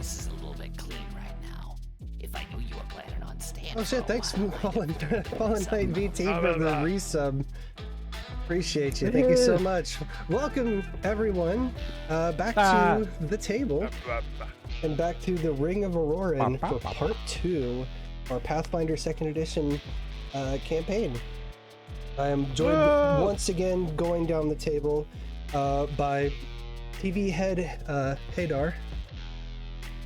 place is a little bit clean right now. If I knew you were planning on staying. Oh shit, thanks Fallen Knight VT for the resub. Appreciate you. Thank you so much. Welcome everyone back to the table and back to the Ring of Arorynn for part 2, our Pathfinder 2nd edition campaign. I am joined once again going down the table by TVHEADD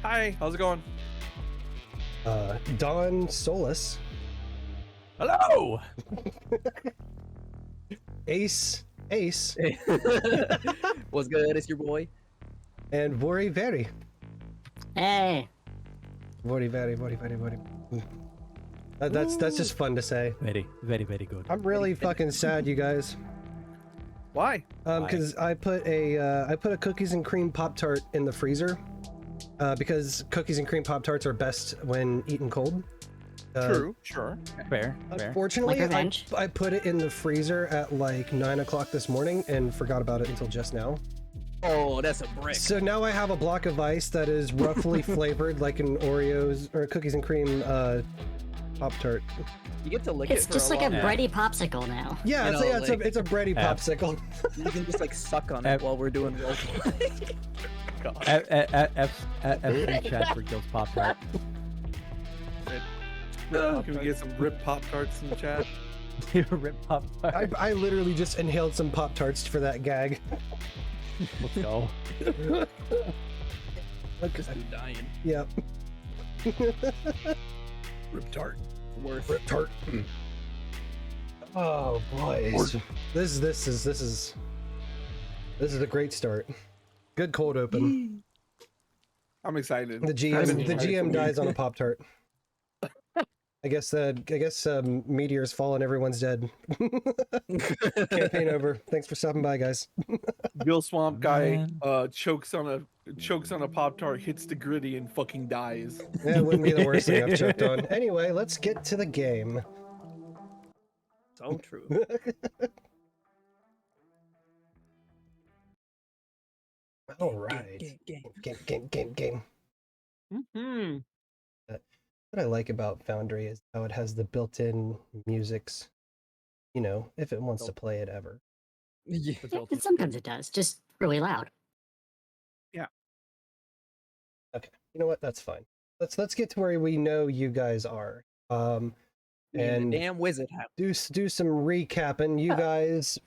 Hi, how's it going? Don Solus. Hello! Ace. What's good? It's your boy. And Vori. Hey. Vori. That's just fun to say. Very good. I'm really fucking sad, you guys. Why? Because I put a cookies and cream Pop-Tart in the freezer. Because cookies and cream Pop-Tarts are best when eaten cold. True, sure. Fair. Unfortunately, I put it in the freezer at like 9 o'clock this morning and forgot about it until just now. Oh, that's a brick. So now I have a block of ice that is roughly flavored like an Oreos or cookies and cream Pop-Tart. You get to lick It's it for just a like a while. bready popsicle now. Yeah, it's a bready popsicle. You can just like suck on it while we're doing roleplay. God. F chat for Gil's Pop Tart. Can we get some rip Pop-Tarts in the chat? Rip Pop Tart. I literally just inhaled some Pop-Tarts for that gag. Let's go. Just be dying. Yep. Rip Tart. Worth. Rip Tart. Oh boys, this is a great start. Good cold open. I'm excited. The GM dies on a Pop-Tart. I guess meteors fall and everyone's dead. Campaign over. Thanks for stopping by, guys. Bill Swamp guy chokes on a Pop-Tart, hits the gritty, and fucking dies. Yeah, it wouldn't be the worst thing I've choked on. Anyway, let's get to the game. So true. All right. Game. Mm-hmm. What I like about Foundry is how it has the built-in musics. You know, if it wants to play it ever. Yeah. And sometimes it does, just really loud. Yeah. Okay. You know what? That's fine. Let's get to where we know you guys are. And the damn wizard house. do some recapping. You guys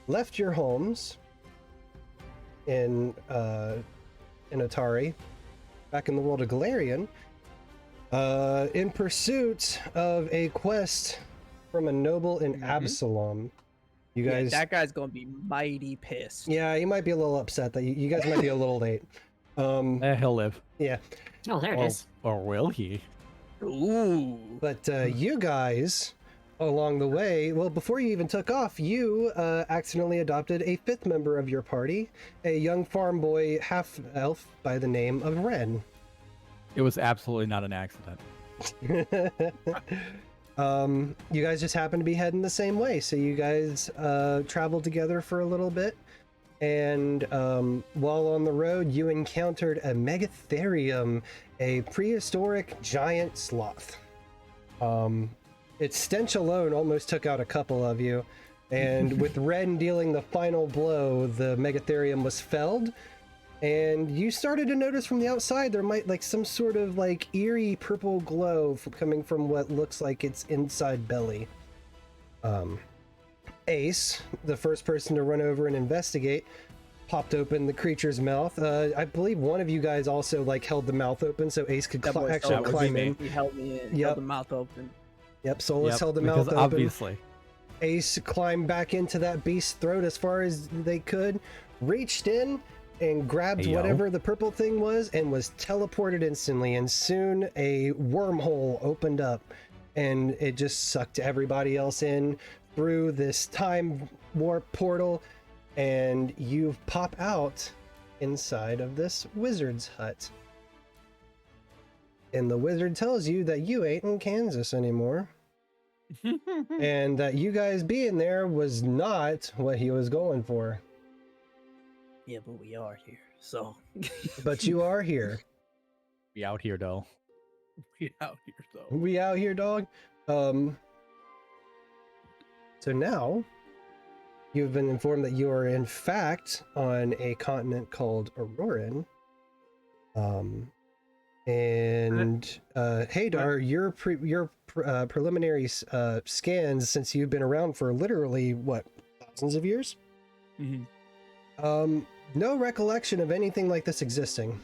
left your homes in Atari, back in the world of Galarian, in pursuit of a quest from a noble in Absalom. You guys, that guy's gonna be mighty pissed. yeah, he might be a little upset that you guys might be a little late. He'll live. Yeah, Oh, there it is. Or will he? Ooh. but you guys, along the way, well, before you even took off, you accidentally adopted a 5th member of your party, a young farm boy half-elf by the name of Ren. It was absolutely not an accident. You guys just happened to be heading the same way, so you guys traveled together for a little bit, and while on the road you encountered a Megatherium, a prehistoric giant sloth. Its stench alone almost took out a couple of you, and with Ren dealing the final blow, the Megatherium was felled. And you started to notice from the outside there might like some sort of like eerie purple glow coming from what looks like its inside belly. Ace, the first person to run over and investigate, popped open the creature's mouth. I believe one of you guys also like held the mouth open so Ace could actually climb in. He held me in. Yep. Held the mouth open. Yep, Solus held the mouth open. Obviously. Ace climbed back into that beast's throat as far as they could, reached in and grabbed whatever the purple thing was and was teleported instantly, and soon a wormhole opened up and it just sucked everybody else in through this time warp portal, and you pop out inside of this wizard's hut. And the wizard tells you that you ain't in Kansas anymore. And that you guys being there was not what he was going for. Yeah, but we are here, so But you are here. Be out here though. We out here though. We out here, dog. So now you've been informed that you are in fact on a continent called Arorynn. Hadar, your preliminary scans, since you've been around for literally what, thousands of years? Mm-hmm. No recollection of anything like this existing.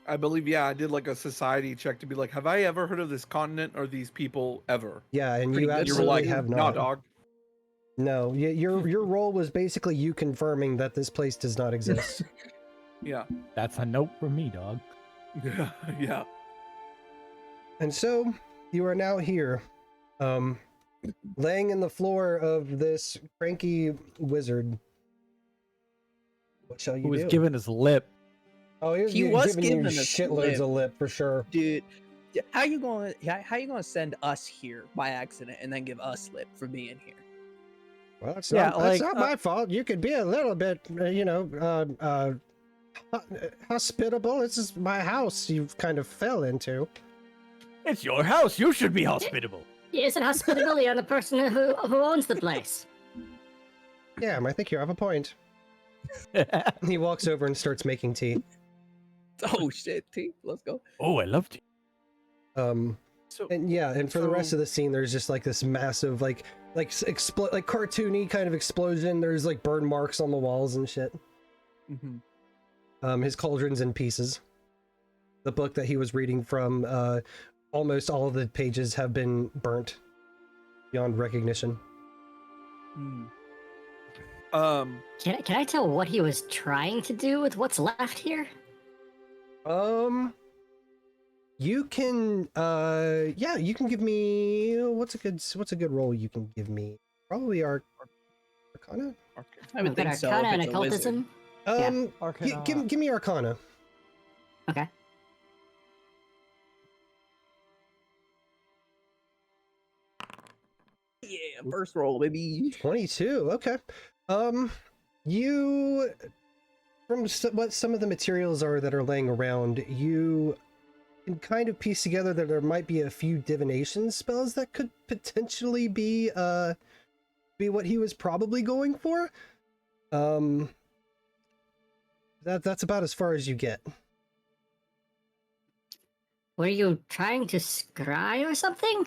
I believe, yeah, I did like a society check to be like, have I ever heard of this continent or these people ever? Yeah, and Pretty you good. You were absolutely like, have nah, not. dog. No, your role was basically you confirming that this place does not exist. Yeah. That's a note from me, dog. Yeah. Yeah. And so you are now here, laying in the floor of this cranky wizard. What shall you Who was do? giving his lip? Oh, He was was giving you giving us shitloads of lip for sure. dude, how you gonna send us here by accident and then give us lip for being here? Well, that's Yeah, not, like, that's not my fault. You could be a little bit, hospitable. This is my house you've kind of fell into. It's your house. You should be hospitable. Isn't hospitality on the person who owns the place? Yeah, I think you have a point. He walks over and starts making tea. Oh shit, T, let's go. Oh, I love tea. So And for the rest of the scene, there's just like this massive, like cartoony kind of explosion. There's like burn marks on the walls and shit. mm-hmm. His cauldron's in pieces. The book that he was reading from, almost all of the pages have been burnt beyond recognition. Can I tell what he was trying to do with what's left here? You can, you can give me, what's a good roll you can give me? Probably Arcana? I would think so. Arcana if and it's a wizard. occultism. Give me Arcana. Okay. Yeah, first roll, baby. 22. Okay. You, from what some of the materials are that are laying around, you can kind of piece together that there might be a few divination spells that could potentially be what he was probably going for. That's about as far as you get. Were you trying to scry or something?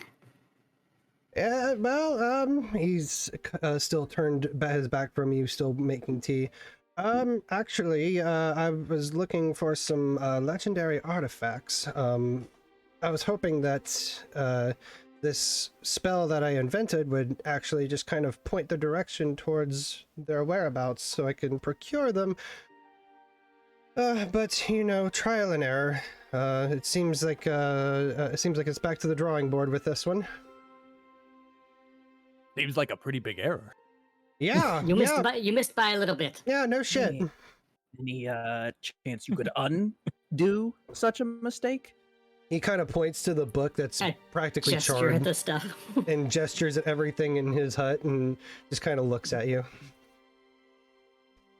Yeah, well, he's still turned his back from you, still making tea. Actually, I was looking for some legendary artifacts. I was hoping that this spell that I invented would actually just kind of point the direction towards their whereabouts so I can procure them. But trial and error. It seems like it's back to the drawing board with this one. Seems like a pretty big error. Yeah, You missed by a little bit. yeah, no shit. Any chance you could undo such a mistake? He kind of points to the book that's I practically Gesture charred at the stuff. and gestures at everything in his hut and just kind of looks at you.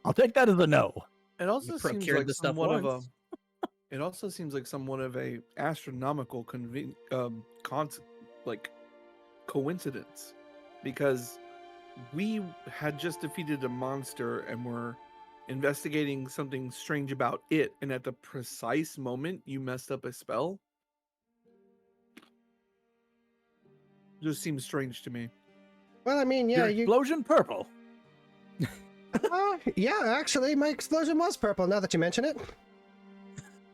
I'll take that as a no. It also seems procured like the stuff somewhat of a. once. It also seems like somewhat of a astronomical coincidence, because we had just defeated a monster and were investigating something strange about it, and at the precise moment you messed up a spell. Just seems strange to me. Well, I mean, yeah, Your explosion purple. yeah, actually, my explosion was purple, now that you mention it.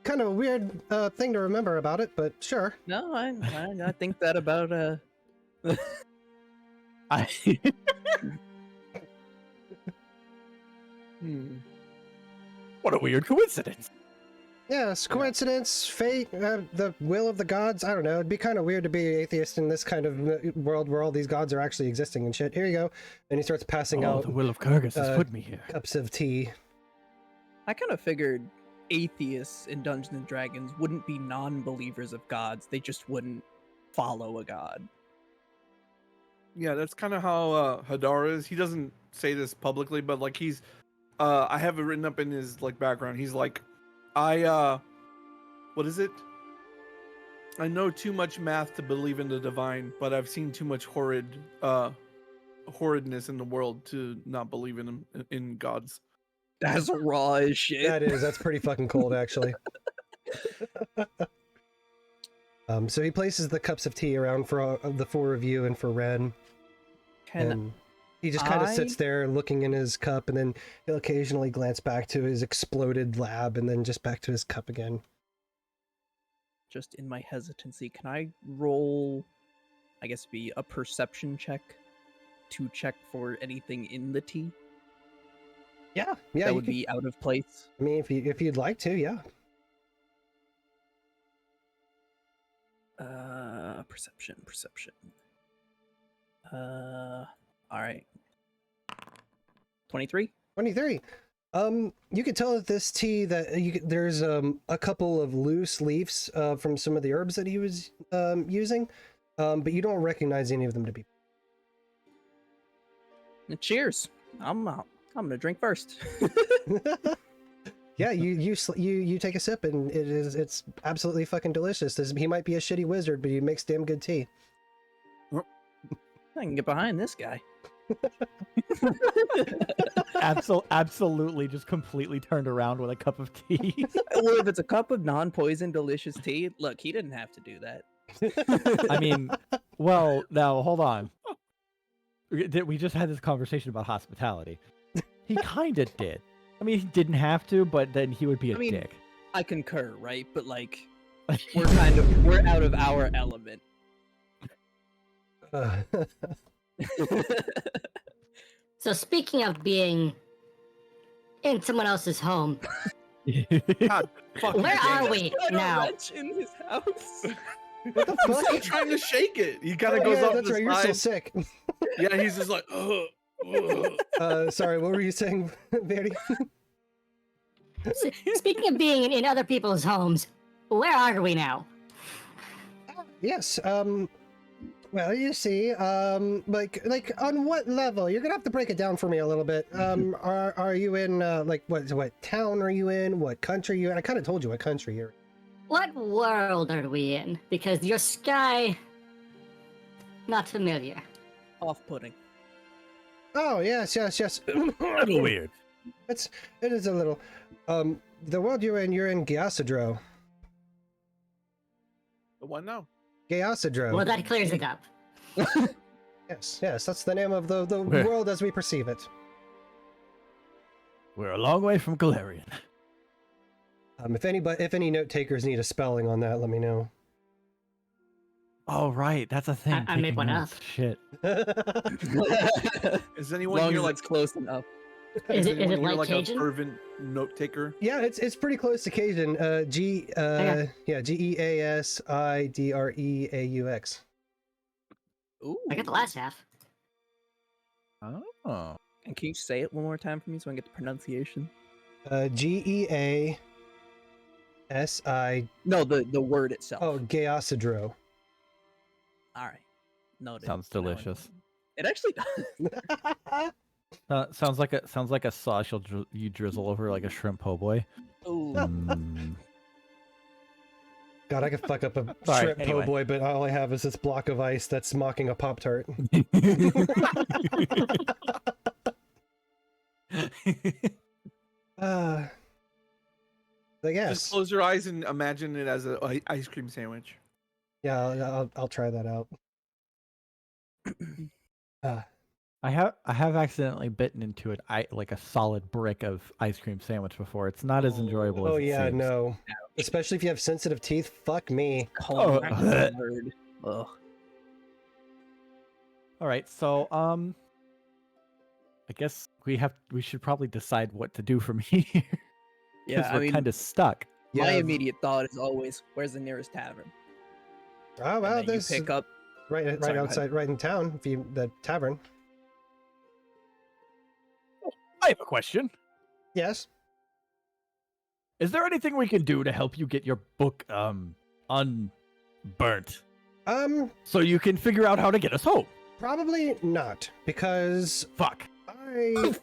Kind of a weird thing to remember about it, but sure. No, I think that about I What a weird coincidence. Yeah, it's coincidence, fate, the will of the gods. I don't know. It'd be kind of weird to be atheist in this kind of world where all these gods are actually existing and shit. Here you go. And he starts passing out The will of Kyrgyz has put me here. cups of tea. I kind of figured atheists in Dungeons and Dragons wouldn't be non-believers of gods. They just wouldn't follow a god. Yeah, that's kind of how Hadar is. He doesn't say this publicly, but like he's I have it written up in his like background. He's like, what is it? I know too much math to believe in the divine, but I've seen too much horridness in the world to not believe in gods. That's raw as shit. That's pretty fucking cold, actually. So he places the cups of tea around for the four of you and for Ren. And he just kind of sits there looking in his cup, and then he'll occasionally glance back to his exploded lab and then just back to his cup again. Just in my hesitancy, can I roll, I guess, be a perception check to check for anything in the tea? Yeah, that would be out of place. I mean, if you'd like to, yeah. Perception. All right. 23. 23. You could tell that this tea there's a couple of loose leaves from some of the herbs that he was using, but you don't recognize any of them to be. Cheers. I'm gonna drink first. Yeah, you take a sip and it's absolutely fucking delicious. He might be a shitty wizard, but he makes damn good tea. I can get behind this guy. Absolutely, just completely turned around with a cup of tea. Well, if it's a cup of non-poison delicious tea, look, he didn't have to do that. I mean, well, now hold on. We just had this conversation about hospitality. He kind of did. I mean, he didn't have to, but then he would be a dick. I concur, right? But like, we're out of our element. So speaking of being in someone else's home, God, where are we now? In his house. What the I'm fuck? still trying to shake it. He kind of goes off That's the right. side. You're so sick. Yeah, he's just like, Sorry, what were you saying, Vaeri? Speaking of being in other people's homes, where are we now? Yes. Well, you see, like on what level? You're gonna have to break it down for me a little bit. Are you in like what town are you in? What country are you in? I kind of told you what country you're in. What world are we in? Because your sky, not familiar. Off-putting. Oh yes. A little weird. It is a little. The world you're in Gyasadro. the one now. Gyasadro. Well, that clears it up. Yes, that's the name of the world as we perceive it. We're a long way from Galarian. If any note takers need a spelling on that, let me know. Oh right, that's a thing. I made one notes. up. Shit. Is anyone Long here as like it's close enough. Is it anyone here like a Cajun? fervent note taker? Yeah, it's pretty close to Cajun. Geasidreaux. Ooh. I got the last half. Oh. And can you say it one more time for me so I can get the pronunciation? Geasi. No, the word itself. Oh, Gyasadro. All right. Noted. Sounds Now I know. delicious. It actually does. Sounds like a sauce you drizzle over like a shrimp po' boy. Ooh. God, I could fuck up a Sorry, shrimp po' boy, but all I have is this block of ice that's mocking a Pop-Tart. I guess. Just close your eyes and imagine it as an ice cream sandwich. Yeah, I'll try that out. I have accidentally bitten into like a solid brick of ice cream sandwich before. It's not as enjoyable as Oh it yeah, seems. no. Especially if you have sensitive teeth. Fuck me. Oh. Word. Ugh. All right, so I guess we should probably decide what to do from here. Yeah, Because I we're mean, kind of stuck. my Yeah. immediate thought is always, where's the nearest tavern? Oh well, And then you there's pick up. right Sorry, go ahead. outside, right in town. The tavern. I have a question. Yes. Is there anything we can do to help you get your book unburnt so you can figure out how to get us home? Probably not, because Fuck. I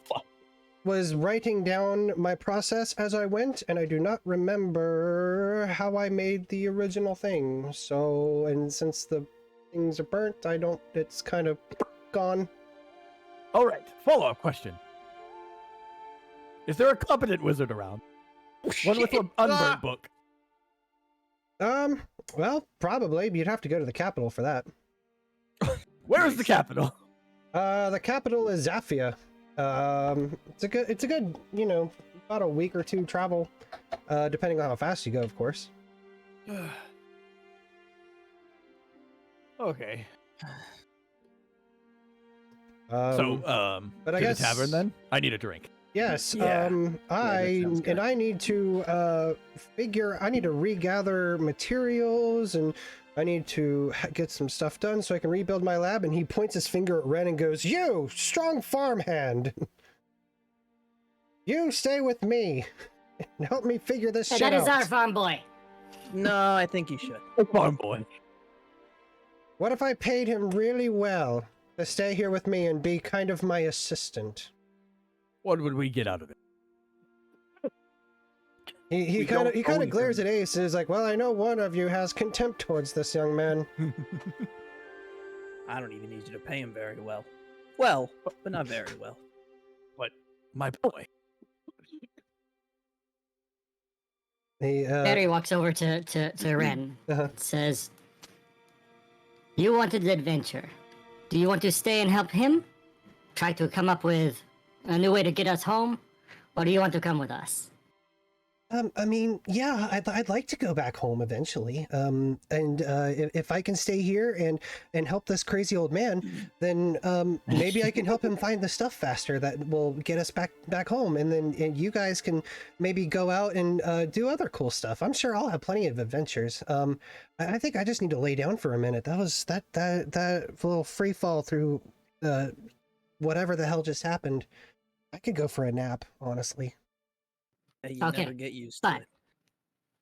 was writing down my process as I went, and I do not remember how I made the original thing. So, and since the things are burnt, I don't, it's kind of gone. All right, follow-up question. Is there a competent wizard around? One with an unburnt book. Well, probably. You'd have to go to the capital for that. Where is the capital? The capital is Zafia. It's a good, you know, about a week or two travel, depending on how fast you go, of course. Okay. But I to guess the tavern then? I need a drink. Yes. Yeah. I sounds I need to I need to regather materials, and I need to get some stuff done so I can rebuild my lab. And he points his finger at Ren and goes, "You strong farmhand, you stay with me and help me figure this Hey, shit that is out." our farm boy. No, I think you should. Farm boy. What if I paid him really well to stay here with me and be kind of my assistant? What would we get out of it? He kind of glares at Ace and is like, "Well, I know one of you has contempt towards this young man." I don't even need you to pay him very well. Well, but not very well. But my boy. Vaeri walks over to Ren. Uh-huh. Says, "You wanted the adventure. Do you want to stay and help him? Try to come up with a new way to get us home? Or do you want to come with us?" I mean, yeah, I'd like to go back home eventually. If I can stay here and help this crazy old man, then maybe I can help him find the stuff faster that will get us back home. And then you guys can maybe go out and do other cool stuff. I'm sure I'll have plenty of adventures. I think I just need to lay down for a minute. That was that little free fall through whatever the hell just happened. I could go for a nap, honestly. You Okay, never get used to but it.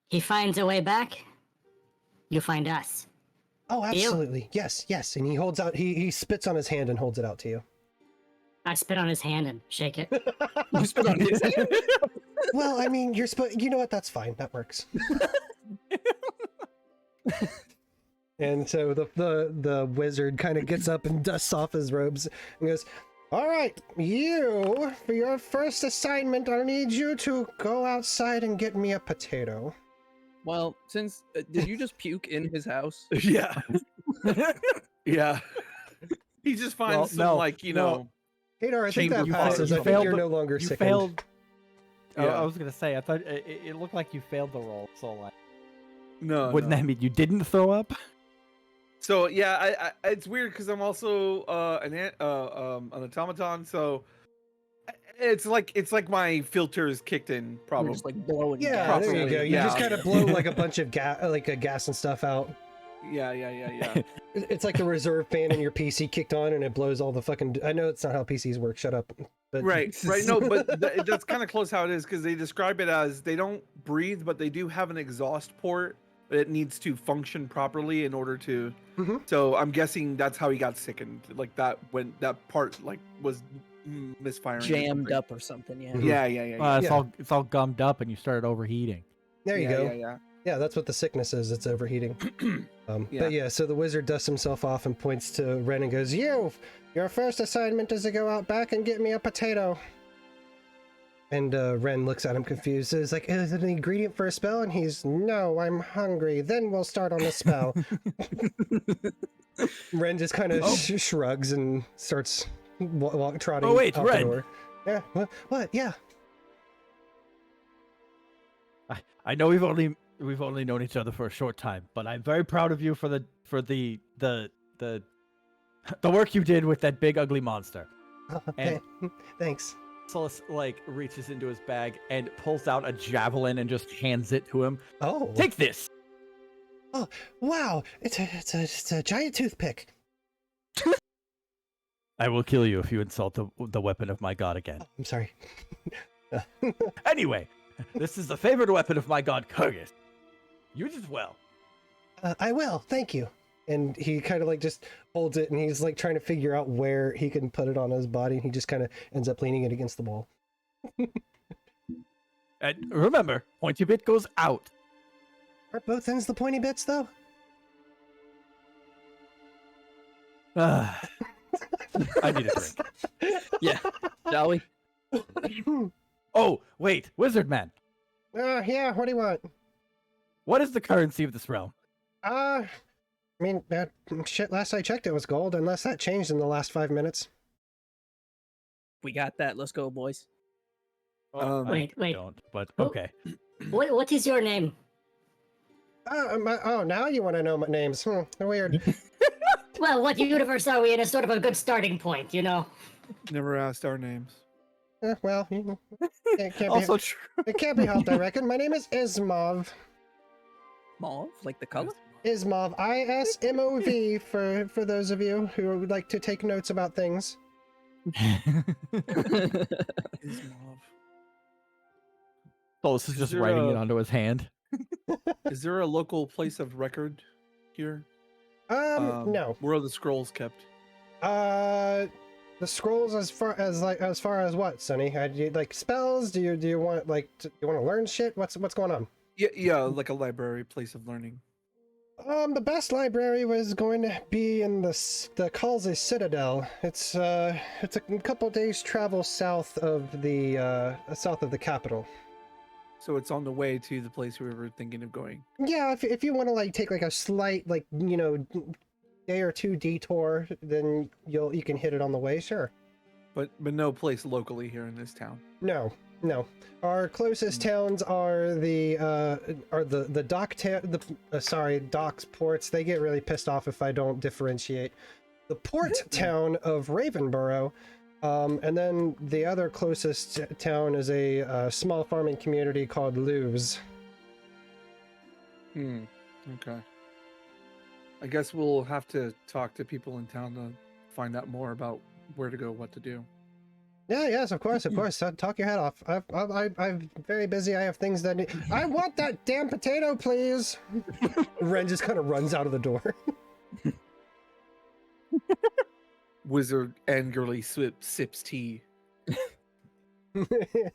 he finds a way back. You find us. Oh, absolutely. Yes. And he holds out, he spits on his hand and holds it out to you. I spit on his hand and shake it. You spit on his hand? Well, I mean, you know what? That's fine. That works. And so the wizard kind of gets up and dusts off his robes and goes, "All right, you, for your first assignment, I'll need you to go outside and get me a potato." Well, since did you just puke in his house? Yeah. Yeah. He just finds some, like, you know. Hadar, I think Chamber that you passes. failed. I think you're no longer You sickened. failed. Oh, Yeah. I was gonna say, I thought it looked like you failed the roll. So like, No. wouldn't no. that mean you didn't throw up? So yeah, I it's weird because I'm also an automaton, so it's like my filters kicked in We're probably. just like blowing Yeah, gas. there you go. You Yeah. just kind of blow like a bunch of gas and stuff out. Yeah. It's like the reserve fan in your PC kicked on and it blows all the fucking. I know it's not how PCs work. Shut up. But Right. No, but that's kind of close how it is because they describe it as they don't breathe, but they do have an exhaust port that needs to function properly in order to. Mhm. So I'm guessing that's how he got sickened, like that when that part like was misfiring, or Jammed something. up or something. Yeah. Yeah. It's all gummed up, and you started overheating. There you go. Yeah. Yeah, that's what the sickness is. It's overheating. Yeah. But yeah, so the wizard dusts himself off and points to Ren and goes, "Your first assignment is to go out back and get me a potato." And Ren looks at him confused. Is like, "Is it an ingredient for a spell?" And he's, "No, I'm hungry. Then we'll start on the spell." Ren just kind of shrugs and starts trotting Oh, wait, out the Ren. door. Yeah. What? Yeah. I know we've only known each other for a short time, but I'm very proud of you for the work you did with that big ugly monster. And- Thanks. Solus like reaches into his bag and pulls out a javelin and just hands it to him. Oh. Take this. Oh, wow. It's a giant toothpick. I will kill you if you insult the weapon of my god again. Oh, I'm sorry. Anyway, this is the favorite weapon of my god Kurgis. Use it well. I will. Thank you. And he kind of like just holds it and he's like trying to figure out where he can put it on his body. And he just kind of ends up leaning it against the wall. And remember, pointy bit goes out. Are both ends the pointy bits, though? I need a drink. Yeah. Shall we? Oh, wait, wizard man. Yeah, what do you want? What is the currency of this realm? I mean, shit, last I checked it was gold, unless that changed in the last 5 minutes. We got that. Let's go, boys. Wait. Don't, but Who- okay. What is your name? Now you want to know my names. Weird. Well, what universe are we in is sort of a good starting point, you know? Never asked our names. Well, it can't, Also be, true. it can't be helped, I reckon. My name is Ismov. Mauve, like the color? Ismov. ISMOV for those of you who would like to take notes about things. Solus is just there writing it a- onto his hand. Is there a local place of record here? No. Where are the scrolls kept? The scrolls as far as what, Sonny? Do you like spells? Do you want do you want to learn shit? What's going on? Yeah, like a library, place of learning. The best library was going to be in the Calsey Citadel. It's a couple days travel south of the capital. So it's on the way to the place we were thinking of going. Yeah, if you want to take a slight day or two detour, then you can hit it on the way, sure. But no place locally here in this town. No. Our closest towns are the docks, ports. They get really pissed off if I don't differentiate. The port town of Ravenborough, and then the other closest town is a small farming community called Lewes. Okay. I guess we'll have to talk to people in town to find out more about where to go, what to do. Yeah, yes, of course. Talk your head off. I'm very busy. I have things that need... I want that damn potato, please. Ren just kind of runs out of the door. Wizard angrily sips tea.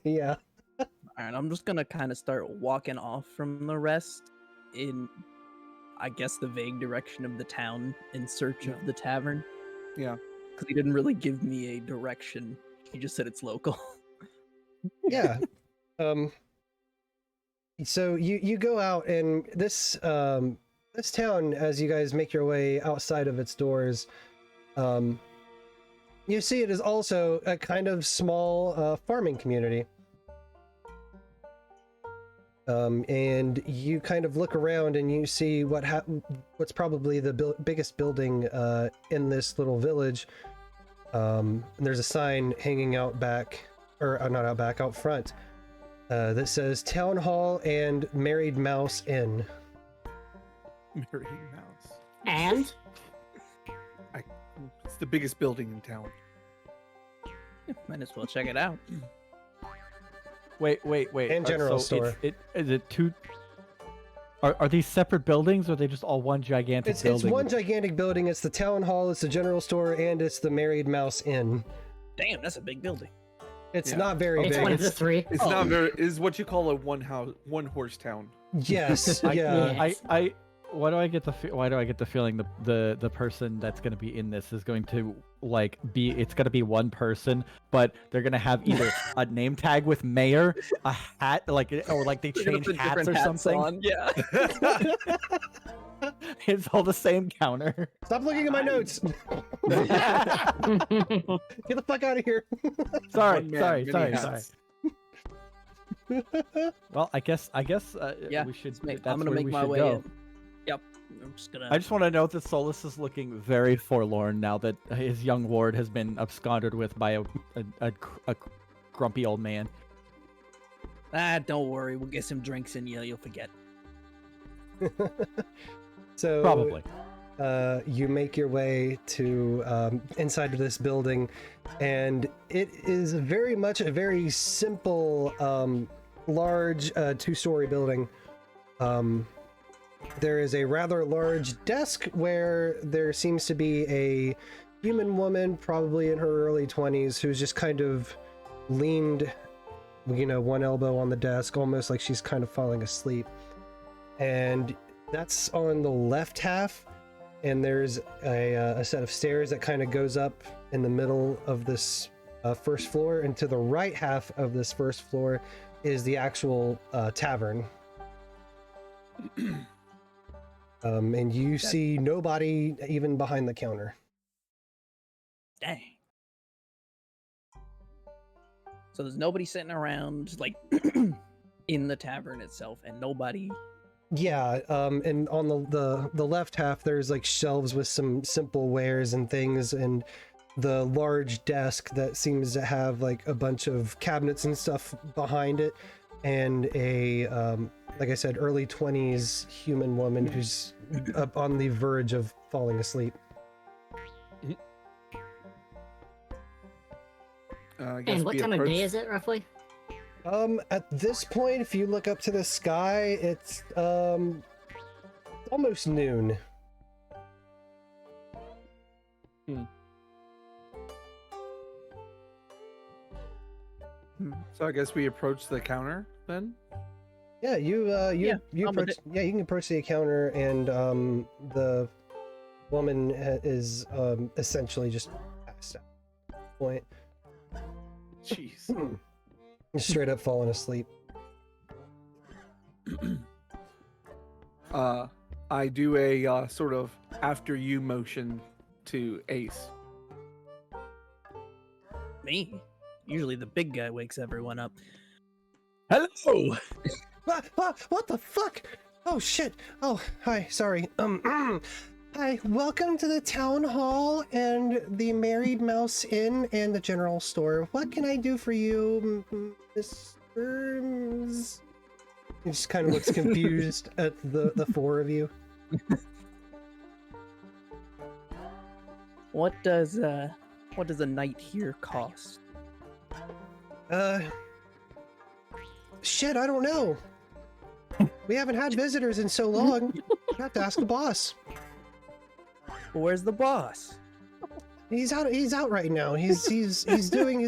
Yeah. Alright, I'm just gonna kind of start walking off from the rest in, I guess, the vague direction of the town in search of the tavern. Yeah. Because he didn't really give me a direction. He just said it's local. Yeah. So you go out, and this town, as you guys make your way outside of its doors, you see it is also a kind of small farming community. And you kind of look around and you see what's probably the biggest building in this little village. And there's a sign hanging out back, or not out back, out front, that says Town Hall and Married Mouse Inn. Married Mouse. And? It's the biggest building in town. Might as well check it out. Wait. And general store. Is it two? Are these separate buildings, or are they just all one gigantic building? It's one gigantic building. It's the town hall, it's the general store, and it's the Married Mouse Inn. Damn, that's a big building. It's Yeah. not very It's big. one of the three. It's not very. Is what you call a one horse town. Yes, I- yeah. Yes. Why do I get the feeling the person that's going to be in this is going to it's going to be one person, but they're going to have either a name tag with mayor, a hat, or they They're gonna change put hats different or hats something. on, yeah. It's all the same counter. Stop looking at my notes. Get the fuck out of here. Sorry. One man, many hats. Well, I guess Yeah, we should. I'm That's gonna where make we my should way go. in. Yep. I'm just gonna. I just want to note that Solus is looking very forlorn now that his young ward has been absconded with by a grumpy old man. Don't worry. We'll get some drinks in you. You'll forget. So Probably. you make your way to inside of this building, and it is very much a very simple, large two-story building. There is a rather large desk where there seems to be a human woman, probably in her early 20s, who's just kind of leaned one elbow on the desk, almost like she's kind of falling asleep. And that's on the left half, and there's a set of stairs that kind of goes up in the middle of this first floor, and to the right half of this first floor is the actual tavern. And you see nobody even behind the counter. Dang. So there's nobody sitting around, like, in the tavern itself, and nobody... Yeah, and on the left half, there's like shelves with some simple wares and things, and the large desk that seems to have like a bunch of cabinets and stuff behind it, and a like I said, early 20s human woman who's up on the verge of falling asleep. And what time of day is it, roughly? At this point, if you look up to the sky, it's almost noon. So I guess we approach the counter then. Yeah, you approach. Yeah, you can approach the counter, and the woman is essentially just passed out at this point. Jeez. Straight up falling asleep. I do a sort of after you motion to Ace. Me? Usually the big guy wakes everyone up. Hello. What the fuck? Oh shit! Oh, hi. Sorry. Hi. Welcome to the town hall and the Married Mouse Inn and the general store. What can I do for you, Mr. He just kind of looks confused at the four of you. What does a night here cost? Shit, I don't know. We haven't had visitors in so long. You have to ask the boss. Well, where's the boss? He's out right now. He's doing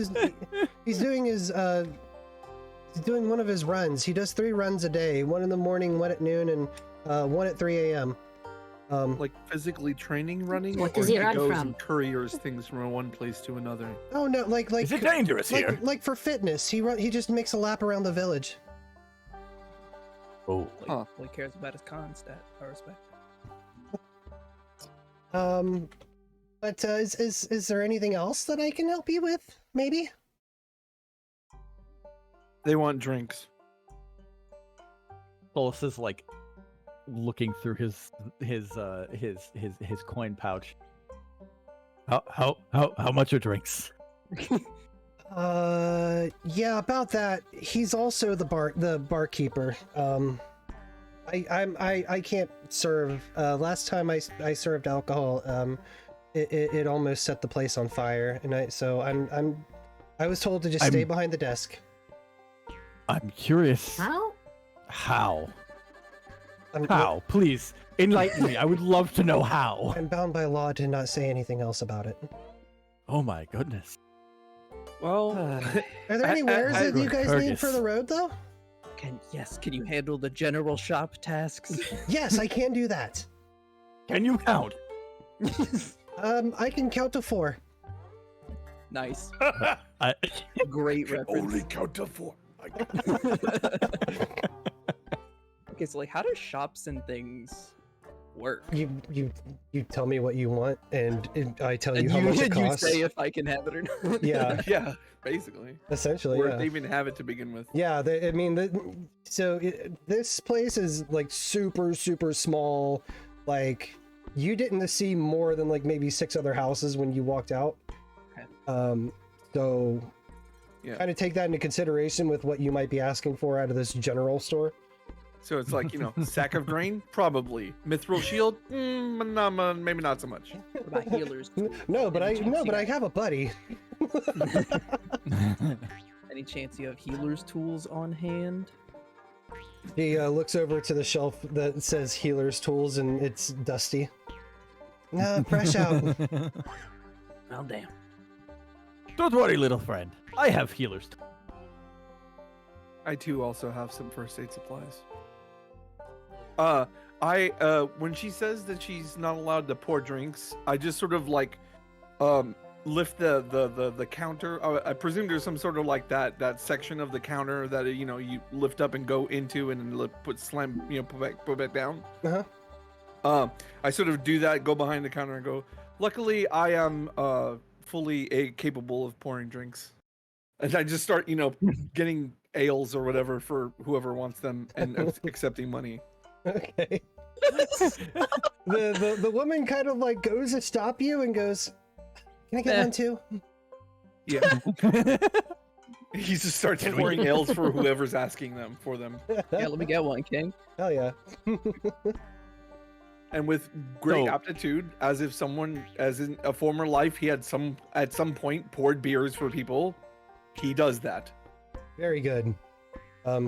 one of his runs. He does 3 runs a day, 1 in the morning, 1 at noon, and 1 at 3 a.m. Like physically training running? What does or he run goes from? and couriers things from one place to another. Oh no, like Is it dangerous here? like for fitness. He just makes a lap around the village. Oh. Like, Huh. He cares about his con stat. I respect. But is there anything else that I can help you with? Maybe. They want drinks. Solus is like looking through his coin pouch. How much are drinks? Yeah, about that. He's also the barkeeper. I can't serve. Last time I served alcohol, it almost set the place on fire, and I was told to just stay behind the desk. I'm curious. How? How? Please enlighten me. I would love to know how. I'm bound by law to not say anything else about it. Oh my goodness. Well, Are there any wares that you guys need for the road, though? Can you handle the general shop tasks? Yes, I can do that. Can you count? I can count to 4. Nice. I, Great reference. count to 4. Okay, so like, how do shops and things work? You tell me what you want, and I tell you And how much it you costs. say if I can have it or not. Yeah, Yeah, basically. essentially. Or Yeah. if they even have it to begin with. Yeah, this place is like super small. Like, you didn't see more than like maybe 6 other houses when you walked out. Okay. So Yeah. kind of take that into consideration with what you might be asking for out of this general store. So it's like, sack of grain? Probably. Mithril shield? Maybe not so much. What about healers? No, but Any chance you I have a buddy. Any chance you have healers tools on hand? He looks over to the shelf that says healer's tools, and it's dusty. Nah, fresh out. Well, damn. don't worry, little friend. I have healers. I too also have some first aid supplies. When she says that she's not allowed to pour drinks, I just sort of like lift the counter. I presume there's some sort of like that section of the counter that you lift up and go into and then put back down. I sort of do that, go behind the counter and go, luckily I am fully capable of pouring drinks. And I just start, getting ales or whatever for whoever wants them and accepting money. Okay. the woman kind of like goes to stop you and goes, "Can I get one too?" Yeah. He just starts pouring ales for whoever's asking them for them. Yeah, let me get one, King. Hell yeah. And with great aptitude, as in a former life, he had at some point poured beers for people. He does that. Very good.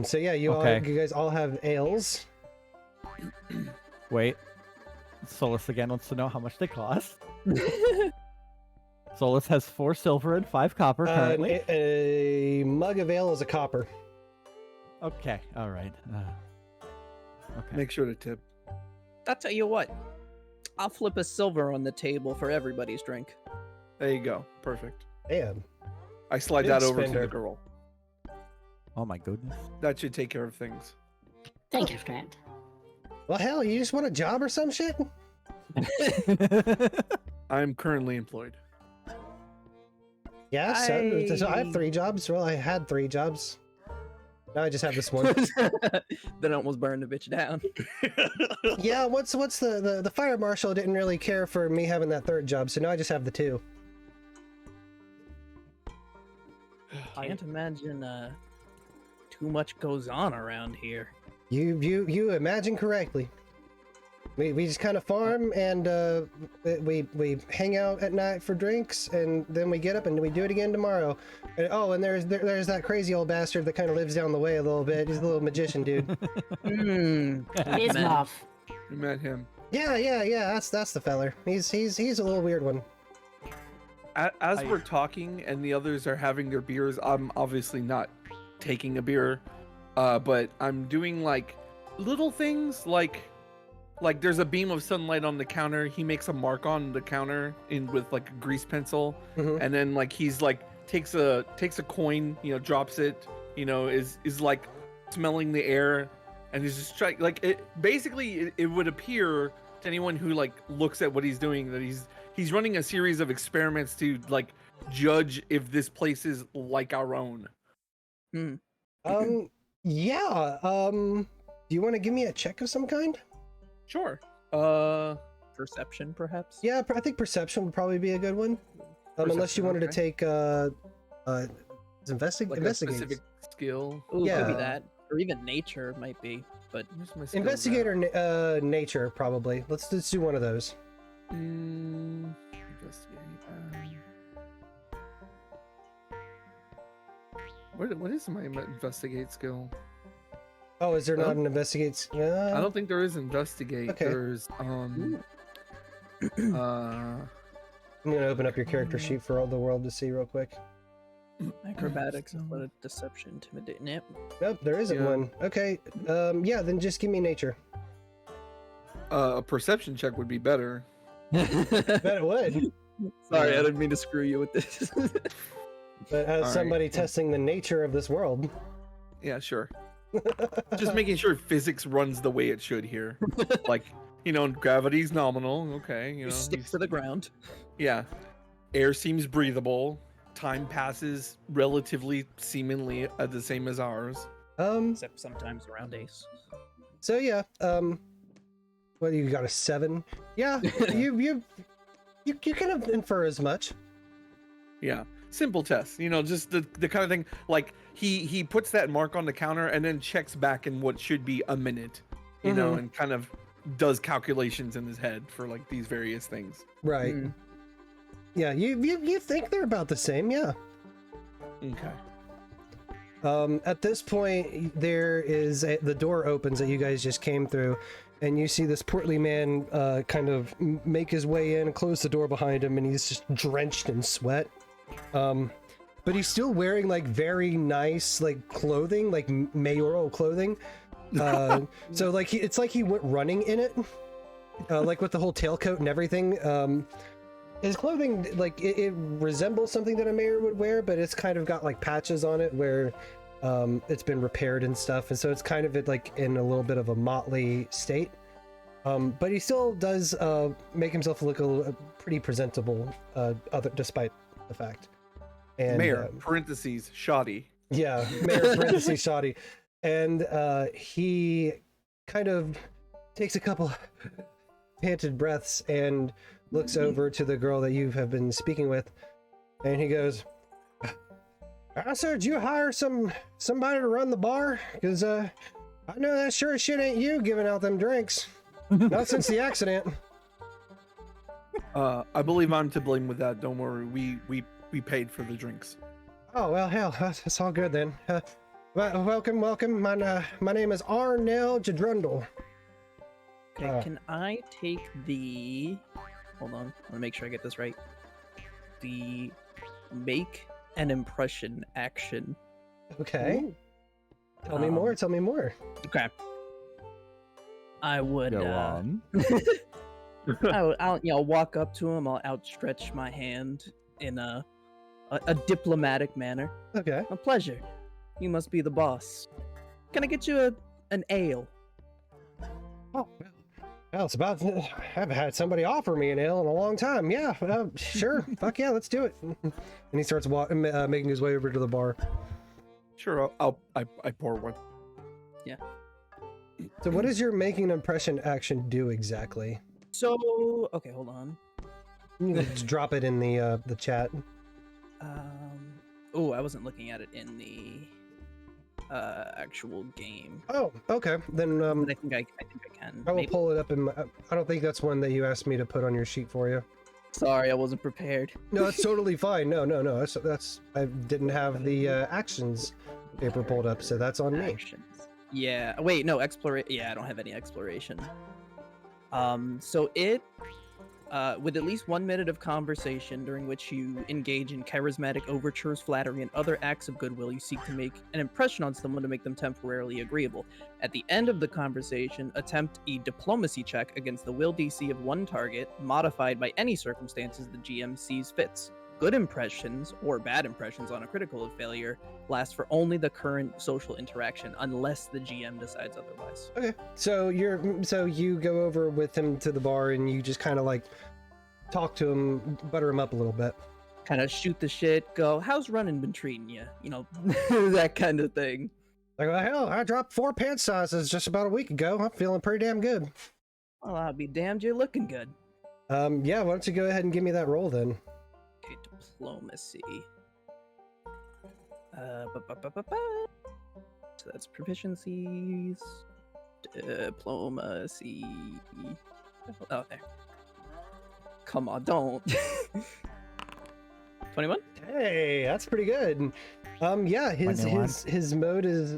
So yeah, you guys all have ales. Wait. Solus again wants to know how much they cost. Solus has 4 silver and 5 copper currently. A mug of ale is a copper. Okay, all right. Okay. Make sure to tip. I'll tell you what. I'll flip a silver on the table for everybody's drink. There you go. Perfect. Damn. I slide Big that over spender. to the girl. Oh my goodness. That should take care of things. Thank you, friend. Well, hell, you just want a job or some shit? I'm currently employed. Yeah, so I have 3 jobs. Well, I had 3 jobs. Now I just have this one. Then almost burned the bitch down. Yeah, what's the fire marshal didn't really care for me having that 3rd job, so now I just have the 2. Can't imagine too much goes on around here. You imagine correctly. We just kind of farm and we hang out at night for drinks, and then we get up and we do it again tomorrow. And there's that crazy old bastard that kind of lives down the way a little bit. He's a little magician dude. Bismuth. You met him. Yeah. That's the feller. He's a little weird one. As we're talking and the others are having their beers, I'm obviously not taking a beer, but I'm doing like little things like there's a beam of sunlight on the counter. He makes a mark on the counter with like a grease pencil, and then like he's like takes a coin, drops it, is like smelling the air, and he's just trying like it. Basically, it would appear to anyone who like looks at what he's doing that he's running a series of experiments to like judge if this place is like our own. Yeah. Do you want to give me a check of some kind? Sure. Perception, perhaps? Yeah, I think perception would probably be a good one. Unless you wanted to take investigate. A specific skill. Ooh, Yeah. could be that, or even nature might be. But Where's my skill Investigator nature, probably. Let's do one of those. Investigate. What is my investigate skill? Oh, is there not an investigate? I don't think there is investigate. Okay. There's I'm gonna open up your character sheet for all the world to see real quick. acrobatics, athletic, deception, intimidate. Nope. Nope, there isn't Yeah. one. Okay. Yeah, then just give me nature. a perception check would be better. Bet it would. Sorry, I didn't mean to screw you with this. But as All right. somebody testing the nature of this world. Yeah, sure. Just making sure physics runs the way it should here. Like, gravity's nominal. Okay, You stick to the ground. Yeah. Air seems breathable. Time passes relatively, seemingly the same as ours. Except sometimes around Ace. So yeah, well, you got a 7. Yeah, you kind of infer as much. Yeah. Simple test. Just the kind of thing like he puts that mark on the counter and then checks back in what should be a minute, and kind of does calculations in his head for like these various things. Right. Yeah, you think they're about the same, yeah. Okay. At this point, the door opens that you guys just came through, and you see this portly man kind of make his way in and close the door behind him, and he's just drenched in sweat. but he's still wearing like very nice like clothing, like mayoral clothing. So like it's like he went running in it, like with the whole tailcoat and everything. His clothing, like it resembles something that a mayor would wear, but it's kind of got like patches on it where it's been repaired and stuff, and so it's kind of like in a little bit of a motley state. But he still does make himself look pretty presentable, despite the fact. And, Mayor, parentheses, shoddy. Yeah, Mayor, parentheses, shoddy. And he kind of takes a couple panted breaths and looks over to the girl that you have been speaking with, and he goes, "Sir, did you hire somebody to run the bar? Because I know that sure as shit ain't you giving out them drinks. Not since the accident." I believe I'm to blame with that. Don't worry. We paid for the drinks. Oh, well, hell, that's all good then. Welcome. My name is Arnell Jadrundle. Okay, can I take the... Hold on, I want to make sure I get this right. The make an impression action. Okay. Ooh. Tell me more. Okay. I would... Go on. I'll walk up to him, I'll outstretch my hand in a diplomatic manner. Okay. A pleasure. You must be the boss. Can I get you an ale? Oh, well, it's about... I haven't had somebody offer me an ale in a long time. Yeah, sure. Fuck yeah, let's do it. And he starts making his way over to the bar. Sure, I pour one. Yeah. So what does your making an impression action do exactly? So, okay, hold on. You can just drop it in the chat. Oh, I wasn't looking at it in the actual game. Oh, okay. Then But I think I can. I will Maybe? pull it up in my... I don't think that's one that you asked me to put on your sheet for you. Sorry, I wasn't prepared. No, that's totally fine. No. That's I didn't have the actions paper pulled up, so that's on me. Actions. Yeah. Wait, no, exploration. Yeah, I don't have any exploration. So it, with at least 1 minute of conversation during which you engage in charismatic overtures, flattery, and other acts of goodwill, you seek to make an impression on someone to make them temporarily agreeable. At the end of the conversation, attempt a diplomacy check against the will DC of one target, modified by any circumstances the GM sees fits. Good impressions, or bad impressions on a critical failure, last for only the current social interaction, unless the GM decides otherwise. Okay, so you go over with him to the bar and you just kind of like talk to him, butter him up a little bit. Kind of shoot the shit, go, how's running been treating you? You know, that kind of thing. Like, well, hell, I dropped 4 pant sizes just about a week ago. I'm feeling pretty damn good. Well, I'll be damned, you're looking good. Yeah, why don't you go ahead and give me that roll then? Okay, diplomacy. So that's proficiencies. Diplomacy. Oh, there. Come on, don't. 21? Hey, that's pretty good. Yeah, his mood is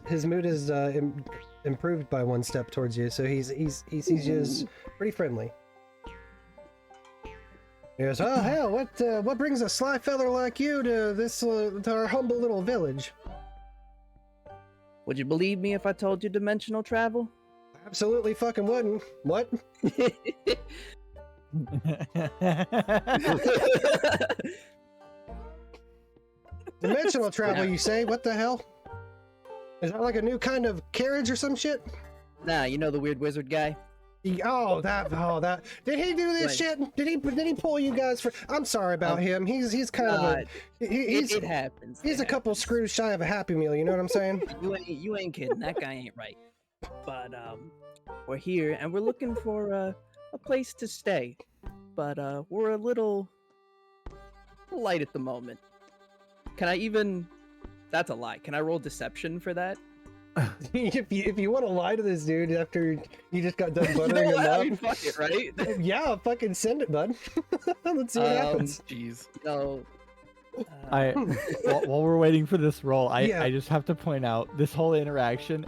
improved by 1 step towards you, so he sees you as pretty friendly. He goes, oh hell, what brings a sly feather like you to our humble little village? Would you believe me if I told you dimensional travel? Absolutely fucking wouldn't. What? Dimensional travel, you say? What the hell? Is that like a new kind of carriage or some shit? Nah, you know the weird wizard guy? Oh, that. Did he do this shit? Did he pull you guys for? I'm sorry about him. He's kind of it happens. He's a couple screws shy of a Happy Meal. You know what I'm saying? You ain't kidding. That guy ain't right. But we're here and we're looking for a place to stay. But we're a little light at the moment. Can I even? That's a lie. Can I roll deception for that? if you want to lie to this dude after you just got done buttering him up, I mean, fuck it, right? Yeah, fucking send it, bud. Let's see what happens. Jeez. No. While we're waiting for this roll, I just have to point out this whole interaction.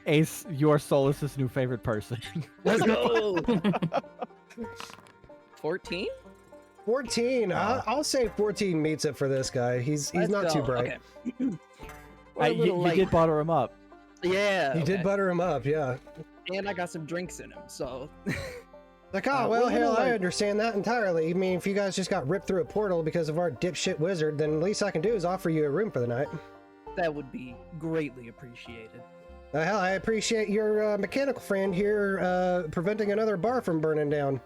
Ace, you're Solus's new favorite person. Let's go. 14? 14. I'll say 14 meets it for this guy. He's Let's not too go. bright. Okay. We're a You little light. did butter him up. Yeah. You did okay. butter him up, yeah. And I got some drinks in him, so. Like, we're oh, a well, little hell, I light. understand that entirely. I mean, if you guys just got ripped through a portal because of our dipshit wizard, then the least I can do is offer you a room for the night. That would be greatly appreciated. Hell, I appreciate your mechanical friend here preventing another bar from burning down.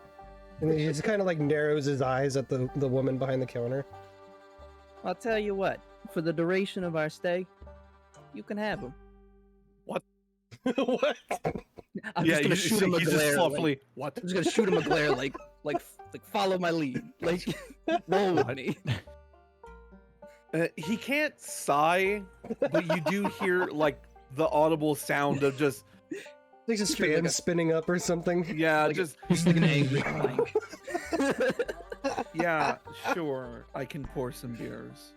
And he just kind of like narrows his eyes at the woman behind the counter. I'll tell you what, for the duration of our stay, you can have him. What? I'm just gonna shoot him a he's just glare. softly, what? I'm just gonna shoot him a glare, like follow my lead, like roll with me. He can't sigh, but you do hear like the audible sound of just, Like his Sure, like fan a- spinning up or something. yeah, Like just, Just like an angry clank. yeah, sure, I can pour some beers.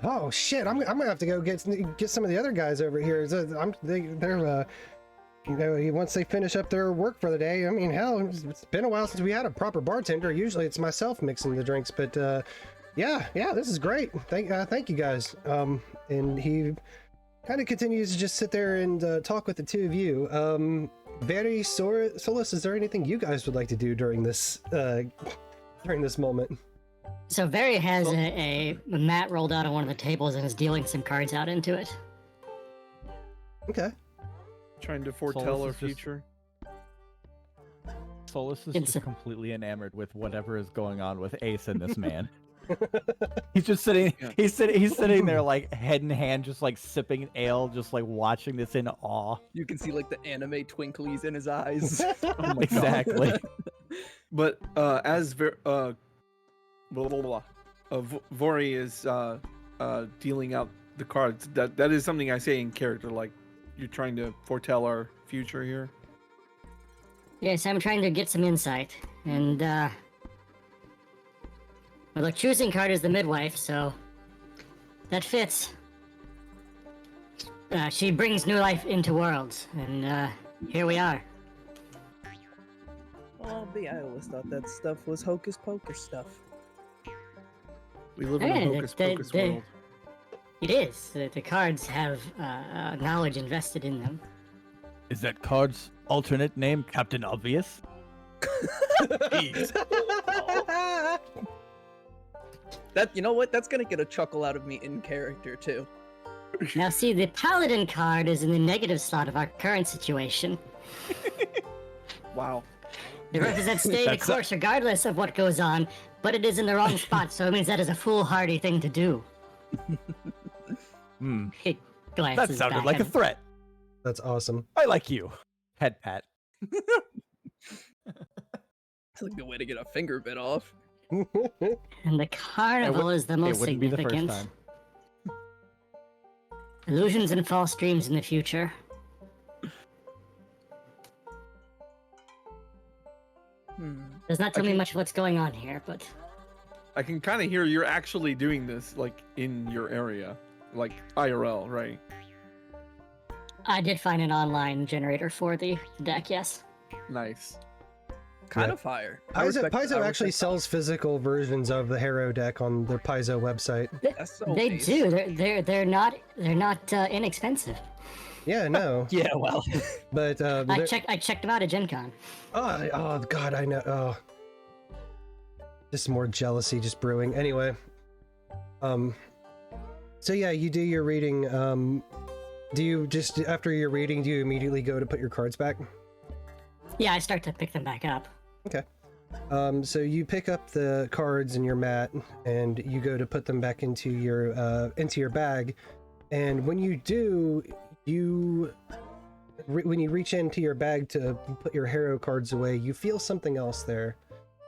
Oh shit! I'm gonna have to go get some of the other guys over here. They're once they finish up their work for the day. I mean, hell, it's been a while since we had a proper bartender. Usually it's myself mixing the drinks, but yeah, this is great. Thank you guys. And he kind of continues to just sit there and talk with the two of you. Vaeri, Solus, is there anything you guys would like to do during this moment? So Vaeri has a mat rolled out on one of the tables and is dealing some cards out into it. Okay. Trying to foretell Solus our is just- future. Solus is It's- just completely enamored with whatever is going on with Ace and this man. He's just sitting. Yeah. He's sitting there like head in hand, just like sipping ale, just like watching this in awe. You can see like the anime twinklies in his eyes. Oh my God. Exactly. But as blah, blah, blah, Vori is dealing out the cards, that is something I say in character, like you're trying to foretell our future here. Yes, I'm trying to get some insight, and well, the choosing card is the midwife, so that fits. She brings new life into worlds, and here we are. Oh, I always thought that stuff was hocus pocus stuff. We live in a Hey, hocus pocus world. It is. The cards have knowledge invested in them. Is that card's alternate name Captain Obvious? That, you know what? That's gonna get a chuckle out of me in character too. Now, see, the paladin card is in the negative slot of our current situation. Wow. It represents staying the That's course regardless of what goes on, but it is in the wrong spot, so it means that is a foolhardy thing to do. Hmm. He That glances sounded back like a at- threat. That's awesome. I like you. Head pat. It's a good way to get a finger bit off. And the carnival is the It most wouldn't be the significant. first time. Illusions and false dreams in the future. Does not tell me much of what's going on here, but I can kind of hear you're actually doing this, like, in your area. Like, IRL, right? I did find an online generator for the deck, yes. Nice. Kind Yeah. of fire. Paizo actually sells physical versions of the Harrow deck on the Paizo website. That's so They nice. do. They're not inexpensive. Yeah, no. Yeah, well. But I checked them out at Gen Con. oh god, I know. Oh. Just more jealousy just brewing. Anyway. So yeah, you do your reading. Do you just after your reading, do you immediately go to put your cards back? Yeah, I start to pick them back up. Okay. So you pick up the cards in your mat and you go to put them back into your bag. And when you do, when you reach into your bag to put your Harrow cards away, you feel something else there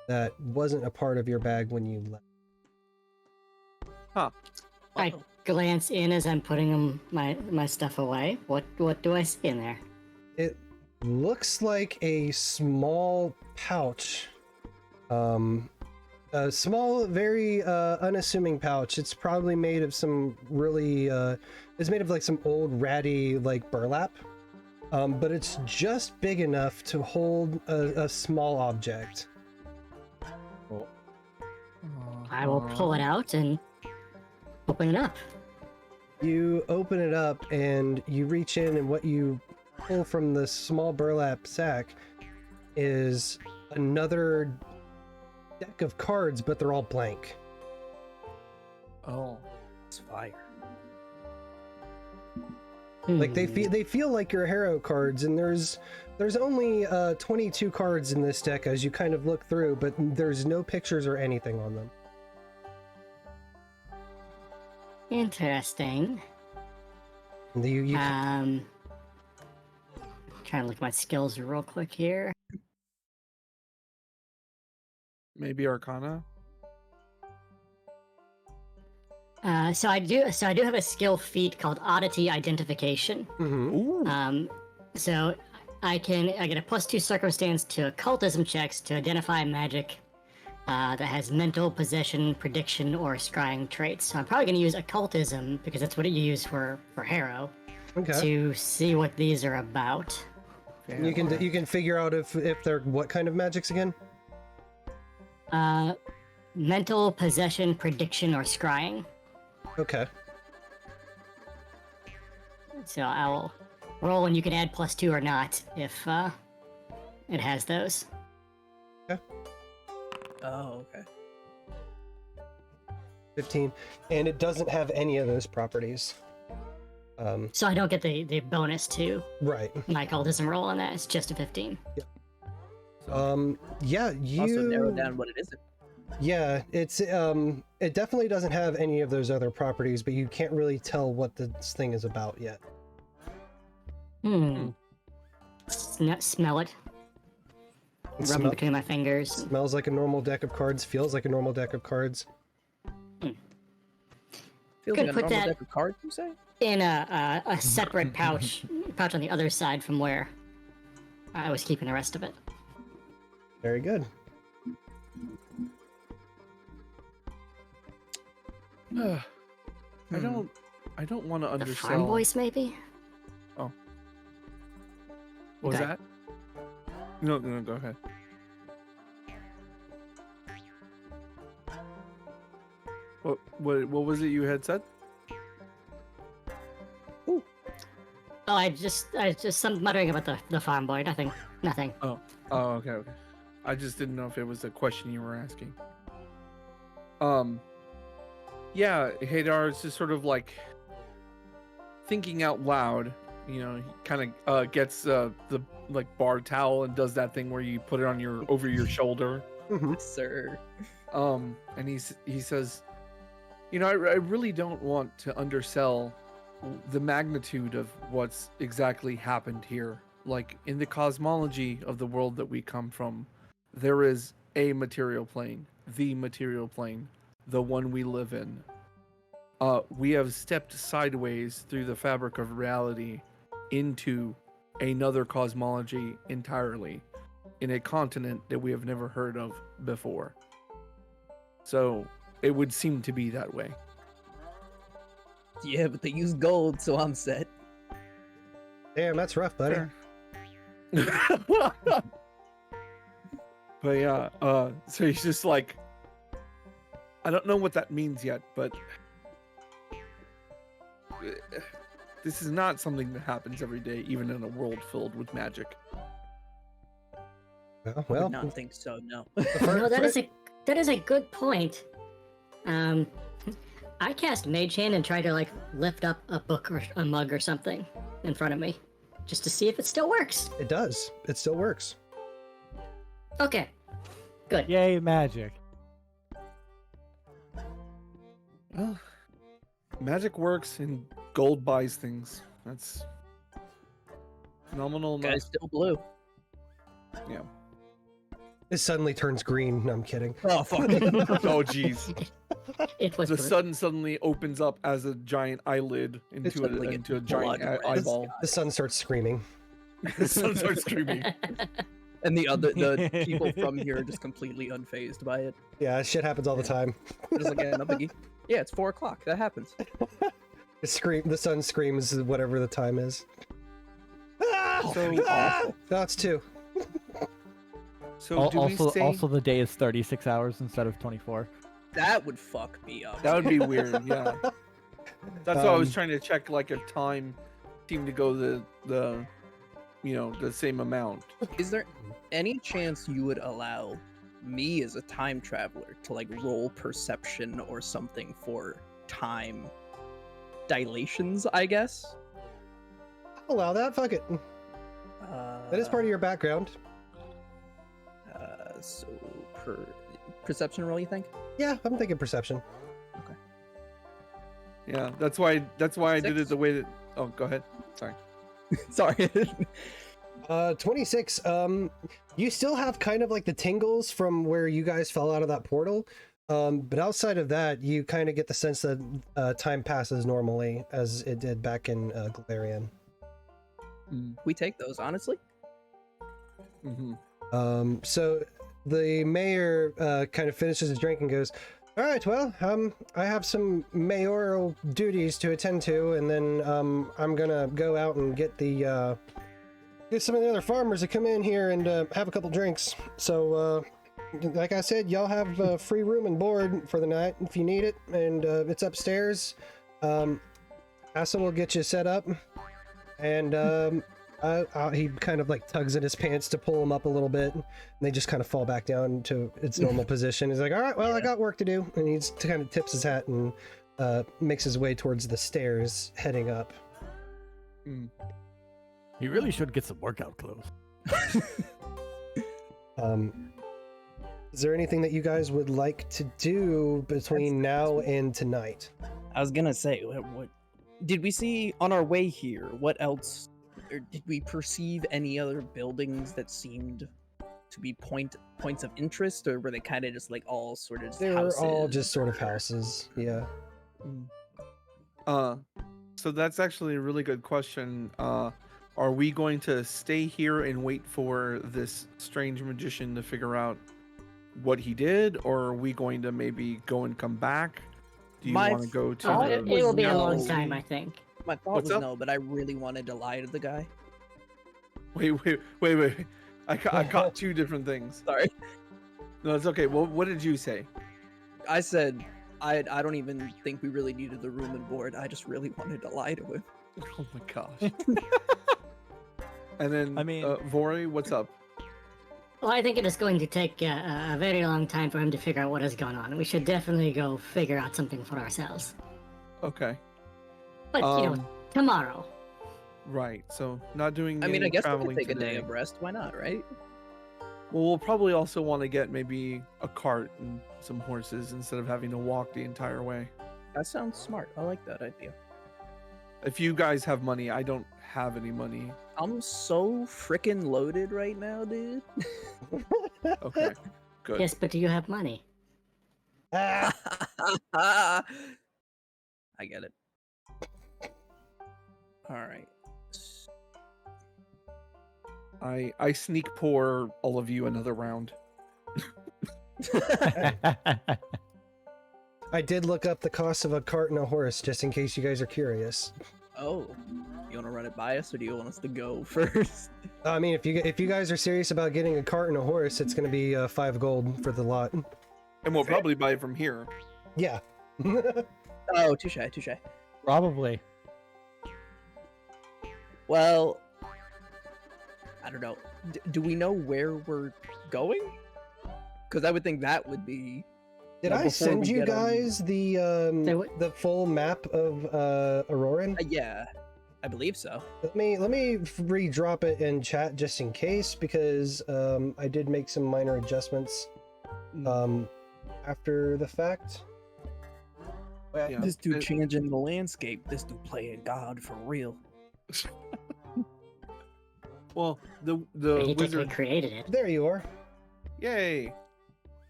that wasn't a part of your bag when you left. I glance in as I'm putting my stuff away. What do I see in there? It looks like a small pouch. A small, very unassuming pouch. It's probably made of some really it's made of like some old ratty like burlap. But it's just big enough to hold a small object. I will pull it out and open it up. You open it up and you reach in, and what you pull from the small burlap sack is another deck of cards, but they're all blank. Oh. It's fire. Like they feel like your hero cards, and there's only 22 cards in this deck as you kind of look through, but there's no pictures or anything on them. Interesting. You Trying to look at my skills real quick here. Maybe Arcana? So I do have a skill feat called Oddity Identification. Mm-hmm. So I get a +2 circumstance to occultism checks to identify magic that has mental, possession, prediction, or scrying traits. So I'm probably going to use occultism because that's what you use for Harrow. Okay. To see what these are about. You can figure out if they're what kind of magics again? Mental, possession, prediction, or scrying. Okay. So I'll roll, and you can add +2 or not if it has those. Okay. Oh, okay. 15, and it doesn't have any of those properties. So I don't get the bonus to Right. my occultism roll on that. It's just a 15. Yeah, you Also narrow down what it isn't. Yeah, it's it definitely doesn't have any of those other properties, but you can't really tell what this thing is about yet. Smell it. Rubbing between my fingers. Smells like a normal deck of cards, feels like a normal deck of cards. Feels Could like a put normal that- deck of cards, you say? In a separate pouch on the other side from where I was keeping the rest of it. Very good. I don't want to The undersell. farm voice, maybe? What was Okay. that? No, go ahead. What was it you had said? Oh, I just some muttering about the farm boy. Nothing. Oh, okay. I just didn't know if it was a question you were asking. Yeah, Hadar is just sort of like thinking out loud. You know, he kind of gets the like bar towel and does that thing where you put it on over your shoulder. Sir. And he says, you know, I really don't want to undersell the magnitude of what's exactly happened here. Like, in the cosmology of the world that we come from, there is a material plane, the material plane, the one we live in. We have stepped sideways through the fabric of reality into another cosmology entirely, in a continent that we have never heard of before. So it would seem to be that way. Yeah, but they use gold, so I'm set. Damn, that's rough, buddy. But yeah, so he's just like, I don't know what that means yet, but this is not something that happens every day, even in a world filled with magic. I Well, would not think so, no. No, that is a good point. I cast Mage Hand and try to like lift up a book or a mug or something in front of me, just to see if it still works. it does. It still works. Okay, good. Yay, magic. Well, magic works and gold buys things. That's phenomenal. Guy's still blue. Yeah. It suddenly turns green. No, I'm kidding. Oh, fuck. Oh, jeez. It was The blue. sun suddenly opens up as a giant eyelid into suddenly a gets giant blood red. eyeball. The sun starts screaming. The sun starts screaming. And the people from here are just completely unfazed by it. Yeah, shit happens all the time. Just like, yeah, no biggie. Yeah, it's 4 o'clock. That happens. The sun screams whatever the time is. Ah! So Ah! No, it's 2. So do we say... Also, the day is 36 hours instead of 24. That would fuck me up. That would be weird. Yeah. That's why I was Um, trying to check, like, if time seemed to go the same amount. Is there any chance you would allow me as a time traveler to like roll perception or something for time dilations, I guess? Allow that. Fuck it. That is part of your background. So perception roll, you think? Yeah, I'm thinking perception. Yeah, that's why I did it 6? the way that. Oh, go ahead. Sorry. Sorry. 26. You still have kind of like the tingles from where you guys fell out of that portal. But outside of that, you kind of get the sense that time passes normally as it did back in Galarian. We take those, honestly. Mm-hmm. So the mayor kind of finishes his drink and goes, "All right, well, I have some mayoral duties to attend to, and then I'm gonna go out and get some of the other farmers to come in here and have a couple drinks. So, like I said, y'all have free room and board for the night if you need it, and it's upstairs. Asa will get you set up, and he kind of like tugs at his pants to pull him up a little bit, and they just kind of fall back down to its normal position. He's like, all right, well, I got work to do, and he just kind of tips his hat and makes his way towards the stairs heading up. He really should get some workout clothes. Is there anything that you guys would like to do between now and tonight? I was gonna say, what did we see on our way here? What else? Or did we perceive any other buildings that seemed to be points of interest, or were they kind of just like all sort of They're houses? all just sort of houses, yeah. So that's actually a really good question. Are we going to stay here and wait for this strange magician to figure out what he did, or are we going to maybe go and come back? Do you want to go to? It the... will be a long no. time, I think. My thought What's was up? no, but I really wanted to lie to the guy. Wait. I caught two different things. Sorry. No, it's okay. Well, what did you say? I said I don't even think we really needed the room and board. I just really wanted to lie to him. Oh my gosh. And then, I mean- Vori, what's up? Well, I think it is going to take a very long time for him to figure out what has gone on. We should definitely go figure out something for ourselves. Okay. But, tomorrow. Right. So not doing. I mean, any I guess we traveling could take today. a day of rest. Why not, right? Well, we'll probably also want to get maybe a cart and some horses instead of having to walk the entire way. That sounds smart. I like that idea. If you guys have money, I don't have any money. I'm so freaking loaded right now, dude. Okay. Good. Yes, but do you have money? Ah, I get it. All right. I sneak pour all of you another round. I did look up the cost of a cart and a horse just in case you guys are curious. Oh, you want to run it by us, or do you want us to go first? I mean, if you guys are serious about getting a cart and a horse, it's going to be 5 gold for the lot. And we'll probably buy it from here. Yeah. Oh, touche. Probably. Well, I don't know. Do we know where we're going? Because I would think that would be. Did Now, I before send we you get on- guys the full map of Arorynn? Yeah, I believe so. Let me re-drop it in chat just in case, because I did make some minor adjustments after the fact. Yeah. This dude changing the landscape. This dude playing God for real. Well, the He technically wizard. created it. There you are. Yay!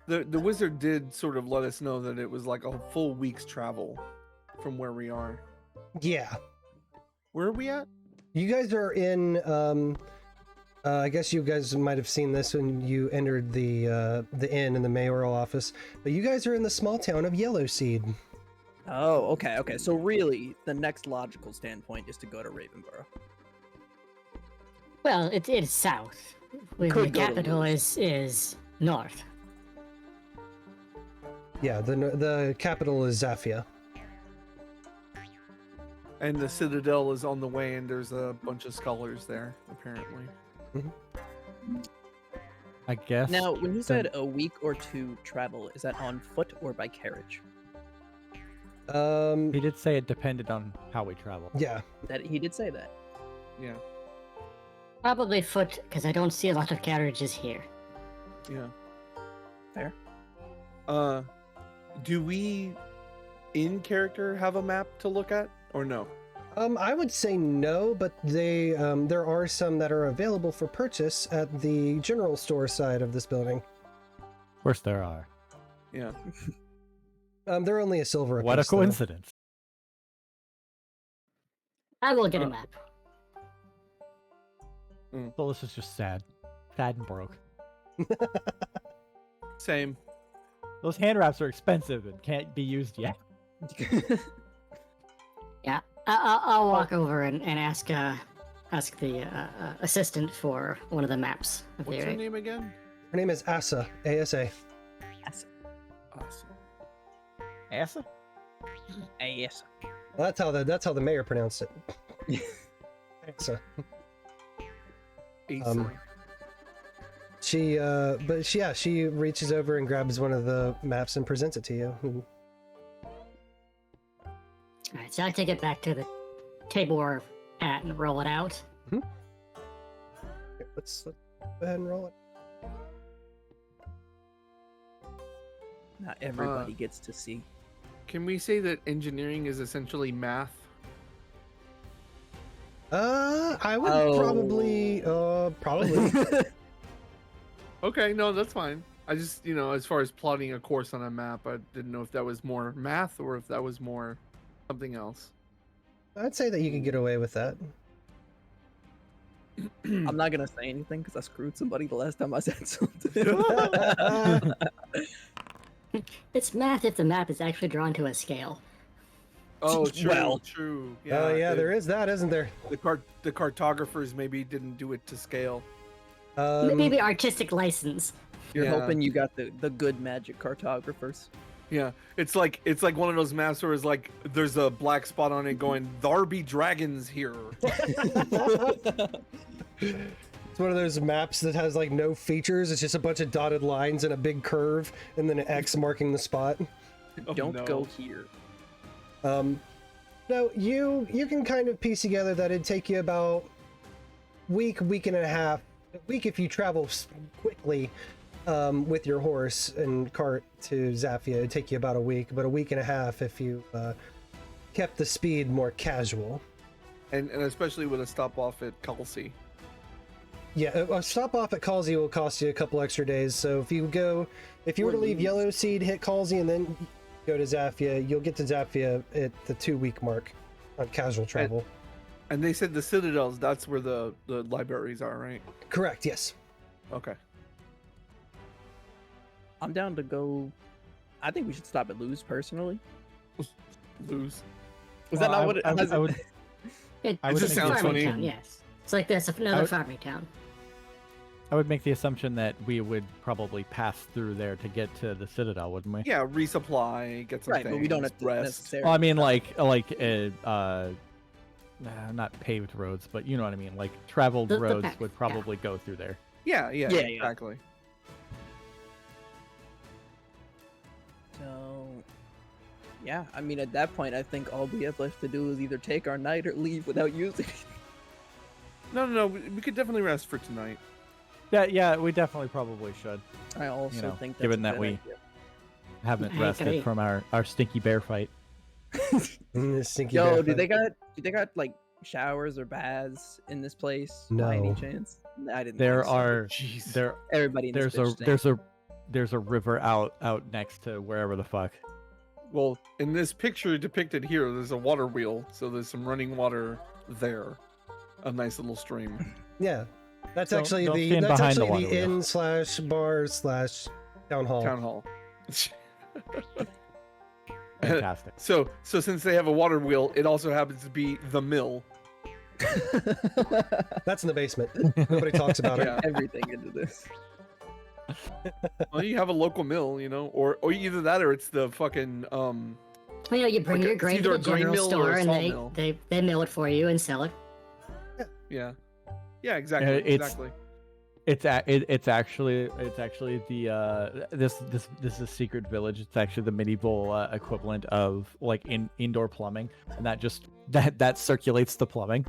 The wizard did sort of let us know that it was like a full week's travel from where we are. Yeah. Where are we at? You guys are in. I guess you guys might have seen this when you entered the inn in the mayoral office, but you guys are in the small town of Yellowseed. Oh, okay. So really, the next logical standpoint is to go to Ravenborough. Well, it is south. The Could go to capital Lewis. is north. Yeah, the capital is Zafia. And the Citadel is on the way, and there's a bunch of scholars there, apparently. I guess. Now, when you then- said a week or two travel, is that on foot or by carriage? He did say it depended on how we travel. Yeah. That he did say that. Yeah, Probably foot, because I don't see a lot of carriages here. yeah. Fair. Do we, in character, have a map to look at, or no? I would say no, but there are some that are available for purchase at the general store side of this building. Of course there are. Yeah. They're only a silver. What a piece, though. coincidence. I will get a map. Solus is just sad. Sad and broke. Same. Those hand wraps are expensive and can't be used yet. Yeah, I'll walk over and ask the assistant for one of the maps. Of What's her Vaeri. name again? Her name is Asa. ASA. Awesome. Asa? Yes. Well, that's how the mayor pronounced it. Asa. Asa. She reaches over and grabs one of the maps and presents it to you. All right, so I take it back to the table we're at and roll it out. Here, let's go ahead and roll it. Not everybody gets to see. Can we say that engineering is essentially math? I would Oh. probably. Okay, no, that's fine. I just, as far as plotting a course on a map, I didn't know if that was more math or if that was more something else. I'd say that you could get away with that. I'm not gonna say anything because I screwed somebody the last time I said something. It's math if the map is actually drawn to a scale. Oh, true, Well. true. Oh yeah, there is that, isn't there? The cartographers maybe didn't do it to scale. Maybe artistic license. You're Yeah. hoping you got the good magic cartographers. Yeah, it's like one of those maps where it's like there's a black spot on it going, "There be dragons here." It's one of those maps that has like no features. It's just a bunch of dotted lines and a big curve, and then an X marking the spot. Oh, Don't no. go here. No, you can kind of piece together that it'd take you about week and a half. A week if you travel quickly with your horse and cart to Zafia. It'd take you about a week, but a week and a half if you kept the speed more casual. And especially with a stop off at Calsey. Yeah, a stop off at Calsey will cost you a couple extra days. So if you were to leave Yellow Seed, hit Calsey, and then go to Zafia, you'll get to Zafia at the 2-week mark on casual travel. And they said the Citadels, that's where the libraries are, right? Correct, yes. Okay. I'm down to go. I think we should stop at Luz personally. Lose. Was that not what it I was? would It I would just make sounds the- farming funny. town, yes. It's like this, another would- farming town. I would make the assumption that we would probably pass through there to get to the Citadel, wouldn't we? Yeah, resupply, get some Right, things, but we don't have to rest. necessarily. Well, I mean, not paved roads, but you know what I mean. Like traveled The roads path, would yeah. probably go through there. Yeah, Yeah. exactly. So, yeah, I mean, at that point, I think all we have left to do is either take our night or leave without using it. No, we could definitely rest for tonight. Yeah, we definitely probably should. I also know, think that's given a that good we- idea. Haven't I rested agree. from our stinky bear fight. Stinky Yo, bear do they fight. got like showers or baths in this place by any No. chance? I didn't. There think so. are Jeez. there Everybody. In this there's bitch stank. there's a river out next to wherever the fuck. Well, in this picture depicted here, there's a water wheel, so there's some running water there. A nice little stream. Yeah, that's Don't- actually don't the stand that's behind the actually the water wheel. inn/bar/town hall. Town hall. Fantastic. So since they have a water wheel, it also happens to be the mill. That's in the basement. Nobody talks about it. Yeah. Everything into this. Well, you have a local mill, or either that or it's the fucking Well, you bring your grain to either the a grain general mill or store a and salt mill. they mill it for you and sell it. Yeah, exactly, exactly. It's actually the this is a secret village. It's actually the medieval equivalent of like indoor plumbing, and that circulates the plumbing.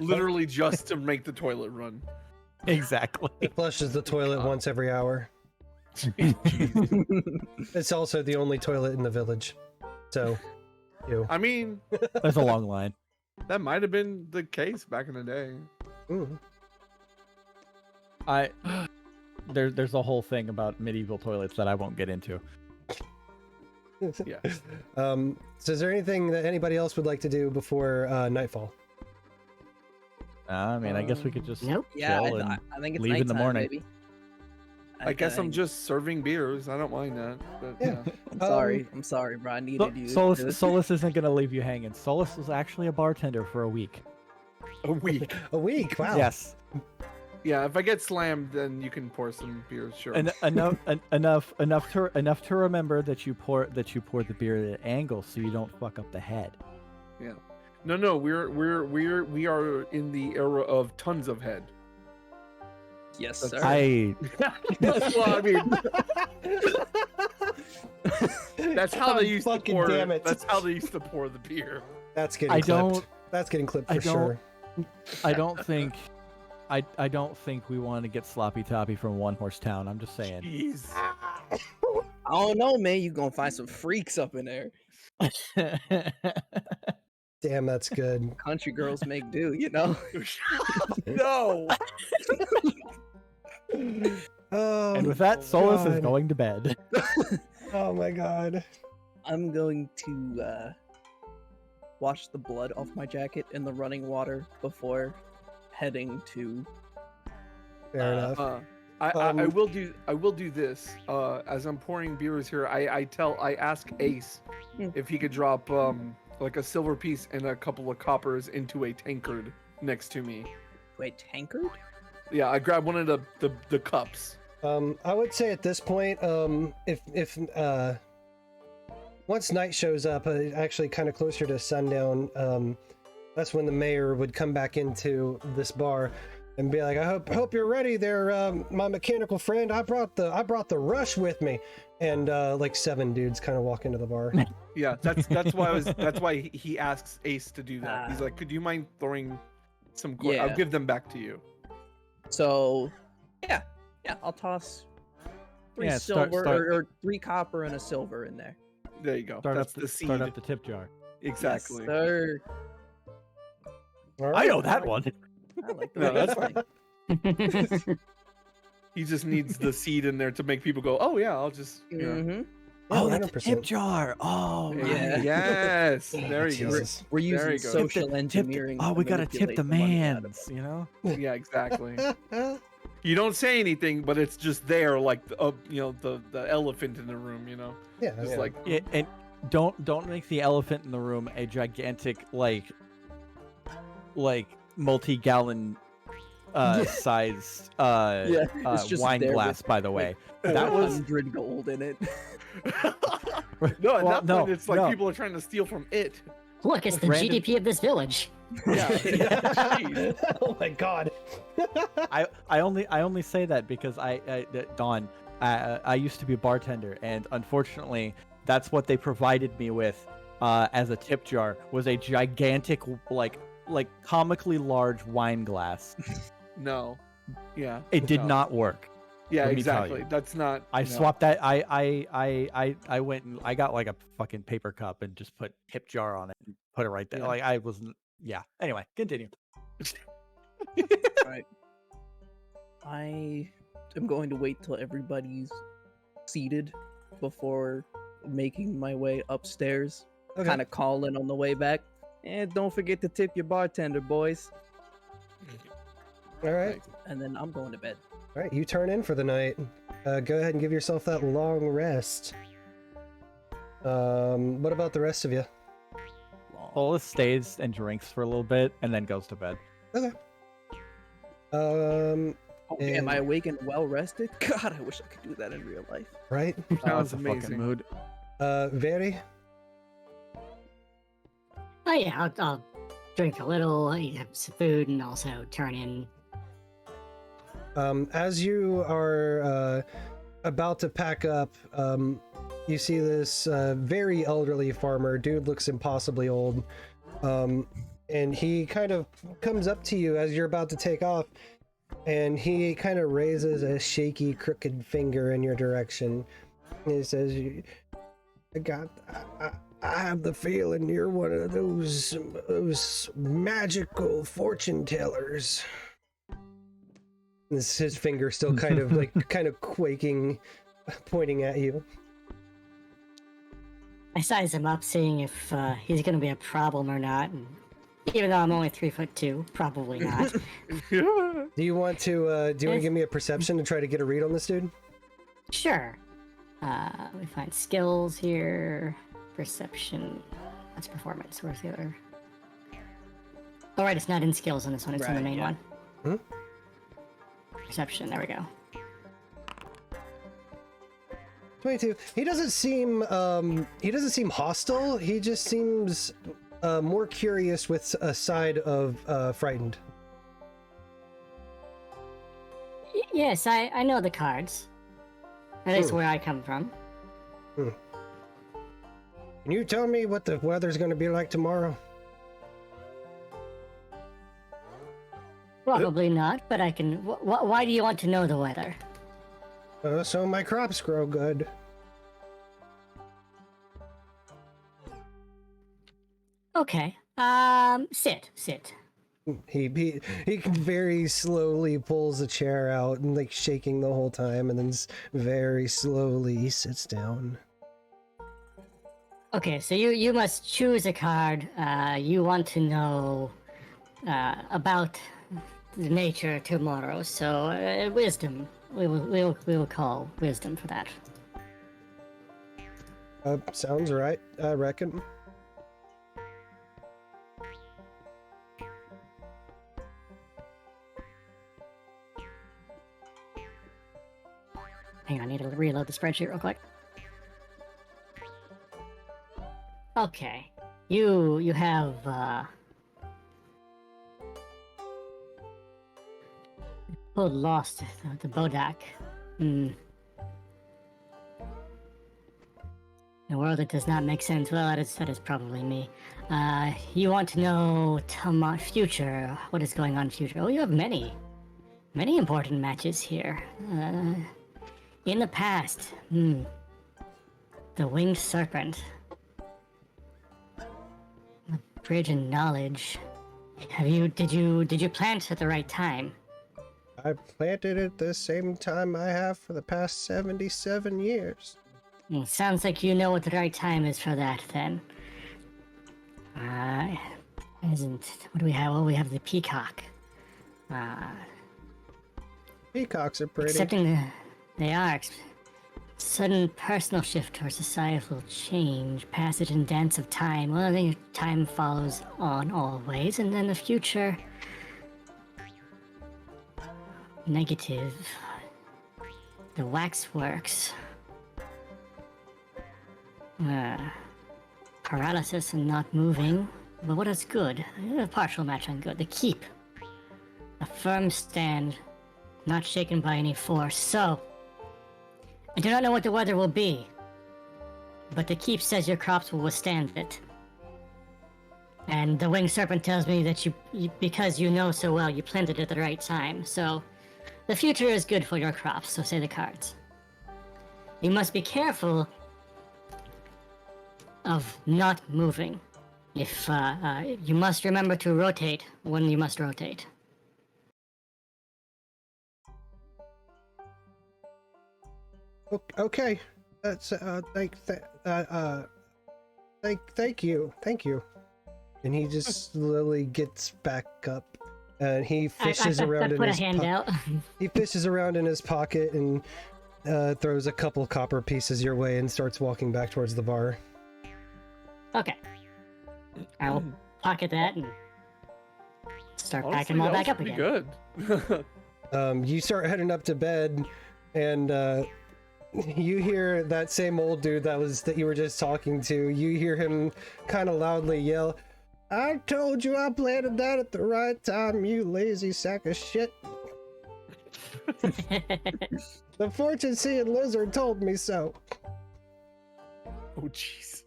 Literally just to make the toilet run. Exactly. It flushes the toilet once every hour. It's also the only toilet in the village. So, I mean, There's a long line. that might have been the case back in the day. ooh. There's a whole thing about medieval toilets that I won't get into. Yeah. So is there anything that anybody else would like to do before nightfall? I mean, I guess we could just Nope. Yeah, chill and I think it's leave in the nighttime, morning. Maybe. I guess I'm think- just serving beers. I don't mind that. But, Yeah. I'm sorry. I'm sorry, bro. I needed you. Solus isn't gonna leave you hanging. Solus was actually a bartender for a week. A week. A week. Wow. Yes, Yeah, if I get slammed, then you can pour some beers. Sure. enough to remember that you pour the beer at an angle so you don't fuck up the head. Yeah. No. We are in the era of tons of head. Yes, That's sir. Well, I mean, that's how they used to Fucking pour. damn it. That's how they used to pour the beer. That's getting I clipped. don't- That's getting clipped I for sure. I don't think we want to get sloppy toppy from One Horse Town. I'm just saying. Jeez. I don't know, man. You gonna find some freaks up in there. Damn, that's good. Country girls make do, you know. No. Oh, And with that, Solus is God. going to bed. Oh my god. I'm going to wash the blood off my jacket in the running water before heading to. Fair enough. I will do this. As I'm pouring beers here, I ask Ace if he could drop like a silver piece and a couple of coppers into a tankard next to me. Wait, tankard? Yeah, I grab one of the cups. I would say at this point, if once night shows up, actually kind of closer to sundown, that's when the mayor would come back into this bar and be like, "I hope you're ready there, my mechanical friend. I brought the rush with me," and like 7 dudes kind of walk into the bar. Yeah, that's why he asks Ace to do that. He's like, "Could you mind throwing some? Yeah. I'll give them back to you." So, yeah, I'll toss 3 Yeah, start- silver start- or 3 copper and a silver in there. There you go. Start That's up the seed. Start up the tip jar. Exactly. Yes, sir. All I right. know that one. I like the No, way that's you fine. think. He just needs the seed in there to make people go, "Oh yeah, I'll just." Yeah. Mhm. Oh, Yeah, that's a 100%. tip jar. Oh, Yeah. right. Yes. There you go. Jesus. We're There using you go. social engineering. Oh, to we gotta tip manipulate the money out of mans, you know? Yeah, exactly. You don't say anything, but it's just there, like the elephant in the room. Yeah, Just yeah. like Yeah, and don't make the elephant in the room a gigantic like multi-gallon size it's just wine there glass, with, by the way. that That was 100 gold in it. no. At Well, that point, no, it's like no. people are trying to steal from it. Look, it's the Random- GDP of this village. Yeah. Jeez. Oh my god. I only say that because Dawn, I used to be a bartender, and unfortunately, that's what they provided me with as a tip jar was a gigantic like comically large wine glass. No. Yeah. It did no. not work. Yeah, let me tell exactly. you. That's not. I no. swapped that. I went and I got like a fucking paper cup and just put tip jar on it and put it right there. Yeah. Like I wasn't. Yeah. Anyway, continue. Right. I am going to wait till everybody's seated before making my way upstairs. Okay. Kind of calling on the way back. And don't forget to tip your bartender, boys. All right. And then I'm going to bed. All right. You turn in for the night. Go ahead and give yourself that long rest. What about the rest of you? Solus stays and drinks for a little bit and then goes to bed. Okay. Okay, am I awake and well rested? God, I wish I could do that in real life. Right? Sounds That's a fucking amazing. mood. Vaeri? Oh yeah, I'll drink a little, have some food, and also turn in. As you are about to pack up, you see this very elderly farmer. Dude looks impossibly old. And he kind of comes up to you as you're about to take off, and he kind of raises a shaky, crooked finger in your direction. And he says, I have the feeling you're one of those magical fortune tellers. His finger still kind of kind of quaking, pointing at you. I size him up, seeing if he's going to be a problem or not. And even though I'm only 3'2", probably not. Do you want to give me a perception to try to get a read on this dude? Sure. Let me find skills here. Perception. That's performance. Where's the other? Oh, right, it's not in skills on this one. It's in the main one. Hmm? Perception. There we go. 22. He doesn't seem hostile. He just seems more curious with a side of frightened. Yes, I know the cards. That is where I come from. Can you tell me what the weather's going to be like tomorrow? Probably not, but I can. Why do you want to know the weather? So my crops grow good. Okay. Sit. He very slowly pulls a chair out and like shaking the whole time, and then very slowly sits down. Okay, so you must choose a card. You want to know about the nature tomorrow. So wisdom. We will call wisdom for that. Sounds right, I reckon. Hang on, I need to reload the spreadsheet real quick. Okay, you have lost the Bodak. In a world that does not make sense. Well, that is probably me. You want to know future. What is going on in future? Oh, you have many important matches here. In the past, the Winged Serpent, the Bridge of Knowledge. Did you plant at the right time? I planted it the same time I have for the past 77 years. Sounds like you know what the right time is for that, then. What do we have? Well, we have the Peacock. Peacocks are pretty. They are. Sudden personal shift towards societal change, passage and dance of time. Well, I think time follows on always, and then the future. Negative. The Waxworks. Paralysis and not moving. But what is good? A partial match on good. The Keep. A firm stand, not shaken by any force. So, I do not know what the weather will be, but the Keep says your crops will withstand it. And the Winged Serpent tells me that you because you know so well, you planted it at the right time. So, the future is good for your crops, so say the cards. You must be careful of not moving. If you must remember to rotate when you must rotate. Okay, that's thank you. And he just slowly gets back up, and he fishes around in his he fishes around in his pocket and throws a couple copper pieces your way and starts walking back towards the bar. Okay. I will pocket that and start packing them all back up again. Good. You start heading up to bed, and you hear that same old dude that you were just talking to. You hear him kind of loudly yell, "I told you I planted that at the right time, you lazy sack of shit. The fortune-seeing lizard told me so." Oh, jeez.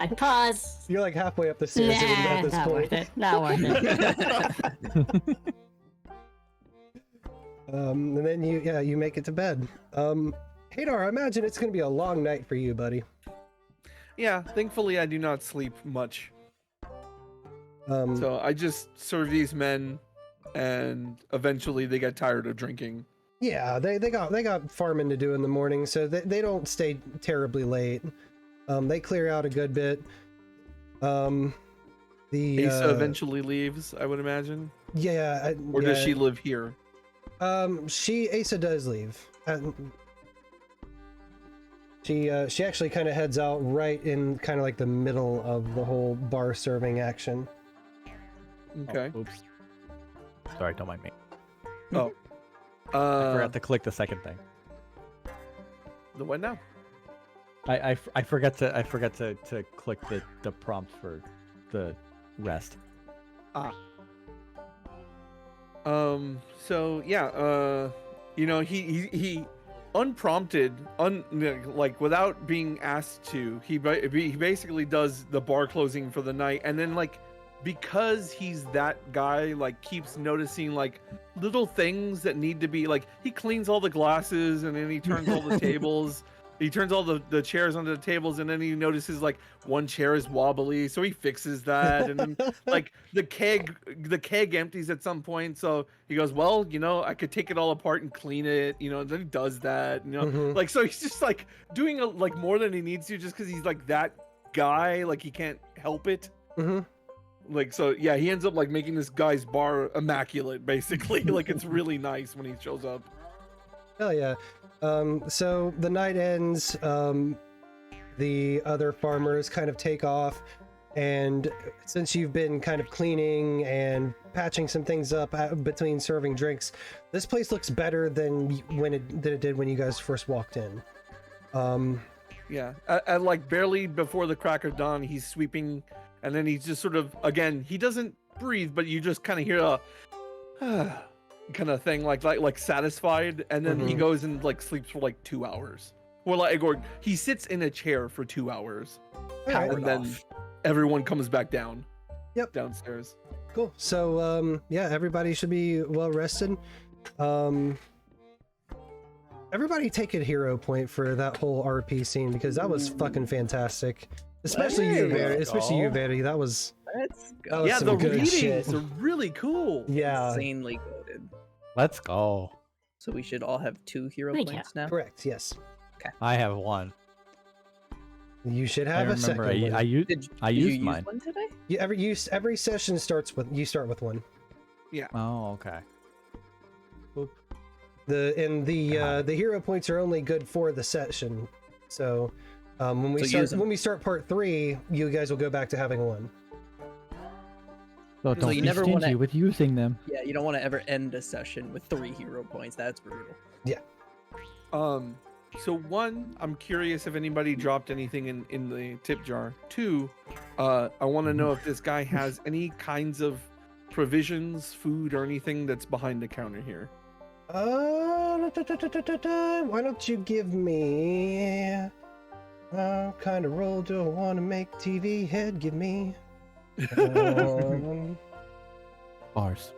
I'd pause. You're like halfway up the stairs at this not point. worth it. Not worth it. And then you make it to bed. Hadar, I imagine it's gonna be a long night for you, buddy. Yeah, thankfully I do not sleep much. Um, So I just serve these men, and eventually they get tired of drinking. Yeah, they got farming to do in the morning, so they don't stay terribly late. They clear out a good bit. The Asa eventually leaves, I would imagine. Yeah. Or does she live here? Asa does leave. She actually kind of heads out right in kind of like the middle of the whole bar serving action. Okay. Oh, oops. Sorry, don't mind me. Oh. I forgot to click the second thing. The what now? I forgot to click the prompt for the rest. So yeah, he unprompted, like without being asked to, he basically does the bar closing for the night, and then like, because he's that guy, like keeps noticing like little things that need to be like, he cleans all the glasses, and then he turns all the tables. He turns all the chairs onto the tables, and then he notices like one chair is wobbly, so he fixes that. And then like the keg empties at some point, so he goes, well, I could take it all apart and clean it, and then he does that, like, so he's just like doing like more than he needs to, just because he's like that guy, like he can't help it. Like, so yeah, he ends up like making this guy's bar immaculate, basically. Like, it's really nice when he shows up. Hell yeah. So the night ends, the other farmers kind of take off, and since you've been kind of cleaning and patching some things up between serving drinks, this place looks better than it did when you guys first walked in. Yeah, at like barely before the crack of dawn, he's sweeping, and then he's just sort of, again, he doesn't breathe, but you just kind of hear a kind of thing, like satisfied, and then he goes and like sleeps for like 2 hours, or he sits in a chair for 2 hours, and then everyone comes back down. Yep, downstairs. Cool. So yeah, everybody should be well rested. Everybody take a hero point for that whole RP scene, because that was fucking fantastic, especially you, Vaeri. That was Yeah, some the good readings shit. are really cool. Yeah, Insanely goated. Let's go. So we should all have 2 hero Thank points now? correct. Yes, I have one. you should I have a remember second one. I used Did I you used use mine. one today? Every session starts with you start with one. Oh, okay. The hero points are only good for the session. So when we start part 3, you guys will go back to having one. So don't you be never stingy wanna- with using them. Yeah, you don't want to ever end a session with 3 hero points. That's brutal. So one, I'm curious if anybody dropped anything in the tip jar. 2, I want to know if this guy has any kinds of provisions, food, or anything that's behind the counter here. Why don't you give me what kind of role do I want to make? TV head, give me. Bars.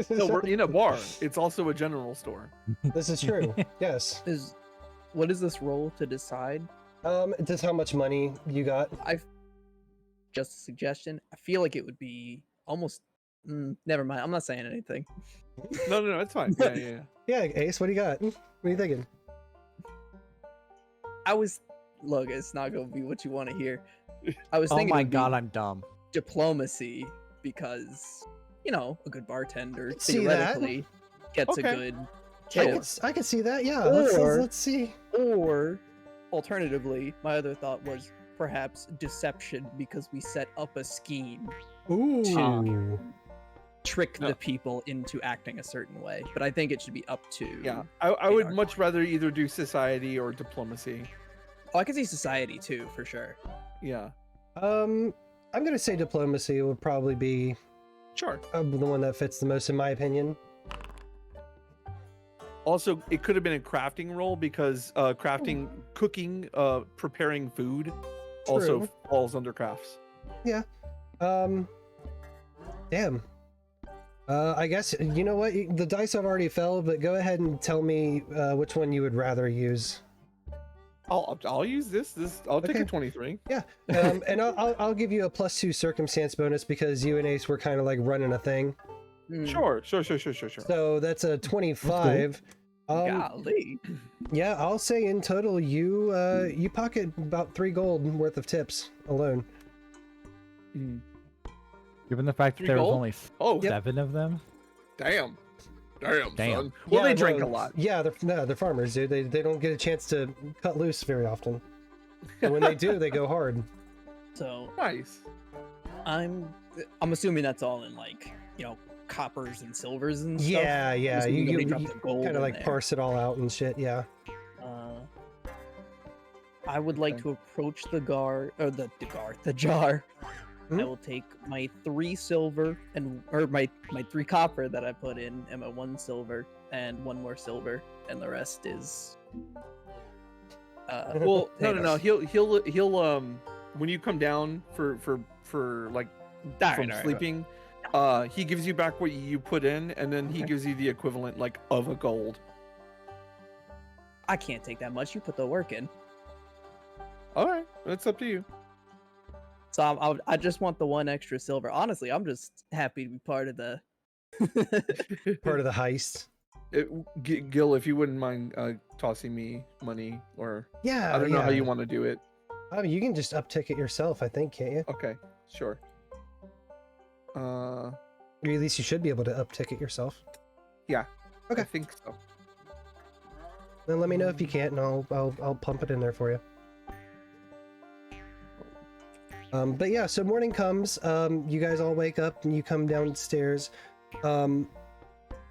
So we're in a bar. It's also a general store. This is true. Yes. What is this roll to decide? Just how much money you got. Just a suggestion. I feel like it would be almost. Never mind. I'm not saying anything. No, it's fine. Yeah. Yeah, Ace, what do you got? What are you thinking? Look, it's not gonna be what you want to hear. I was Oh thinking. my it would be god, I'm dumb. diplomacy, because a good bartender See that? theoretically gets a Okay. good I tip. can see that. Yeah. Or- Let's see. Or alternatively, my other thought was perhaps deception because we set up a scheme, Ooh. trick No. the people into acting a certain way. But I think it should be up to. Yeah, I would Hadar. much rather either do society or diplomacy. Oh, I can see society too, for sure. Yeah, I'm gonna say diplomacy would probably be sure. the one that fits the most, in my opinion. Also, it could have been a crafting role because crafting, cooking, preparing food also True. falls under crafts. Damn. I guess, you know what? The dice have already fell, but go ahead and tell me which one you would rather use. I'll use this. I'll take Okay. a 23. Yeah. And I'll give you a +2 circumstance bonus because you and Ace were kind of like running a thing. Hmm. Sure. So that's a 25. Golly. Yeah, I'll say in total you pocket about 3 gold worth of tips alone. Mm. Given the fact that 3 there was gold? only Oh, 7 of them. damn, Damn. son. Well, they drank a lot. Yeah, they're farmers, dude. They don't get a chance to cut loose very often. And when they do, they go hard. So Nice. I'm assuming that's all in like, coppers and silvers and stuff. Yeah, yeah. assuming You nobody dropped the gold kind of in like there. parse it all out and shit. Yeah. I would like Okay. to approach the jar. Hmm? I will take my 3 silver or my 3 copper that I put in, and my 1 silver and 1 more silver, and the rest is. Well, no. potatoes. He'll when you come down for like from Alright. sleeping, he gives you back what you put in, and then he Okay. gives you the equivalent like of a gold. I can't take that much. You put the work in. All right, that's up to you. So I just want the 1 extra silver. Honestly, I'm just happy to be part of the. Part of the heist. Gil, if you wouldn't mind tossing me money, or Yeah. I don't know how yeah. you want to do it. I mean, you can just uptick it yourself, I think, can't you? Okay, sure. Or at least you should be able to uptick it yourself. Yeah. Okay. I think so. Then let me know if you can't, and I'll pump it in there for you. But yeah, so morning comes. You guys all wake up and you come downstairs. And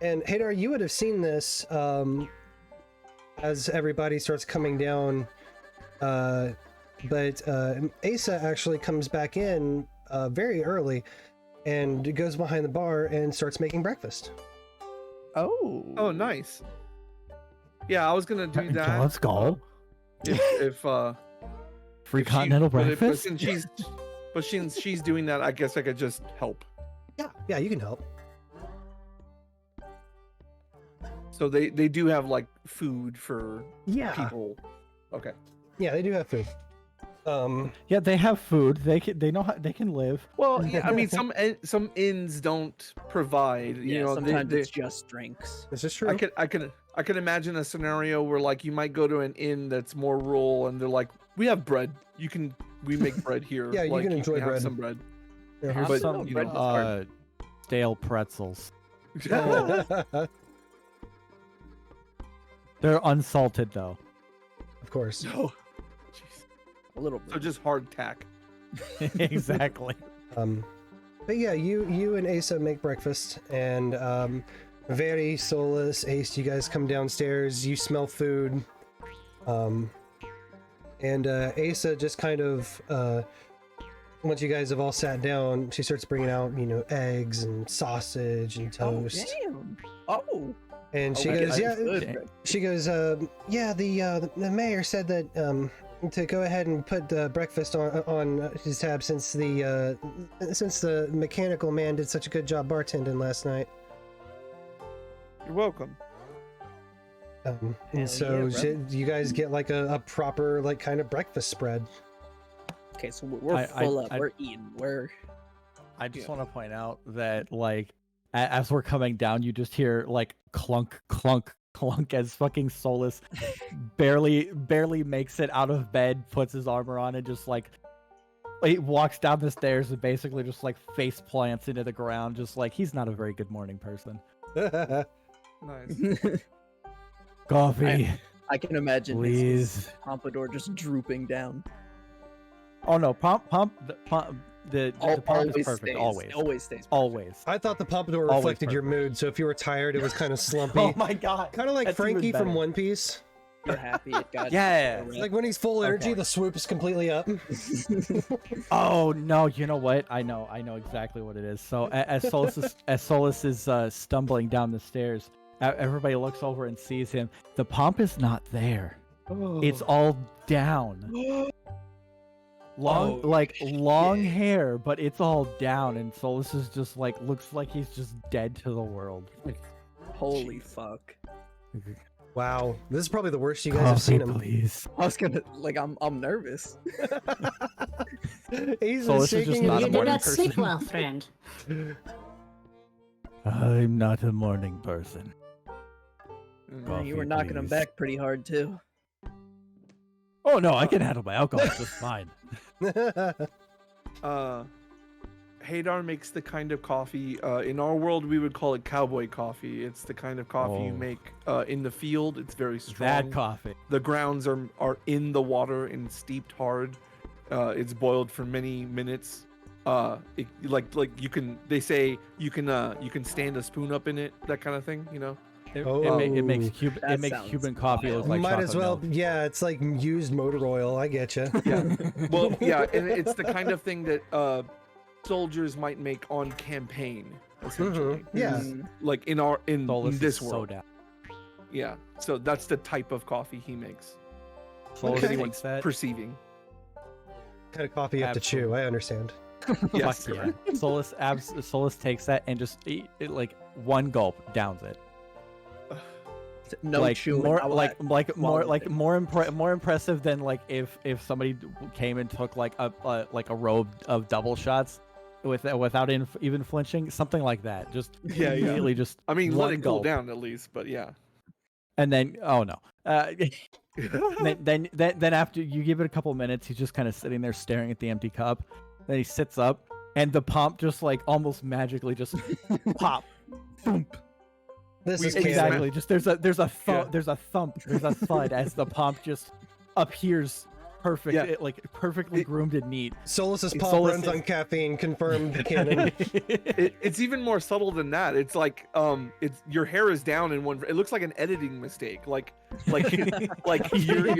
Hadar, you would have seen this as everybody starts coming down. But Asa actually comes back in very early and goes behind the bar and starts making breakfast. Oh. Oh, nice. Yeah, I was gonna do Yeah, that. let's go. If Free if she- continental but breakfast. since she's doing that, I guess I could just help. Yeah, you can help. So they do have like food for Yeah. people. Okay. Yeah, they do have food. Yeah, they have food. They know how they can live. Well, yeah, I mean, some inns don't provide. Yeah, You know, sometimes it's just drinks. This is true. I can imagine a scenario where like you might go to an inn that's more rural, and they're like, "We have bread. We make bread here. Yeah, you like, can enjoy have bread." some bread." Yeah, Here's But, some you know, stale pretzels. of They're unsalted though. course. Oh, jeez. A little bit. So just hardtack. Exactly. But yeah, you and Asa make breakfast, and Vaeri, Solus, Ace, you guys come downstairs. You smell food, and Asa just kind of once you guys have all sat down, she starts bringing out eggs and sausage and Oh, toast, damn. Oh. and she Okay, goes, yeah, understood. she goes, yeah, the mayor said that to go ahead and put breakfast on his tab since the mechanical man did such a good job bartending last night. You're welcome. And Hell so yeah, you guys get like a proper like kind of breakfast spread. Okay, so we're full up. We're eating. I just want to point out that like as we're coming down, you just hear like clunk, clunk, clunk as fucking Solus barely makes it out of bed, puts his armor on, and just like he walks down the stairs and basically just like face plants into the ground, just like he's not a very good morning person. Nice. Coffee, I can imagine please. his pompadour just drooping down. Oh no, pump. The pump is perfect. Always. Always stays. Perfect. Always. I thought the pompadour Always reflected your perfect. mood, so if you were tired, it was kind of slumpy. Oh my god. Kind of like That's Frankie even from better. One Piece. You're happy it got. Yeah. It's like when he's full energy, Okay. the swoop is completely up. Oh no, you know what? I know exactly what it is. So as Solus is stumbling down the stairs, everybody looks over and sees him. The pomp is not there. It's all down. Long hair, but it's all down, and Solus is just like looks like he's just dead to the world. Holy fuck! Wow, this is probably the worst you guys have seen him. Please. I was gonna I'm nervous. He's Solus is just shaking. not You a did morning not sleep person. well, friend. I'm not a morning person. Coffee, You were knocking him please. back pretty hard too. Oh no, I can handle my alcohol just fine. Hadar makes the kind of coffee, in our world we would call it cowboy coffee. It's the kind of coffee you Oh. make in the field. It's very strong. Bad coffee. The grounds are in the water and steeped hard. It's boiled for many minutes. Like you can, they say you can stand a spoon up in it, that kind of thing, you know. It Oh. makes That Cuban sounds coffee look like Might as well, chocolate milk. yeah, it's like used motor oil. I get you. Yeah. Well, yeah, and it's the kind of thing that soldiers might make on campaign, essentially. Yeah. Mm, Like in Solus this is so world. down. Yeah. So that's the type of coffee he makes. Solus If takes anyone's that. perceiving. Kind of coffee you have to chew. I understand. Yes. Fuck yeah. Solus takes that and just like one gulp downs it. no like chewing. more I will like act- like more swallowed it. more impressive than like if somebody came and took like a row of double shots without even flinching, something like that. Just Yeah, yeah. immediately just I mean, one let it cool gulp. down at least, but yeah. And then oh no. Then after you give it a couple minutes, he's just kind of sitting there staring at the empty cup. Then he sits up, and the pomp just like almost magically just pop. Thump. This is Exactly. Just there's a Yeah. there's a thud as the pomp just appears perfect, Yeah. perfectly groomed and neat. Solus's pop Solus runs is- on caffeine. Confirmed canon. It's even more subtle than that. It's like it's your hair is down in one. It looks like an editing mistake. Like like your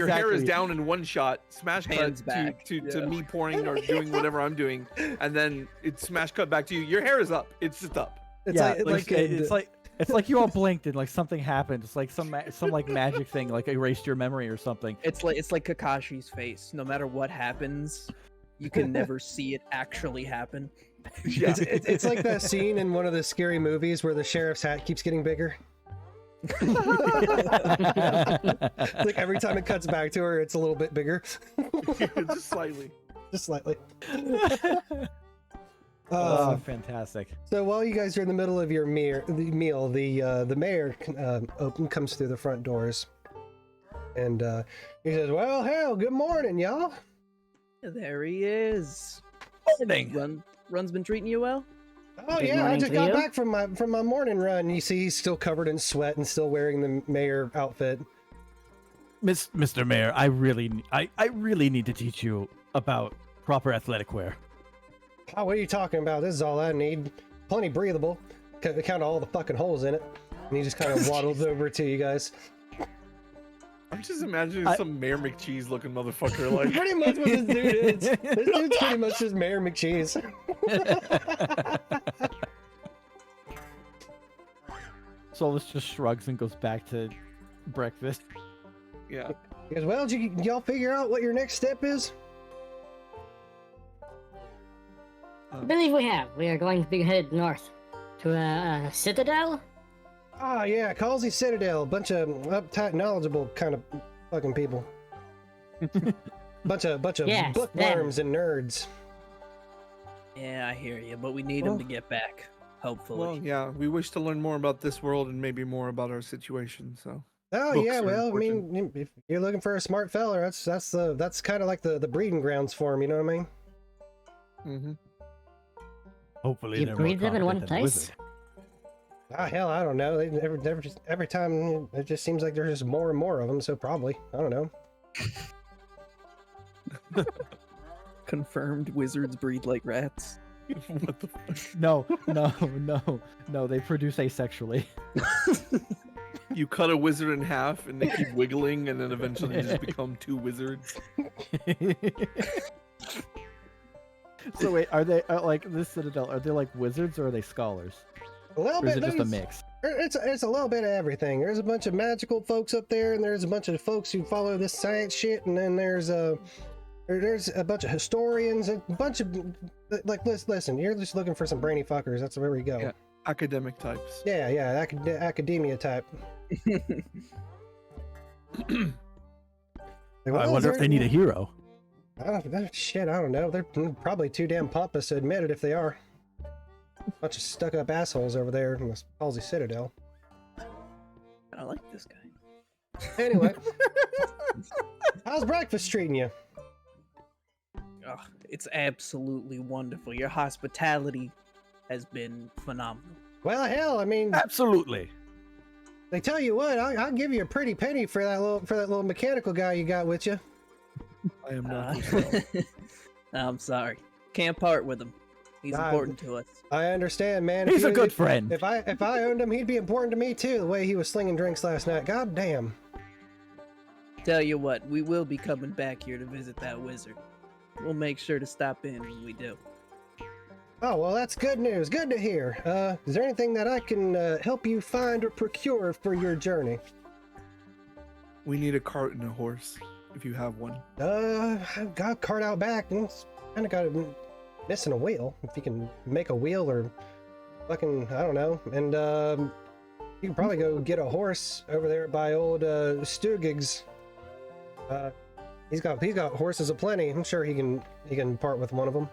hair is Exactly. down in one shot. Smash Hands cut back. to Yeah. me pouring or doing whatever I'm doing, and then it's smash cut back to you. Your hair is up. It's just up. It's Yeah, it's like you all blinked and like something happened. It's like some like magic thing, like erased your memory or something. It's like Kakashi's face. No matter what happens, you can never see it actually happen. Yeah. it's like that scene in one of the scary movies where the sheriff's hat keeps getting bigger. Like every time it cuts back to her, it's a little bit bigger, Just slightly. just slightly. Oh, fantastic! So while you guys are in the middle of your meal, the mayor comes through the front doors, and he says, "Well, hell, good morning, y'all." There he is. Morning. Run's been treating you well? Oh Good yeah, I morning just to got you. back from my morning run. You see, he's still covered in sweat and still wearing the mayor outfit. Mr. Mayor, I really need to teach you about proper athletic wear. Oh, what are you talking about? This is all I need. Plenty breathable. Count all the fucking holes in it. And he just kind of waddles over to you guys. I'm just imagining some Mayor McCheese looking motherfucker like. Pretty much what this dude is. This dude's pretty much just Mayor McCheese. Solus just shrugs and goes back to breakfast. Yeah. He goes, well, did y'all figure out what your next step is? I believe we have. We are going to be headed north to a citadel. Ah, yeah, Calsey Citadel. Bunch of uptight, knowledgeable kind of fucking people. bunch of Yes, bookworms and nerds. Yeah, I hear you, but we need him to get back. Hopefully. Well, yeah, we wish to learn more about this world and maybe more about our situation. So. Oh Books yeah, are well, I important. mean, if you're looking for a smart fella, that's kind of like the breeding grounds for him. You know what I mean? Mm-hmm. Hopefully, You they're breed more them in one competent than a place? wizard. Ah, hell, I don't know. They never just every time it just seems like there's just more and more of them. So probably, I don't know. Confirmed wizards breed like rats. What the fuck? No. They produce asexually. You cut a wizard in half and they keep wiggling and then eventually they just become two wizards. So wait, are they like this Citadel? Are they like wizards or are they scholars? A little Or is bit. it just a there's- mix? It's a little bit of everything. There's a bunch of magical folks up there, and there's a bunch of folks who follow this science shit, and then there's a bunch of historians, and a bunch of like listen. You're just looking for some brainy fuckers. That's where we go. Yeah. Academic types. Yeah, academia type. I wonder if they need a hero. I don't know. They're probably too damn pompous to admit it if they are. Bunch of stuck-up assholes over there in the Calsey Citadel. I like this guy. Anyway, how's breakfast treating you? Oh, it's absolutely wonderful. Your hospitality has been phenomenal. Well, hell, I mean, Absolutely. they tell you what, I'll give you a pretty penny for that little mechanical guy you got with you. I am not. I'm sorry. Can't part with him. He's important to us. I understand, man. He's a good friend. If I owned him, he'd be important to me too. The way he was slinging drinks last night, god damn. Tell you what, we will be coming back here to visit that wizard. We'll make sure to stop in when we do. Oh well, that's good news. Good to hear. Is there anything that I can help you find or procure for your journey? We need a cart and a horse, if you have one. I've got a cart out back. And it's kind of got missing a wheel. If you can make a wheel or fucking, I don't know. And you can probably go get a horse over there by old Stugig's. He's got horses aplenty. I'm sure he can part with one of them.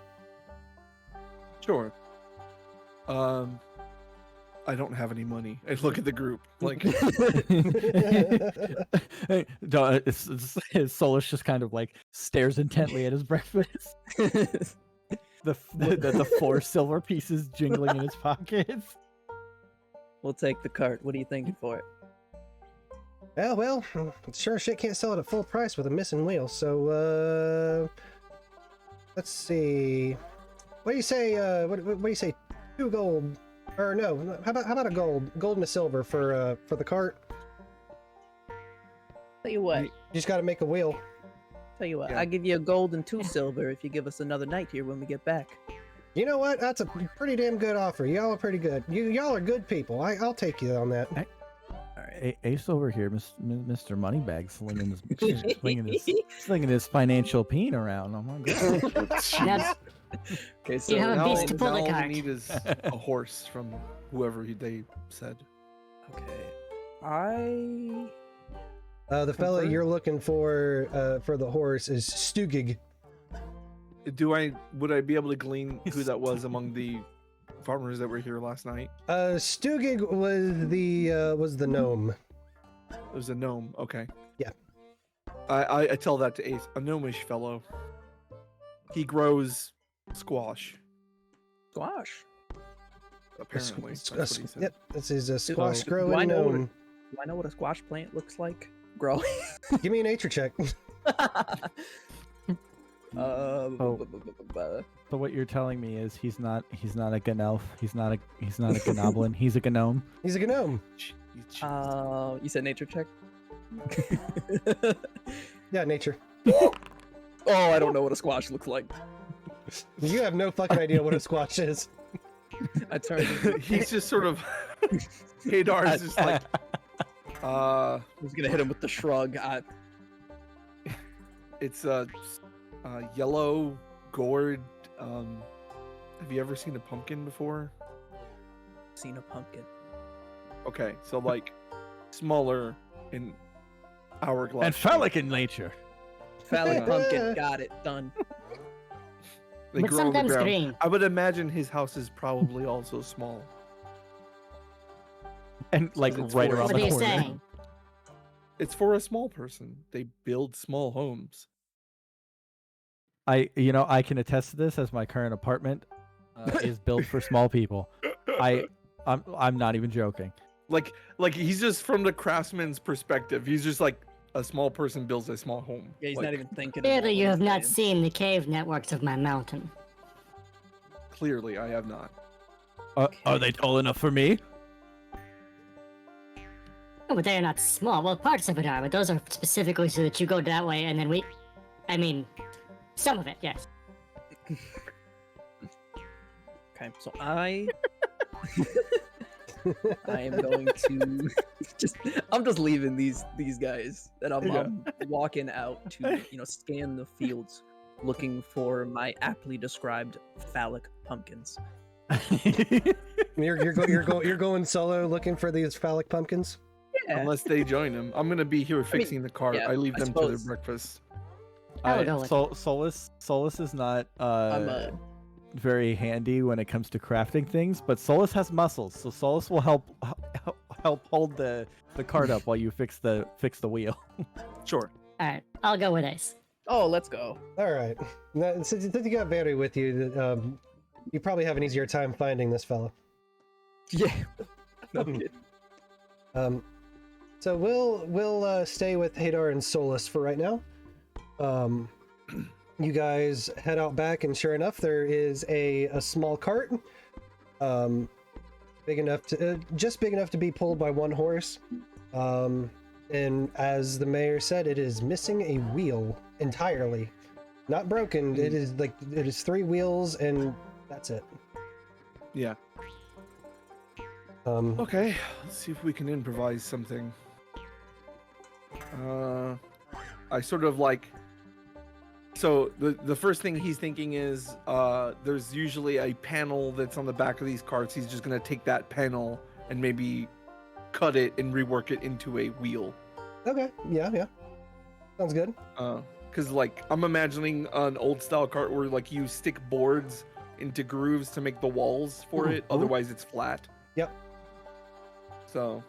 Sure. I don't have any money. I look at the group like Solus just kind of like stares intently at his breakfast. The 4 silver pieces jingling in his pockets. We'll take the cart. What are you thinking for it? Well, sure shit can't sell it at full price with a missing wheel. So let's see. What do you say? What do you say? 2 gold, or no? How about a gold and a silver for the cart? Tell you what. You just got to make a wheel. Tell you what. Yeah. I'll give you a gold and 2 silver if you give us another night here when we get back. You know what? That's a pretty damn good offer. Y'all are pretty good. Y'all are good people. I'll take you on that. All right. Ace over here, Mr. Moneybag, slinging his financial peen around. Oh my god! Now, Okay, so you have a now, beast to pull now the all we cart. need is a horse from whoever they said. okay. The fella Confirm. you're looking for the horse is Stugig. Would I be able to glean who that was among the farmers that were here last night? Stugig was the gnome. It was a gnome. Okay. Yeah. I tell that to Ace, a gnomish fellow. He grows squash, Squash. apparently. Squ- That's what he said. Yep, this is a squash do growing I know what gnome. Do I know what a squash plant looks like? Growing. Give me a nature check. So what you're telling me is he's not a Gnelf. He's not a Gnoblin. He's a Gnome. He's a gnome. You said nature check? Yeah, nature. Oh, I don't know what a squash looks like. You have no fucking idea what a squash is. I turned. He's just sort of. Hadar is just like. I was gonna hit him with the shrug. It's a yellow gourd. Have you ever seen a pumpkin before? Seen a pumpkin. Okay, so like smaller in hourglass. And phallic in nature. Phallic pumpkin. Got it. Done. They But grow on the sometimes ground. green. I would imagine his house is probably also small. And like It's right for- around What the are you corner. saying? It's for a small person. They build small homes. I can attest to this as my current apartment is built for small people. I'm not even joking. Like he's just from the craftsman's perspective. He's just like, a small person builds a small home. Yeah, he's Like, not even thinking. Clearly, about you what have he's not saying. seen the cave networks of my mountain. Clearly, I have not. Are they tall enough for me? Oh, but they are not small. Well, parts of it are, but those are specifically so that you go that way, and then we... I mean, some of it, yes. Okay, so I am going to I'm just leaving these guys, and I'm walking out to scan the fields, looking for my aptly described phallic pumpkins. You're going solo looking for these phallic pumpkins. Yeah. Unless they join him. I'm gonna be here fixing the cart. yeah, I leave I them to their suppose. breakfast. I will go with Solus is not I'm very handy when it comes to crafting things, but Solus has muscles, so Solus will help hold the cart up while you fix the wheel. Sure. Alright, I'll go with Ace. Oh, let's go. All right. Now, since you got Vaeri with you, you probably have an easier time finding this fellow. Yeah. No kidding. So we'll stay with Hadar and Solus for right now. You guys head out back, and sure enough, there is a small cart, big enough to just big enough to be pulled by one horse. And as the mayor said, it is missing a wheel entirely, not broken. It is 3 wheels, and that's it. Yeah. Um, Okay. Let's see if we can improvise something. I sort of like. So the first thing he's thinking is there's usually a panel that's on the back of these carts. He's just gonna take that panel and maybe cut it and rework it into a wheel. Okay. Yeah. Sounds good. Because like I'm imagining an old style cart where like you stick boards into grooves to make the walls for it. Otherwise it's flat. Yep. So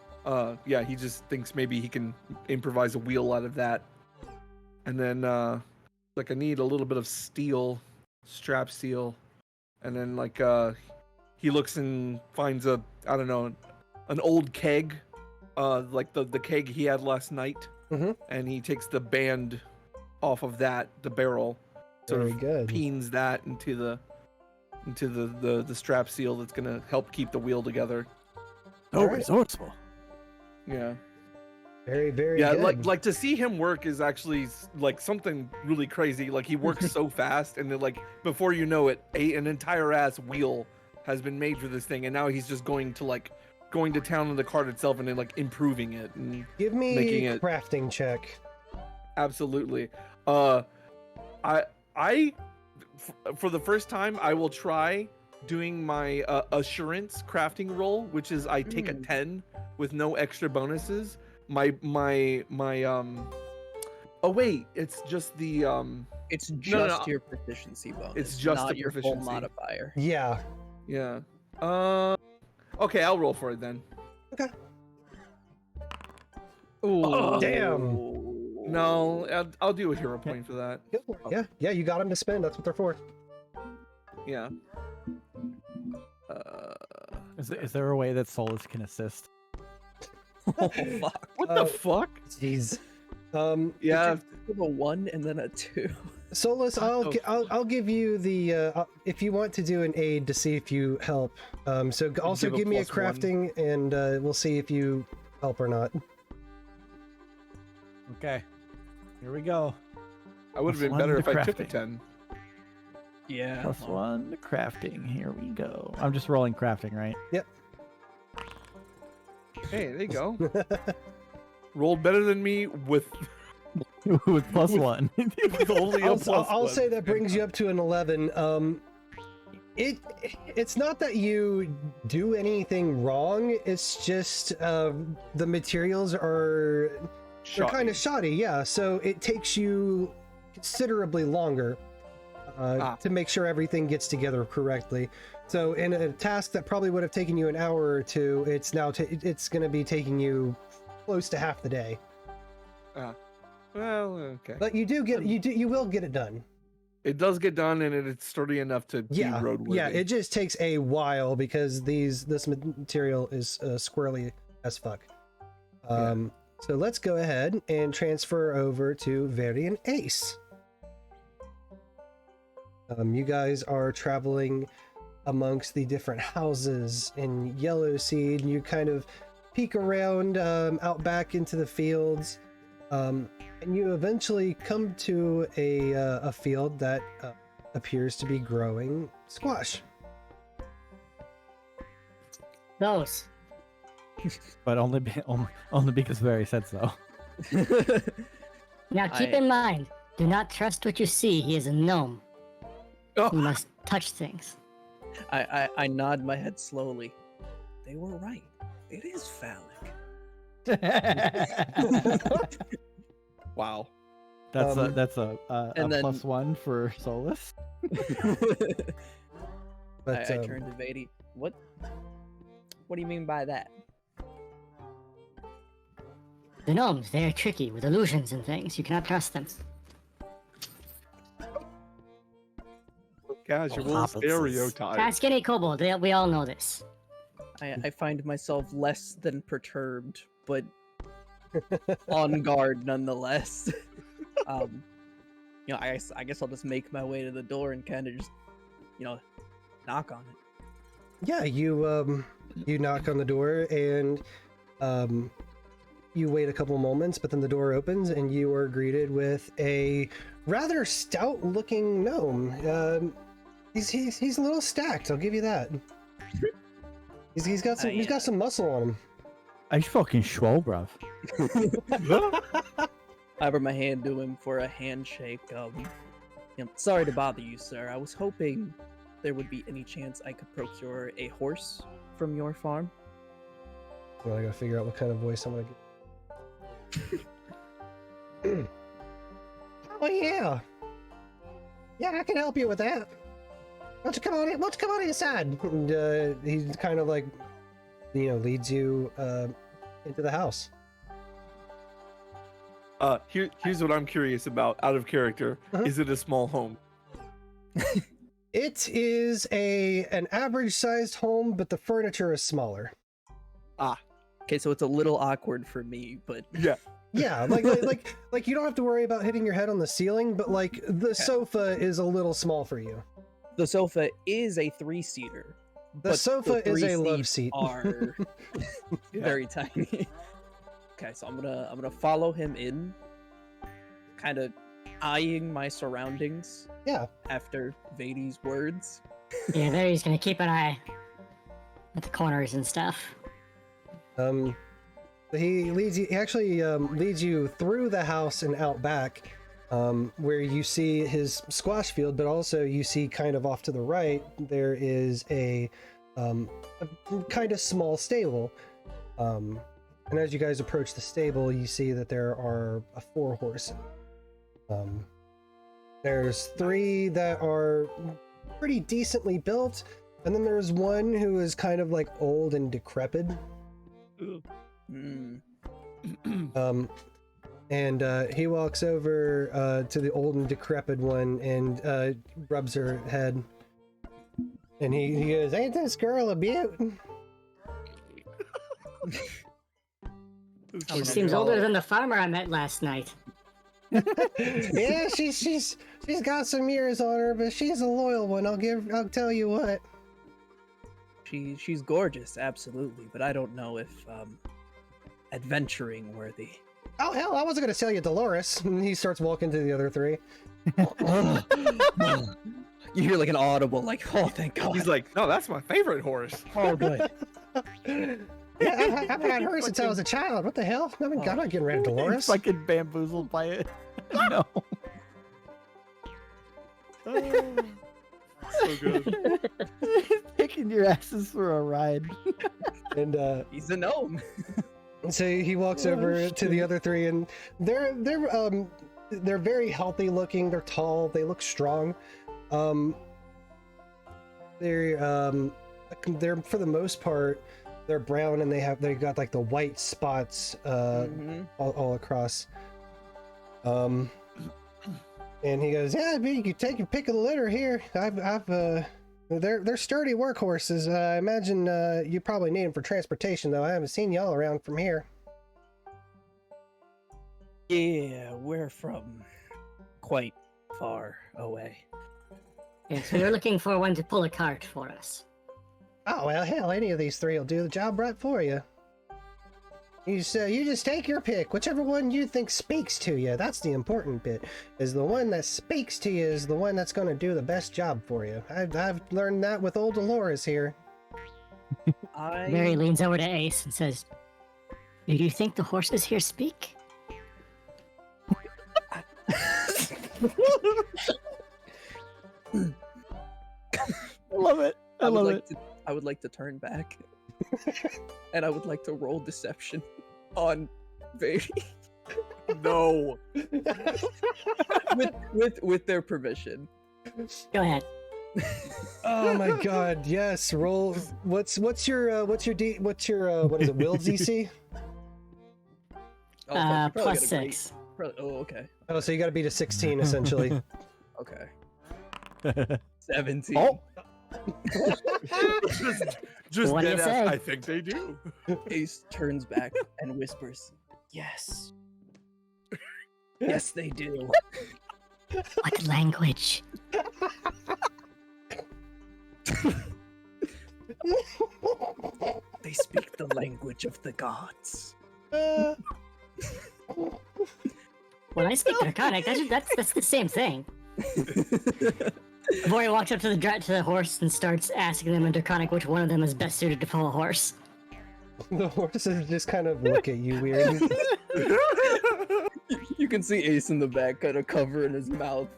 yeah, he just thinks maybe he can improvise a wheel out of that. And then like I need a little bit of steel, strap steel. And then like he looks and finds I don't know, an old keg, like the keg he had last night. And he takes the band off of that, the barrel, sort Very of good. peens that into the strap seal that's gonna help keep the wheel together. Oh, Alright. resourceful. Yeah. Very, very Yeah, good. like to see him work is actually like something really crazy. Like he works so fast, and then like before you know it, an entire ass wheel has been made for this thing, and now he's just going to town on the cart itself and then like improving it and Give me making a it- crafting check. absolutely. For the first time, I will try doing my assurance crafting roll, which is I take a 10 with no extra bonuses. My oh wait, it's just the It's just no. your proficiency bonus. It's just not the your full proficiency. modifier. Yeah. yeah. Okay, I'll roll for it then. Ooh. Damn. No, I'll do a hero point for that. Go for it. Yeah. You got them to spend. That's what they're for. Yeah. Is there a way that Solus can assist? Oh, fuck. What the fuck? Jeez. Yeah. With a 1 and then a 2. Solus, I'll give you the if you want to do an aid to see if you help. So also give a give me a +1. crafting, and we'll see if you help or not. Okay, here we go. I would have been +1 better to if I took a crafting. 10. Yeah. +1 to crafting. Here we go. I'm just rolling crafting, right? Hey, there you go. Rolled better than me with With +1. with only a I'll +1. say that brings you up to an 11. It's not that you do anything wrong. It's just the materials are they're kind of shoddy. Yeah, so it takes you considerably longer to make sure everything gets together correctly. So in a task that probably would have taken you an hour or two, it's now it's going to be taking you close to half the day. Well, okay. But you will get it done. It does get done, and it's sturdy enough to be Yeah, roadworthy. yeah. It just takes a while because this material is squirrely as fuck. So let's go ahead and transfer over to Vaeri and Ace. You guys are traveling amongst the different houses in Yellowseed, and you kind of peek around out back into the fields, and you eventually come to a field that appears to be growing squash. Those. But only because Vaeri said so. Now keep in mind, do not trust what you see. He is a gnome. Oh. You must touch things. I nod my head slowly. They were right. It is phallic. Wow. That's Um, a and then- +1 for Solus. But I turned to Vaeri. What do you mean by that? The gnomes, they are tricky with illusions and things. You cannot trust them. Casual Opposites. stereotype. Ask any kobold. We all know this. I find myself less than perturbed, but on guard nonetheless. I guess I'll just make my way to the door and kind of just, knock on it. yeah, you knock on the door and you wait a couple moments, but then the door opens and you are greeted with a rather stout-looking gnome. He's a little stacked, I'll give you that. He's got some muscle on him. I fucking swole, bruv. I offer my hand to him for a handshake. Sorry to bother you, sir. I was hoping there would be any chance I could procure a horse from your farm. Well, I gotta figure out what kind of voice I'm gonna get. Oh yeah, I can help you with that. Why don't you come on in? Why don't you come on inside? And he kind of like, leads you into the house. Here's what I'm curious about, out of character. Uh-huh. Is it a small home? It is an average-sized home, but the furniture is smaller. Okay, so it's a little awkward for me, but Yeah. Yeah, like you don't have to worry about hitting your head on the ceiling, but like the sofa is a little small for you. the sofa is a 3-seater. The sofa is a love seat. Are Yeah. very tiny. Okay, so I'm gonna follow him in, kind of eyeing my surroundings. Yeah. After Vaeri's words. Yeah, there he's gonna keep an eye at the corners and stuff. He leads you. He actually leads you through the house and out back, where you see his squash field, but also you see kind of off to the right there is a kind of small stable. And as you guys approach the stable, you see that there are 4 horses. There's 3 that are pretty decently built, and then there's one who is kind of like old and decrepit. Mm. And he walks over to the old and decrepit one and rubs her head. And he goes, "Ain't this girl a beaut?" She seems older than the farmer I met last night. Yeah, she's got some years on her, but she's a loyal one. I'll tell you what. She's gorgeous, absolutely, but I don't know if adventuring worthy. Oh hell, I wasn't gonna sell you Dolores. And he starts walking to the other 3. You hear like an audible, like, oh, thank God. He's like, no, that's my favorite horse. oh, good. Yeah, I've had her since I was a child. What the hell? I'm not getting rid of He's Dolores. fucking bamboozled by it. No. So good. Taking your asses for a ride. And He's a gnome. so he walks over to the other 3, and they're very healthy looking. They're tall. They look strong. They're for the most part they're brown, and they got like the white spots all across. And he goes, "Yeah, you can take your pick of the litter here. They're sturdy workhorses. I imagine you probably need them for transportation, though. I haven't seen y'all around from here." Yeah, we're from quite far away. Yeah, so you're looking for one to pull a cart for us. Oh, well, hell, any of these three will do the job right for you. You just take your pick, whichever one you think speaks to you. That's the important bit, is the one that speaks to you is the one that's going to do the best job for you. I've learned that with old Dolores here. Vaeri leans over to Ace and says, "Do you think the horses here speak?" I love it. I love it. I would like to turn back, and I would like to roll deception on Vaeri No. with their permission. Go ahead. Oh my god, yes, roll. What's your what is it, will DC? Oh, fuck, you probably Plus got a 6. great- Oh, okay. Oh, so you gotta beat a 16, essentially. Okay. 17. Oh, just What do you dead say? ass, I think they do. Ace turns back and whispers, "Yes. Yes, they do." What language? They speak the language of the gods. When I speak Draconic, that's the same thing. Vori walks up to the horse and starts asking them in Draconic which one of them is best suited to pull a horse. The horses just kind of look at you weird. You can see Ace in the back, kind of covering his mouth,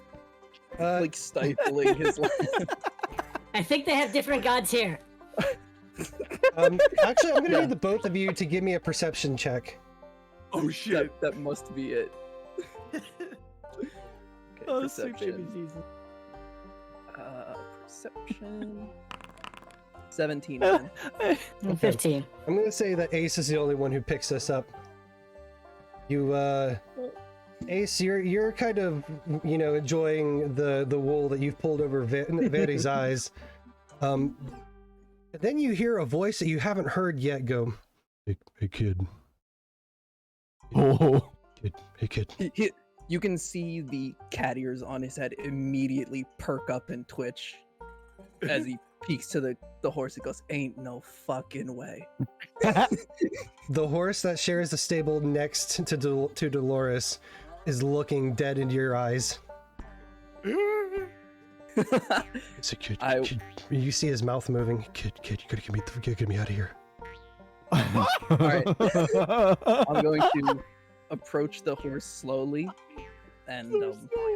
like stifling his laugh. I think they have different gods here. Actually, I'm gonna need the both of you to give me a perception check. Oh shit. That must be it. Okay, oh, sweet baby perception. Jesus. Perception. 17. Man. Okay. 15. I'm gonna say that Ace is the only one who picks this up. You, Ace, you're kind of, enjoying the wool that you've pulled over Vaeri's eyes. Then you hear a voice that you haven't heard yet go, "Hey kid. Oh, Hey kid. You can see the cat ears on his head immediately perk up and twitch as he peeks to the horse. It goes, "Ain't no fucking way." The horse that shares the stable next to Dolores is looking dead into your eyes. It's a kid. You see his mouth moving. Kid, you gotta get me out of here. Alright. I'm going to approach the horse slowly and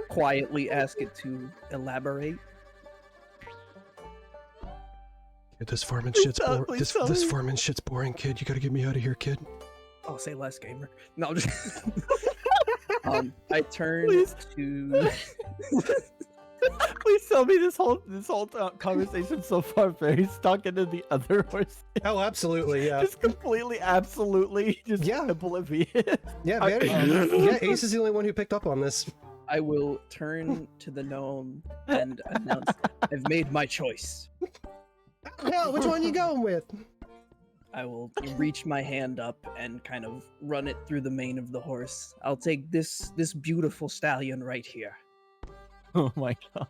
quietly ask it to elaborate. This farming shit's boring. This farming shit's boring, kid. You gotta get me out of here, kid. Oh, say less, gamer. No, I'm just. I turn to. please tell me this whole conversation so far very stuck into the other horse. Oh, absolutely, yeah. Just completely, absolutely, just oblivious. Yeah, Ace is the only one who picked up on this. I will turn to the gnome and announce, "I've made my choice." Hell, which one you going with? I will reach my hand up and kind of run it through the mane of the horse. I'll take this beautiful stallion right here. Oh my god.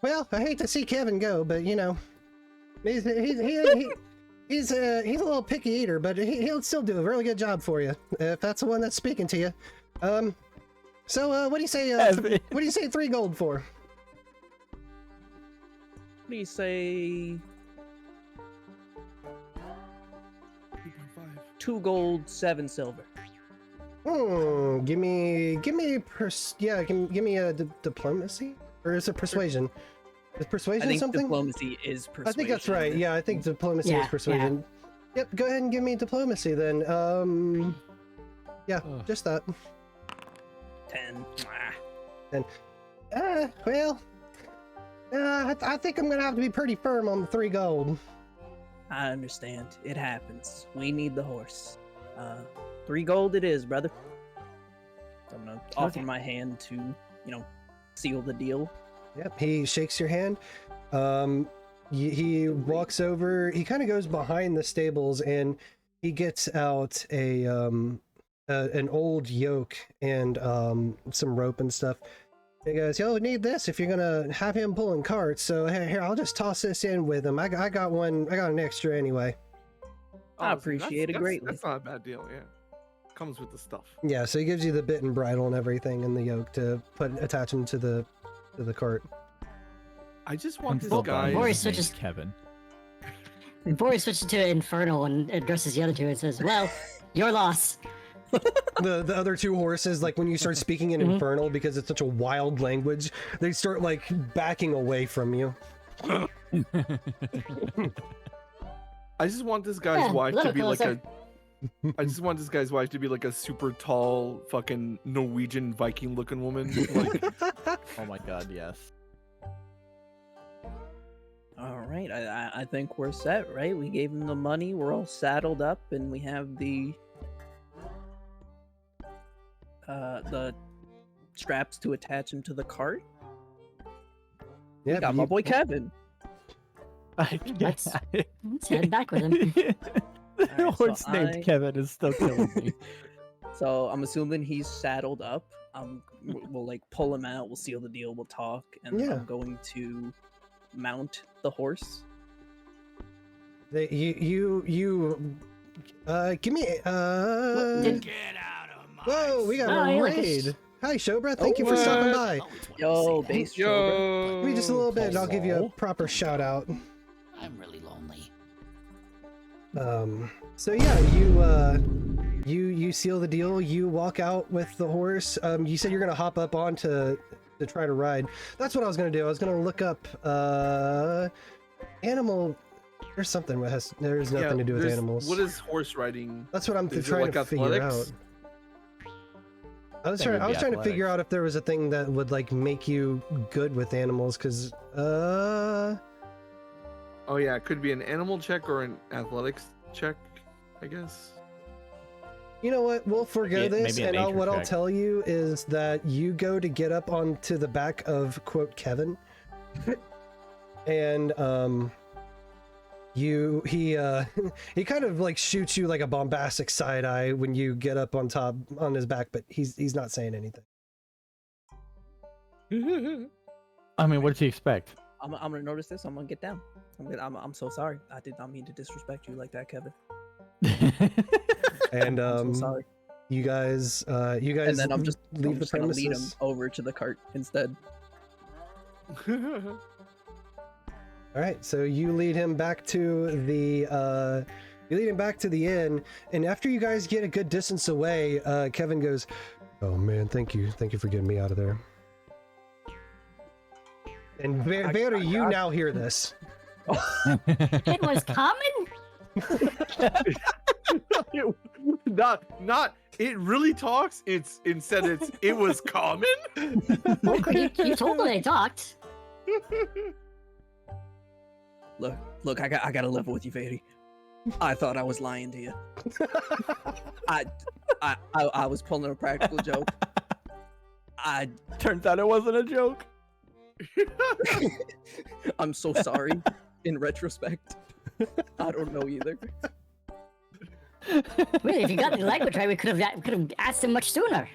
Well, I hate to see Kevin go, but he's a little picky eater, but he'll still do a really good job for you if that's the one that's speaking to you. So what do you say? What do you say? 3 gold for? What do you say? 2 gold, 7 silver. Give me a diplomacy, or is it persuasion? Is persuasion I think something? diplomacy is persuasion. I think that's right. Yeah, I think diplomacy is persuasion. Yeah. Yep, go ahead and give me diplomacy then. Just that. 10. 10. I think I'm gonna have to be pretty firm on the 3 gold. I understand. It happens. We need the horse. 3 gold it is, brother. I'm gonna offer my hand to, seal the deal. Yep, he shakes your hand. He walks over. He kind of goes behind the stables and he gets out a an old yoke and some rope and stuff. He goes, "You'll need this if you're gonna have him pulling carts. So here, I'll just toss this in with him. I got one. I got an extra anyway." I Oh, so appreciate it greatly. That's not a bad deal. Yeah, comes with the stuff. Yeah, so he gives you the bit and bridle and everything in the yoke to attach him to the cart. I just want this Well, guy. Vori His name's switches- Kevin. Vori switches to Infernal and addresses the other two and says, "Well, your loss." The other two horses, like when you start speaking in Infernal, because it's such a wild language, they start like backing away from you. I just want this guy's Yeah, wife to little be like closer. I just want this guy's wife to be like a super tall, fucking Norwegian Viking looking woman. Like, Oh my god, yes. All right, I think we're set, right? We gave him the money. We're all saddled up, and we have the straps to attach him to the cart. Yeah, Got my boy Kevin. Let's head back with him. The Alright, so horse named Kevin is still killing me. So I'm assuming he's saddled up. We'll like pull him out. We'll seal the deal. We'll talk, and Yeah. I'm going to mount the horse. give me Get out of my whoa, we got Oh, a hey, look, raid. Hi Shobra, thank you for what? stopping by. Always wanted to Yo, say that. base Cobra. Give me just a little bit and I'll give you a Hello. proper shout out. I'm really lonely. So yeah, you seal the deal, you walk out with the horse. You said you're gonna hop up on to try to ride. That's what I was gonna do. I was gonna look up animal. There's something that there's nothing to do with there's- animals. What is horse riding? That's what I'm is it trying like to figure athletics? out. I was That would trying be to figure athletics. out if there was a thing that would like make you good with animals, because Oh yeah, it could be an animal check or an athletics check, I guess. you know what? We'll forgo Maybe- this, maybe a and nature what I'll check. tell you is that you go to get up onto the back of quote Kevin, and he he kind of like shoots you like a bombastic side eye when you get up on top on his back, but he's not saying anything. I mean, what did you expect? I'm gonna notice this. I'm gonna get down. I'm so sorry. I did not mean to disrespect you like that, Kevin. And I'm so sorry. you guys And then I'm just leave the gonna lead him premises. over to the cart instead. All right, so you lead him back to the inn, and after you guys get a good distance away, Kevin goes, "Oh man, thank you for getting me out of there." And Vaeri, you now hear this. It was common. not it really talks. It's instead it was common. Well, you told them they talked. Look, I gotta level with you, Vaeri. I thought I was lying to you. I was pulling a practical joke. Turns out it wasn't a joke. I'm so sorry. In retrospect, I don't know either. Really, if you got the language right, we could have asked him much sooner.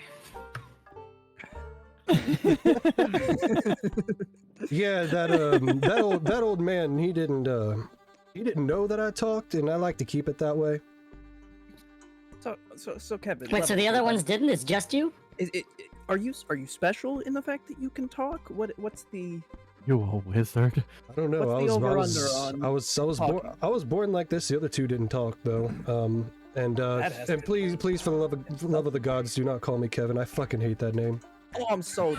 Yeah, that old man, he didn't know that I talked, and I like to keep it that way. So Kevin. Wait, so the other ones didn't? It's just you? Are you special in the fact that you can talk? What's the? You a wizard. I don't know. What's the over-under on I was born like this. The other two didn't talk though. And please, for the love of the gods, do not call me Kevin. I fucking hate that name. Oh, I'm so.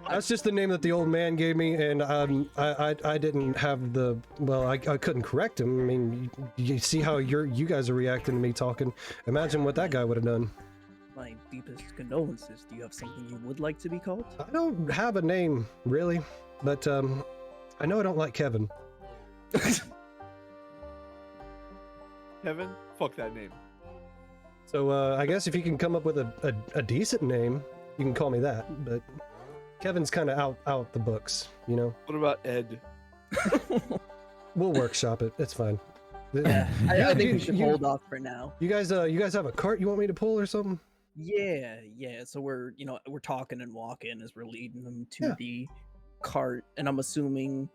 That's just the name that the old man gave me, and I didn't have the. Well, I couldn't correct him. I mean, you see how you guys are reacting to me talking. Imagine what that guy would have done. My deepest condolences. Do you have something you would like to be called? I don't have a name really, but I know I don't like Kevin. Kevin, fuck that name. So I guess if you can come up with a decent name, you can call me that. But Kevin's kind of out the books, you know. What about Ed? We'll workshop it. It's fine. I think we should hold off for now. You guys have a cart you want me to pull or something? Yeah. So we're talking and walking as we're leading them to Yeah. the cart, and I'm assuming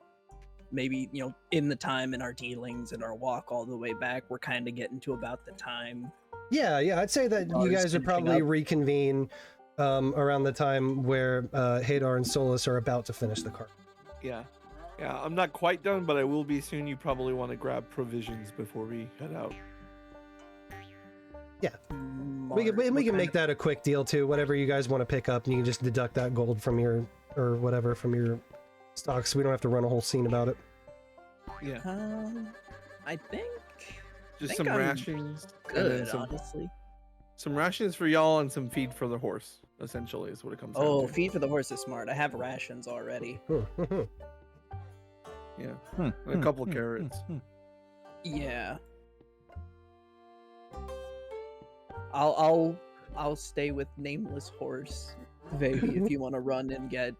maybe in the time in our dealings and our walk all the way back, we're kind of getting to about the time. Yeah, I'd say that you Ours guys would finishing probably up. reconvene around the time where Hadar and Solus are about to finish the cart. Yeah. I'm not quite done, but I will be soon. You probably want to grab provisions before we head out. We can make that a quick deal too. Whatever you guys want to pick up, and you can just deduct that gold from your from your stocks. We don't have to run a whole scene about it. Yeah. I think Just think some I'm rations. and then good, honestly. some rations for y'all and some feed for the horse, essentially, is what it comes down Oh, to. feed for the horse is smart. I have rations already. Yeah. And a couple of carrots. Yeah. I'll stay with nameless horse, Vaeri, if you want to run and get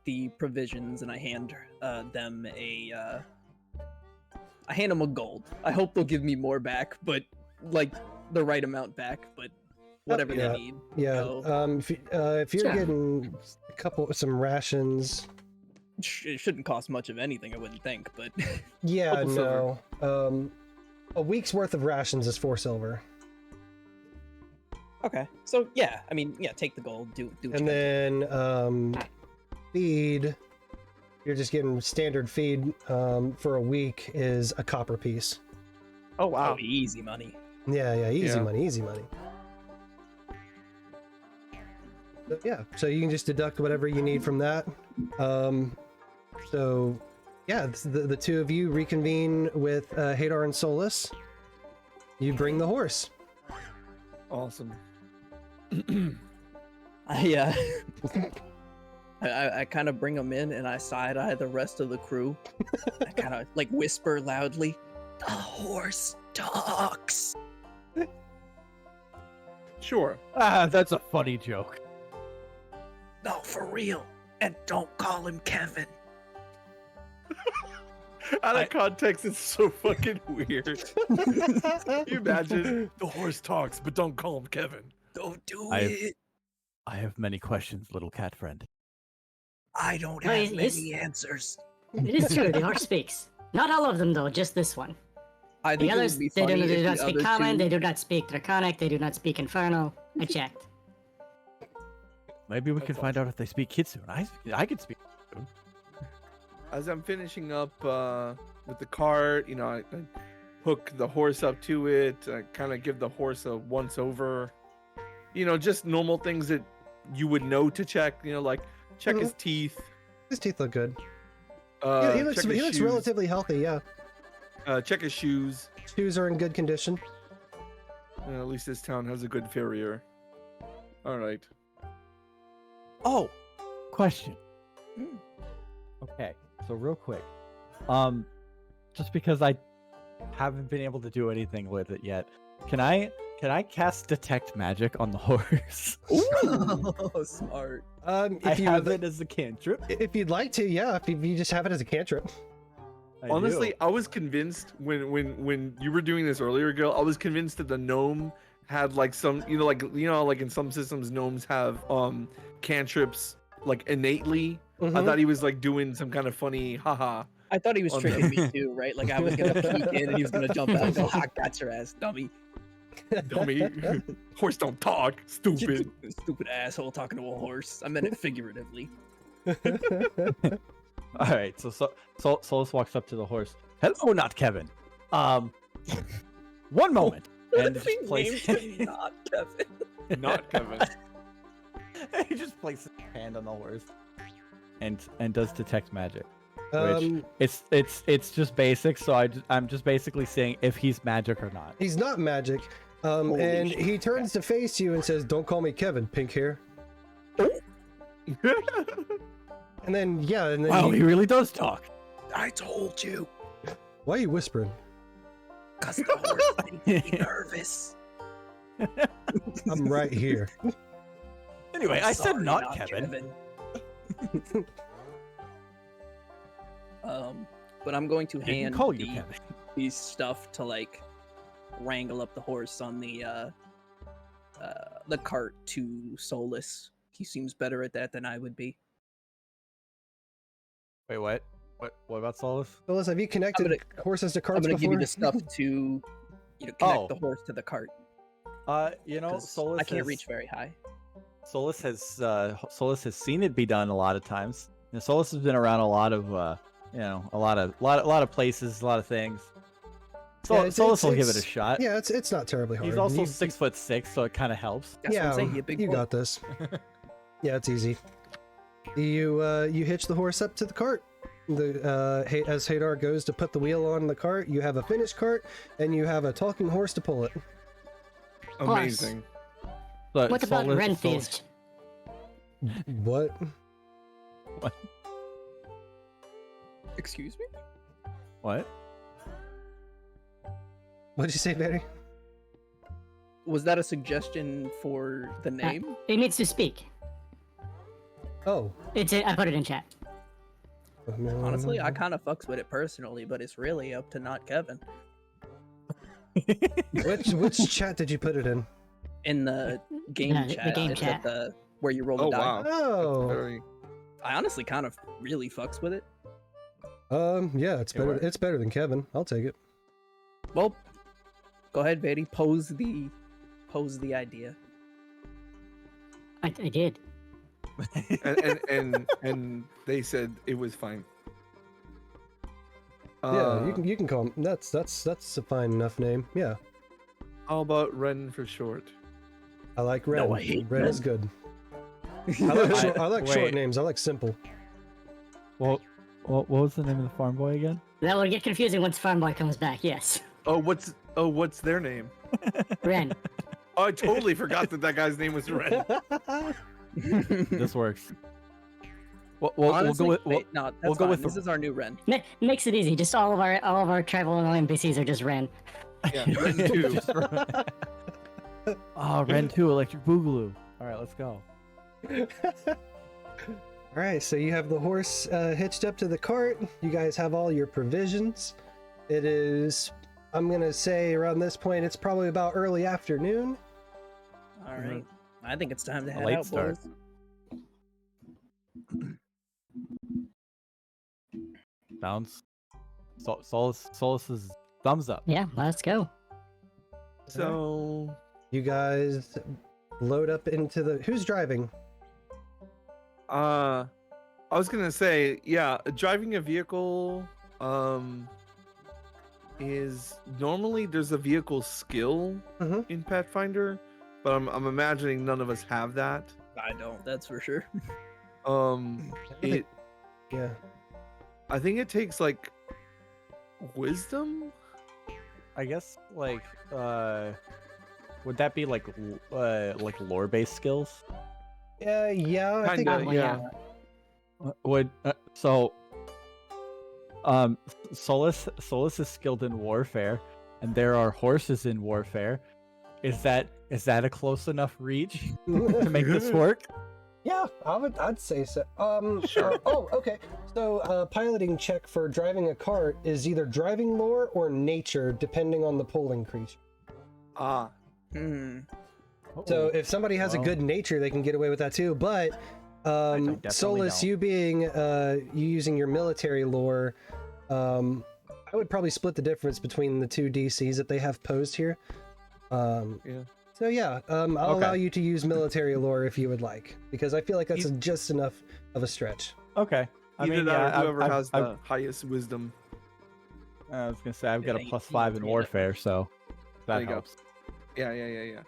the provisions, and I hand them I hand them a gold. I hope they'll give me more back, but like the right amount back, but whatever yeah. they need. Yeah. So, If you're Sure. getting some rations. it shouldn't cost much of anything, I wouldn't think, but Yeah, Couple no. A week's worth of rations is 4 silver. okay. So yeah, I mean, take the gold, do what And you then feed, you're just getting standard feed for a week is a copper piece. Oh, can. wow. Oh, easy money. Yeah, easy Yeah. money. So, yeah, so you can just deduct whatever you need from that. So yeah, the two of you reconvene with Hadar and Solus. You bring the horse. Awesome. I kind of bring them in and I side-eye the rest of the crew. I kind of like whisper loudly, "The horse talks." Sure. That's a funny joke. No, for real. And don't call him Kevin. Out of context, it's so fucking weird. Can you imagine? The horse talks, but don't call him Kevin. Don't do I have- it. I have many questions, little cat friend. I don't No, have he's- many answers. It is true, the horse speaks. Not all of them, though, just this one. I The think it others, would be they funny do if not the speak other common, two- they do not speak draconic, they do not speak infernal. I checked. Maybe we That's can find out if they speak Kitsune. I could speak Kitsune. As I'm finishing up with the cart, I hook the horse up to it. I kind of give the horse a once over. Just normal things that you would know to check. Like check his teeth. His teeth look good. Check He looks his shoes, relatively healthy. Yeah, check his shoes. shoes are in good condition. At least this town has a good farrier. All right. Oh, Question. Hmm. Okay, so real quick, just because I haven't been able to do anything with it yet, can I cast detect magic on the horse? ooh, smart. I If you have it as a cantrip. if you'd like to, yeah. If you just have it as a cantrip. I Honestly, do. I was convinced when you were doing this earlier, Gil. I was convinced that the gnome had like some, like in some systems, gnomes have cantrips like innately. I thought he was like doing some kind of funny haha. I thought he was On tricking me too, right? Like I was gonna peek in and he was gonna jump out and go, "Ha, got your ass, dummy." Dummy. Horse don't talk. Stupid. Stupid asshole talking to a horse. I meant it figuratively. All right, so Solus walks up to the horse. Hello, not Kevin. One moment. And If he just places named him not Kevin. Not Kevin. he just places his hand on the horse and does detect magic. Um, It's just basic, so I'm just basically saying if he's magic or not. he's not magic. Holy And shit. he turns to face you and says, "Don't call me Kevin, pink hair." And then Wow, he really does talk. I told you, why are you whispering? cause the horse made me nervous. I'm right here. Anyway, I'm I said sorry, not Kevin. But I'm going to Didn't hand call you Kevin. the stuff to like wrangle up the horse on the the cart to Solus. He seems better at that than I would be. Wait, what? What about Solus? Solus, have you connected horses to I'm carts gonna before? give you the stuff to connect the horse to the cart. You know, 'cause Solus I can't has, reach very high. Solus has seen it be done a lot of times. And Solus has been around a lot of a lot of places, a lot of things. So Solus will give it a shot. Yeah, it's not terribly hard. He's also 6'6", so it kind of helps. That's what yeah, I'm saying. You got this. Yeah, it's easy. You hitch the horse up to the cart. As Hadar goes to put the wheel on the cart, you have a finished cart and you have a talking horse to pull it. Amazing. But What about Solus- Renfist? What? What? Excuse me? What? What'd you say, Vaeri? Was that a suggestion for the name? It needs to speak. Oh. I put it in chat. Honestly, I kind of fucks with it personally, but it's really up to not Kevin. Which chat did you put it in? In the game No, the chat, game it's chat. at where you roll the Oh die. wow. Oh. Very... I honestly kind of really fucks with it. Yeah, it's better. It's better than Kevin. I'll take it. Well, go ahead, Vaeri. Pose the idea. I did. and they said it was fine. Yeah, you can call him. That's a fine enough name. Yeah, How about Ren for short? I like Ren. No, I hate Ren is good. I like short names. I like simple. Well, what was the name of the farm boy again? That will get confusing once Farm Boy comes back. Yes. What's their name? Ren. Oh, I totally forgot that guy's name was Ren. This works. We'll Honestly, go with no, that's we'll go fine. with This is our new Ren. Makes it easy. Just all of our tribal NPCs are just Ren. Yeah, Ren 2. Oh, Ren 2 Electric Boogaloo. All right, let's go. All right, so you have the horse hitched up to the cart. You guys have all your provisions. It is, I'm gonna say around this point, it's probably about early afternoon. All right. I think it's time to head late out, start. boys. Sounds. Solus's thumbs up. Yeah, let's go. So You guys load up into the. Who's driving? I was gonna say, yeah, driving a vehicle is normally there's a vehicle skill in Pathfinder, but I'm imagining none of us have that. I don't. That's for sure. It Yeah. I think it takes like wisdom. I guess would that be like lore-based skills? Yeah. I think. Kinda, yeah. Solus is skilled in warfare, and there are horses in warfare. Is that a close enough reach to make this work? Yeah, I'd say so. Sure. Oh, okay. So, piloting check for driving a cart is either driving lore or nature, depending on the pulling creature. Ah, So, if somebody has a good nature, they can get away with that too. But definitely Solus, don't. you being you using your military lore, I would probably split the difference between the two DCs that they have posed here. yeah. So yeah, I'll allow you to use military lore if you would like, because I feel like that's just enough of a stretch. Okay. Either that or whoever has the highest wisdom. I was gonna say I've got a Yeah, +5 in warfare, so There that you go. helps. Yeah.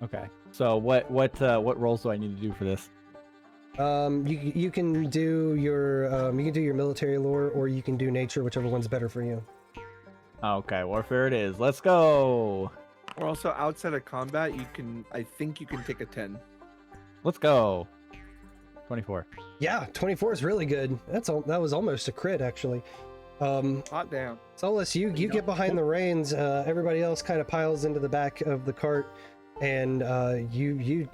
Okay. So what roles do I need to do for this? You can do your military lore, or you can do nature, whichever one's better for you. Okay, warfare it is. Let's go. Or also outside of combat, I think you can take a 10. Let's go. 24. Yeah, 24 is really good. That was almost a crit actually. Hot damn. Solus, you get behind the reins. Everybody else kind of piles into the back of the cart, and you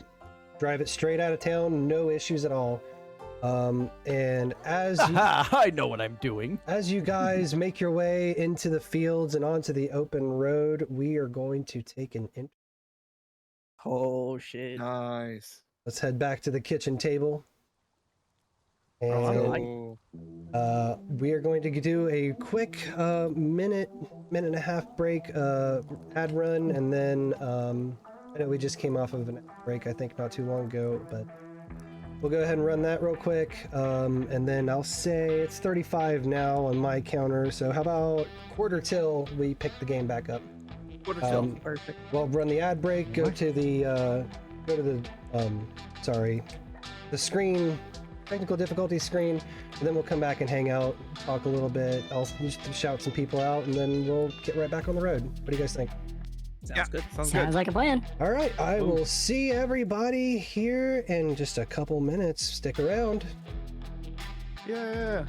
drive it straight out of town. No issues at all. And as you, I know what I'm doing. as you guys make your way into the fields and onto the open road, we are going to take an Oh shit. Nice. let's head back to the kitchen table. And Oh. we are going to do a quick minute and a half break, ad run, and then I know we just came off of an break, I think not too long ago, but we'll go ahead and run that real quick, and then I'll say it's 35 now on my counter, so how about quarter till we pick the game back up. Quarter till. Perfect. We'll run the ad break, go to the the screen, technical difficulty screen, and then we'll come back and hang out, talk a little bit. I'll just shout some people out, and then we'll get right back on the road. What do you guys think? Sounds good. Sounds Sounds good. like a plan. All right, I will see everybody here in just a couple minutes. Stick around. Yeah.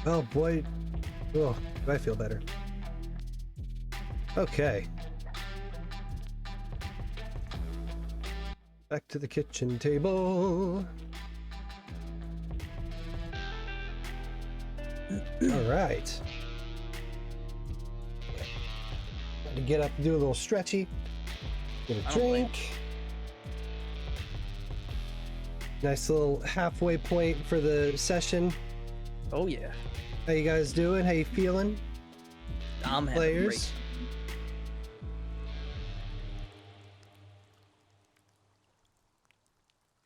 Oh boy. Oh, do I feel better? Okay. Back to the kitchen table. All right. Got to get up and do a little stretchy. Get a drink. Nice little halfway point for the session. Oh yeah. How you guys doing? How you feeling? I'm having Players? great.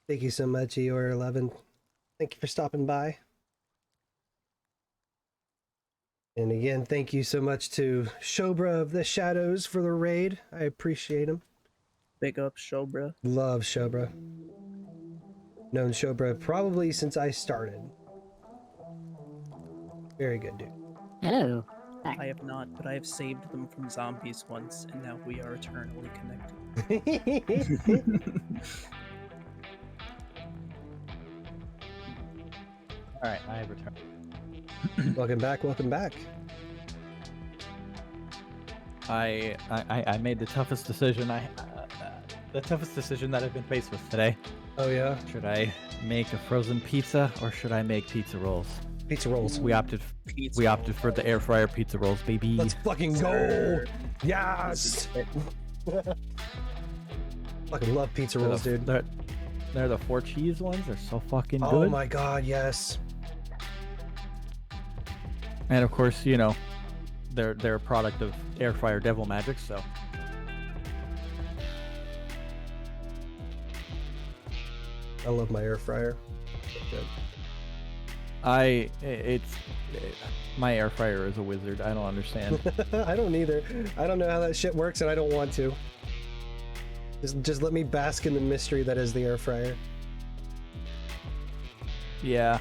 Thank you so much, EOR11. Thank you for stopping by. And again, thank you so much to Shobra of the Shadows for the raid. I appreciate him. Big up, Shobra. Love Shobra. Known Shobra probably since I started. Very good dude. Hello. I have not, but I have saved them from zombies once, and now we are eternally connected. All right, I have returned. Welcome back, welcome back. I made the toughest decision the toughest decision that I've been faced with today. Oh yeah? Should I make a frozen pizza or should I make pizza rolls? Pizza rolls. We opted for the air fryer pizza rolls, baby. Let's fucking go! Yes! Fucking love pizza rolls, dude. They're the 4 cheese ones. They're so fucking good. Oh my god, yes. And of course, you know, they're a product of air fryer devil magic, so. I love my air fryer. Good. My air fryer is a wizard. I don't understand. I don't either. I don't know how that shit works, and I don't want to. Just let me bask in the mystery that is the air fryer. Yeah.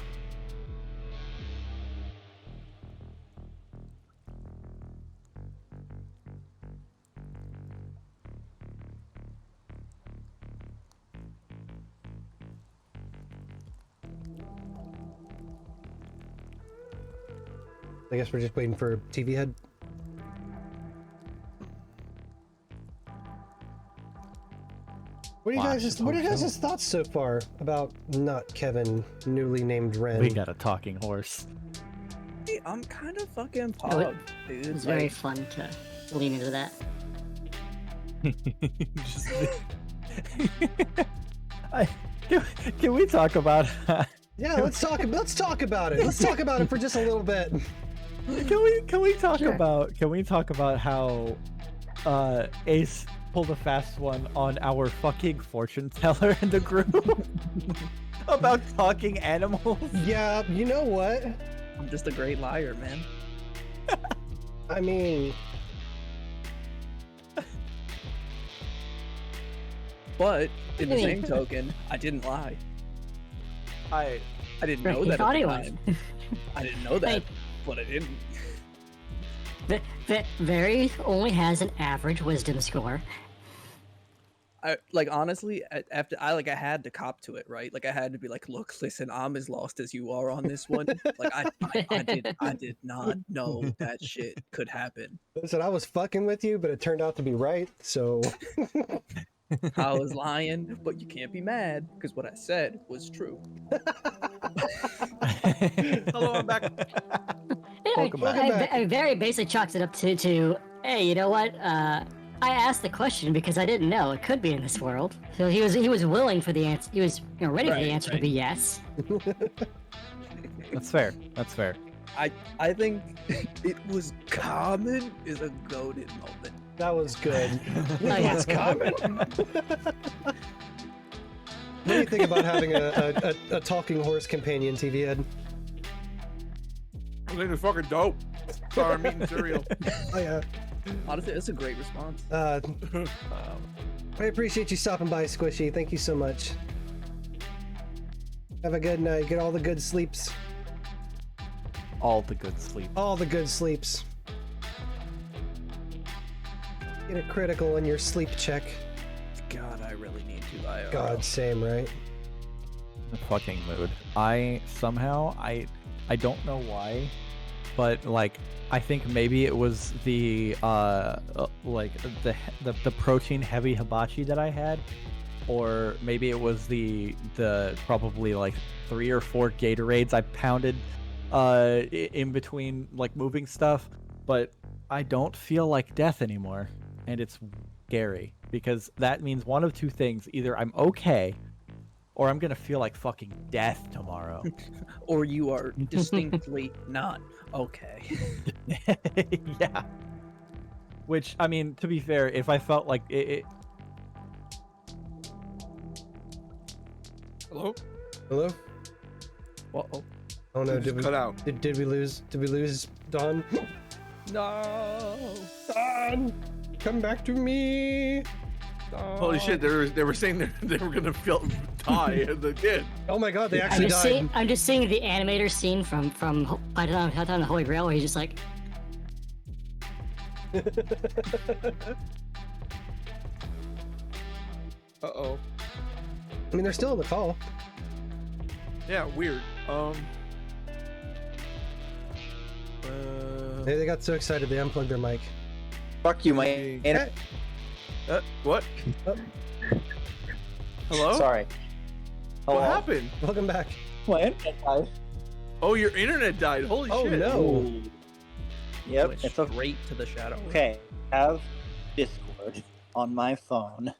I guess we're just waiting for TV head. What are you guys' thoughts so far about not Kevin, newly named Ren? We got a talking horse. Hey, I'm kind of fucking Oh, pogged, dude. It's very fun to lean into that. Can we talk about? Yeah, let's talk about it. Let's talk about it for just a little bit. Can we talk Sure. about how Ace pulled a fast one on our fucking fortune teller in the group about talking animals? Yeah, you know what? I'm just a great liar, man. I mean, But in the same token, I didn't lie. I didn't know He that. thought at he the was. time. I didn't know that, Hey. but I didn't. Vaeri only has an average wisdom score. I like honestly after I had to cop to it, right? Like I had to be like, look, listen, I'm as lost as you are on this one. Like I did not know that shit could happen. listen, I was fucking with you, but it turned out to be right, so... I was lying, but you can't be mad because what I said was true. Hello, I'm back. Welcome back. I very basically chalks it up to hey, you know what? I asked the question because I didn't know it could be in this world. So he was willing for the answer. He was ready for the answer to be yes. That's fair. That's fair. I think it was common is a goated moment. That was good. Oh, yeah. It's common. What do you think about having a talking horse companion, TV Ed? I think it's fucking dope. Sorry, I'm eating cereal. Oh yeah. Honestly, that's a great response. I appreciate you stopping by, Squishy. Thank you so much. Have a good night. Get all the good sleeps. All the good sleep. All the good sleeps. Get a critical in your sleep check. God, I really need to. I God, same, right? The fucking mood. I don't know why, but like I think maybe it was the like the protein heavy hibachi that I had, or maybe it was the probably like 3 or 4 Gatorades I pounded in between like moving stuff. But I don't feel like death anymore, and it's scary because that means one of two things: either I'm okay, or I'm gonna feel like fucking death tomorrow. Or you are distinctly not okay. Yeah. Which, I mean, to be fair, if I felt like it... Hello? Hello? Uh-oh. Oh no, You just cut out. Did we lose Dawn? No. Dawn! Come back to me! Holy shit! They were saying they were gonna die and they did. Oh my god, they actually died. I'm just seeing the animator scene from Python the Holy Grail where he's just like, Uh-oh. I mean, they're still in the call. Yeah, weird. Maybe they got so excited they unplugged their mic. Fuck you, my Hey. What? Oh. Hello? Sorry. What Hello? happened? Welcome back. My internet died. Oh, your internet died. Holy Oh shit. no. Yep, Went it's okay. straight to the shadow. Okay, I have Discord on my phone.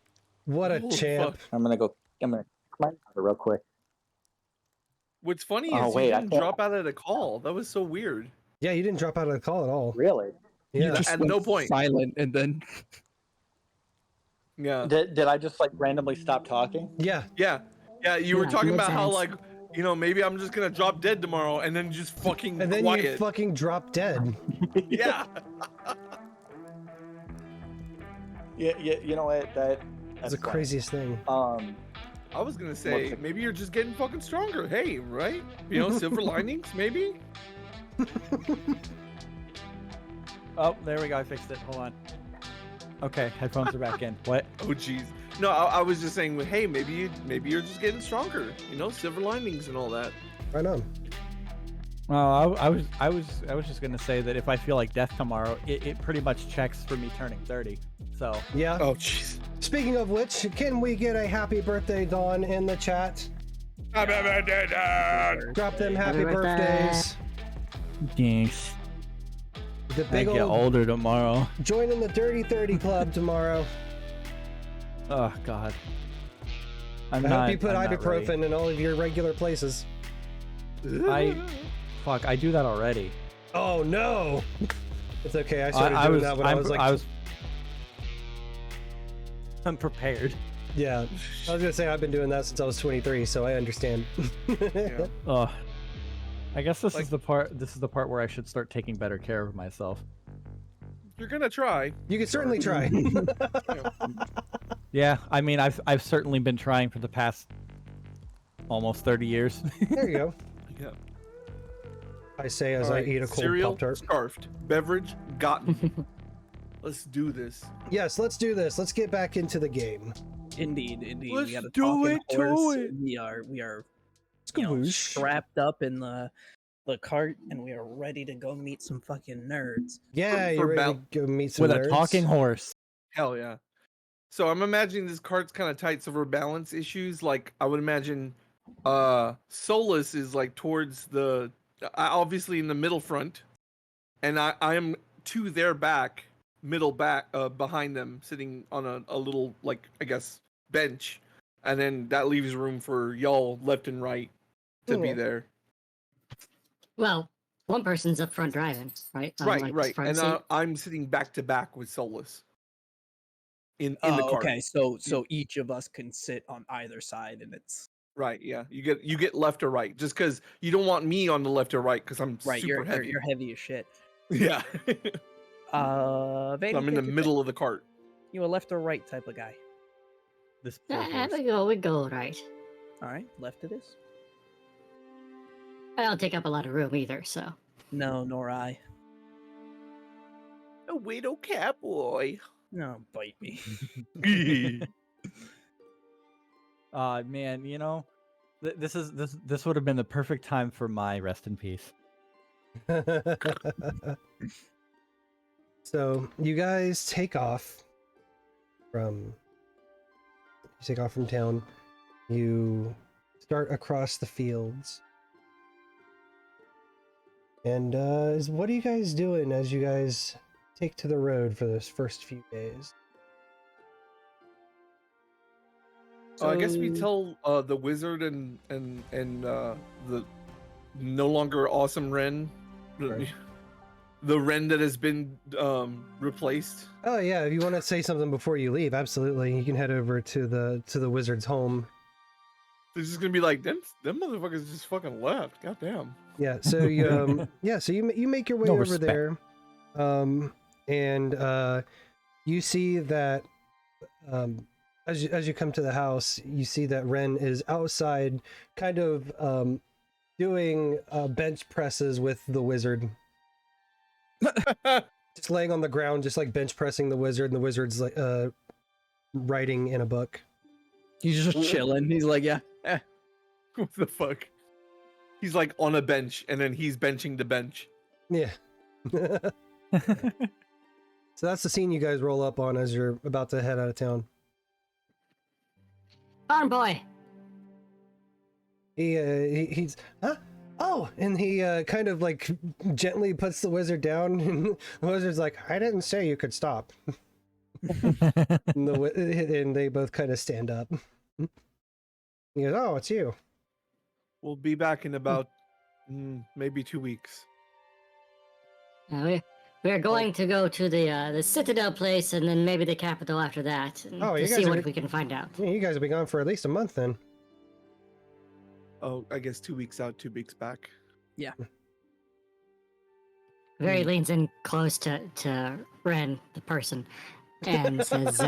What a Holy champ. fuck. I'm gonna come out real quick. What's funny Oh, is wait, you I didn't thought- drop out of the call. That was so weird. Yeah, you didn't drop out of the call at all. Really? Yeah. Just At went no point. silent, and then Yeah. Did I just like randomly stop talking? Yeah. Yeah. Yeah, you were Yeah, talking makes about how sense. like, maybe I'm just gonna drop dead tomorrow and then just fucking And then quiet. you fucking drop dead. Yeah. Yeah, you know what? That's That's the fine. craziest thing. I was gonna say Look. maybe you're just getting fucking stronger. Hey, right? Silver linings, maybe? Oh, there we go. I fixed it. Hold on. Okay, headphones are back in. What? Oh jeez. No, I was just saying, hey, maybe you're just getting stronger. Silver linings and all that. Right on. Well, I was just gonna say that if I feel like death tomorrow, it pretty much checks for me turning 30. So Yeah. Oh jeez. Speaking of which, can we get a happy birthday, Dawn, in the chat? Drop them happy Happy birthday. birthdays. yes, The I big get old older tomorrow. joining the Dirty 30 Club tomorrow. Oh God. I hope you put ibuprofen in all of your regular places. Fuck, I do that already. Oh no! It's okay. I started doing that when I was like, I'm prepared. yeah. I was gonna say I've been doing that since I was 23, so I understand. Yeah. Oh, I guess this Like- is the part. This is the part where I should start taking better care of myself. You're gonna try. You can certainly try. Yeah, I mean, I've certainly been trying for the past almost 30 years. There you go. Yeah. I say as All I right, eat a cold cereal, Pop-Tart. scarfed, beverage, gotten. Let's do this. Yes, let's do this. Let's get back into the game. indeed, Let's we got a do talking it to horse. it. We are Skaboosh. strapped up in the cart, and we are ready to go meet some fucking nerds. Yeah, For you're ready about- to go meet some With nerds? a talking horse. Hell yeah. So I'm imagining this cart's kind of tight, so for balance issues, like I would imagine Solus is like towards the obviously in the middle front, and I am to their back, middle back behind them, sitting on a little, like, I guess, bench, and then that leaves room for y'all left and right to be Yeah. there. well, one person's up front driving, right? On, Right, like, right. front And seat. I'm sitting back to back with Solus in the Oh, cart. okay, so each of us can sit on either side, and it's Right, yeah. You get left or right, just because you don't want me on the left or right, because I'm right. super heavy. You're heavy as shit. Yeah. Vaeri, I'm in the pick your middle of the cart. pick. You a left or right type of guy? This poor horse. We go right. All right, left it is. I don't take up a lot of room either, so. No, nor I. A widow cat boy. No, bite me. Man, this would have been the perfect time for my rest in peace. So you guys take off from town. You start across the fields. And what are you guys doing as you guys take to the road for those first few days? I guess we tell the wizard and the no longer awesome Wren, Right. the Wren that has been replaced. Oh yeah, if you want to say something before you leave, absolutely. You can head over to the wizard's home. They're just gonna be like, them motherfuckers just fucking left. Goddamn. Yeah, so you you make your way No over respect. there, and you see that as you come to the house, you see that Wren is outside, kind of doing bench presses with the wizard, just laying on the ground, just like bench pressing the wizard, and the wizard's like writing in a book. He's just chilling. He's like, yeah. What the fuck? He's like on a bench, and then he's benching the bench. Yeah. So that's the scene you guys roll up on as you're about to head out of town. Farm boy. He's huh? Oh, and he kind of like gently puts the wizard down, and the wizard's like, "I didn't say you could stop." And they both kind of stand up. He goes, "Oh, it's you." We'll be back in about maybe 2 weeks. We're going to go to the Citadel place and then maybe the capital after that Oh, to you see guys what are- we can find out. Yeah, you guys will be gone for at least a month then. Oh, I guess 2 weeks out, 2 weeks back. Very leans in close to Ren, the person, and says,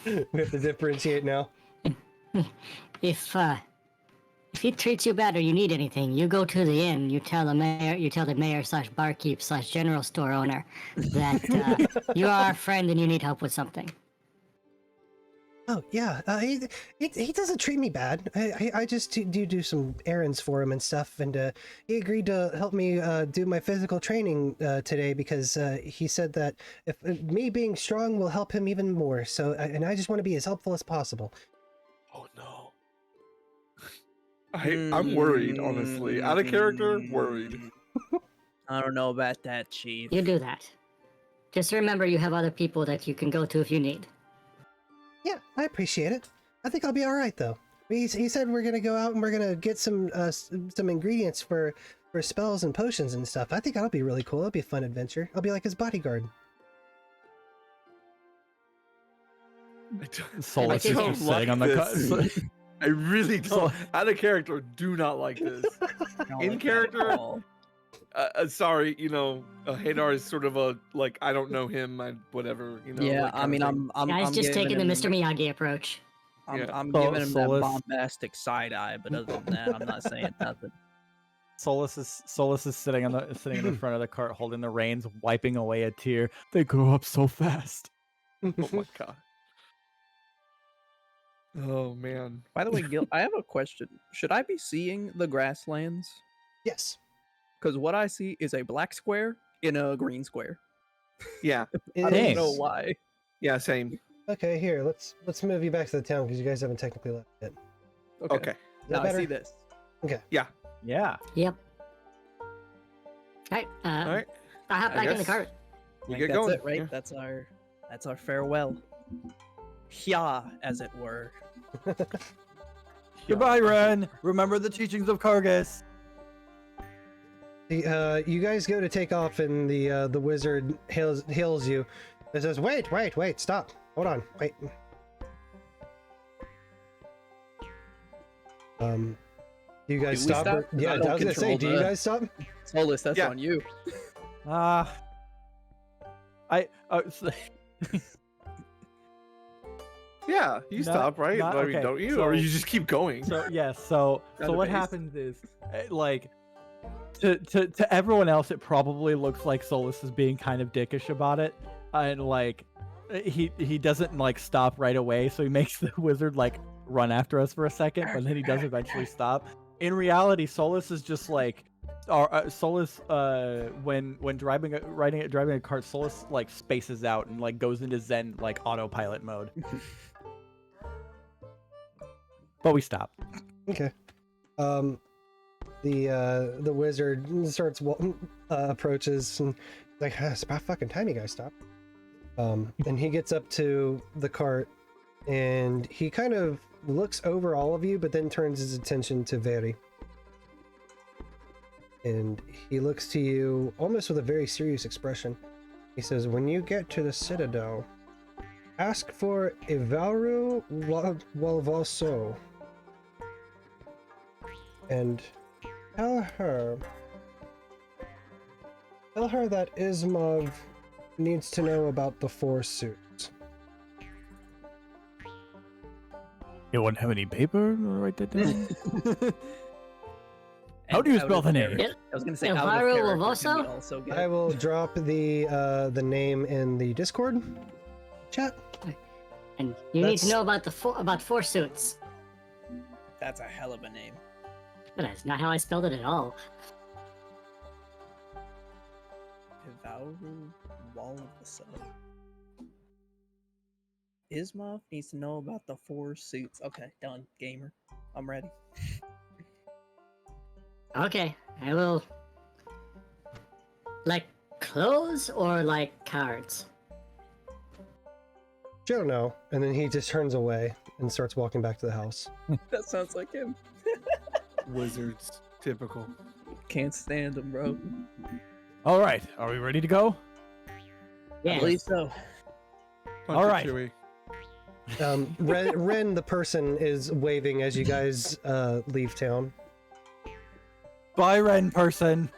We have to differentiate now. if he treats you bad or you need anything, you go to the inn. You tell the mayor / barkeep / general store owner that you are our friend and you need help with something. Oh yeah, he doesn't treat me bad. I just do some errands for him and stuff, and he agreed to help me do my physical training today because he said that if me being strong will help him even more. So and I just want to be as helpful as possible. Oh no. I'm worried, honestly. Out of character, worried. I don't know about that, Chief. You do that. Just remember you have other people that you can go to if you need. Yeah, I appreciate it. I think I'll be all right though. He said we're gonna go out and we're gonna get some ingredients for spells and potions and stuff. I think that'll be really cool. It'll be a fun adventure. I'll be like his bodyguard. Solus is don't just sitting on the this. I really don't. Out of character, do not like this. In character, sorry, Hadar is sort of a like I don't know him, whatever, Yeah, like, I mean, kind of I'm Guys, just giving taking the him- Mr. Miyagi approach. I'm So- giving him that Solus- bombastic side eye, but other than that, I'm not saying nothing. Solus is sitting in the front of the cart, holding the reins, wiping away a tear. They grow up so fast. thing. Oh my god. Oh man. By the way, Gil, I have a question. Should I be seeing the grasslands? Yes. Because what I see is a black square in a green square. Yeah. I don't Dang. know why. Yeah. Same. Okay, here, let's move you back to the town because you guys haven't technically left yet. Okay. Is that Now I better? see this. Yeah. Yep. Alright, All right. I'll hop I back in the guess- cart. We I get think that's going. it, right? Yeah. That's our farewell. Hya, as it were. Goodbye, Ren. Remember the teachings of Kargas. You guys go to take off, and the wizard hails you. It says, "Wait, stop! Hold on, wait." Do you guys Do we stop? stop? 'Cause Yeah, I I don't was gonna say, control do you the- guys stop? Solus, that's Yeah. on you. Yeah. You No, stop, right? not- I mean, okay, don't you? so- Or you just keep going? So yes, so what Database. happens is, like, to everyone else, it probably looks like Solus is being kind of dickish about it, and like, he doesn't like stop right away, so he makes the wizard like run after us for a second, but then he does eventually stop. In reality, Solus is just like Solus, when driving a cart, Solus like spaces out and like goes into Zen like autopilot mode. But we stop. Okay. The wizard starts approaches and like, it's about fucking time you guys stop. And he gets up to the cart and he kind of looks over all of you, but then turns his attention to Vaeri. And he looks to you almost with a very serious expression. He says, when you get to the Citadel, ask for Evaru Walvaso. And tell her that Ismov needs to know about the 4 suits. You wouldn't have any paper to write that down? How And do you out spell of the name? character- I was gonna say El out of Varo character can be Lavoso? also good. I will drop the name in the Discord chat. And you need to That's- know about the 4 suits. That's a hell of a name. But that's not how I spelled it at all. Evaru Wall of the Sun. Ismov needs to know about the 4 suits. Okay, done, gamer. I'm ready. Okay, I will. Like clothes or like cards? Joe, no. And then he just turns away and starts walking back to the house. That sounds like him. Wizards, typical. Can't stand him, bro. All right, are we ready to go? I Yeah. believe so. Punch All it, right. Chewie. Ren, the person, is waving as you guys leave town. Bye, Ren person.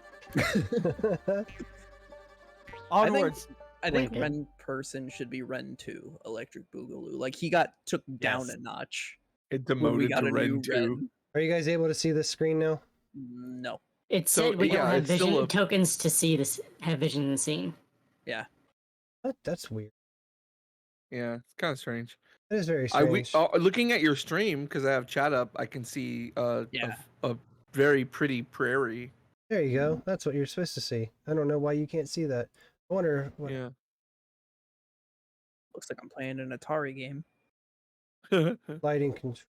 Onwards. I think Lincoln. Ren person should be Ren 2, Electric Boogaloo. Like he got took down Yes. a notch. It when we demoted got to a Ren new 2. Ren. Are you guys able to see the screen now? No. It So, said we yeah, don't have it's still vision a- tokens to see this. Have vision in the scene. That's weird. Yeah, it's kind of strange. That is very I we strange. looking at your stream because I have chat up. I can see Yeah. a very pretty prairie. There you go. That's what you're supposed to see. I don't know why you can't see that. I wonder what. Yeah. Looks like I'm playing an Atari game. Lighting control.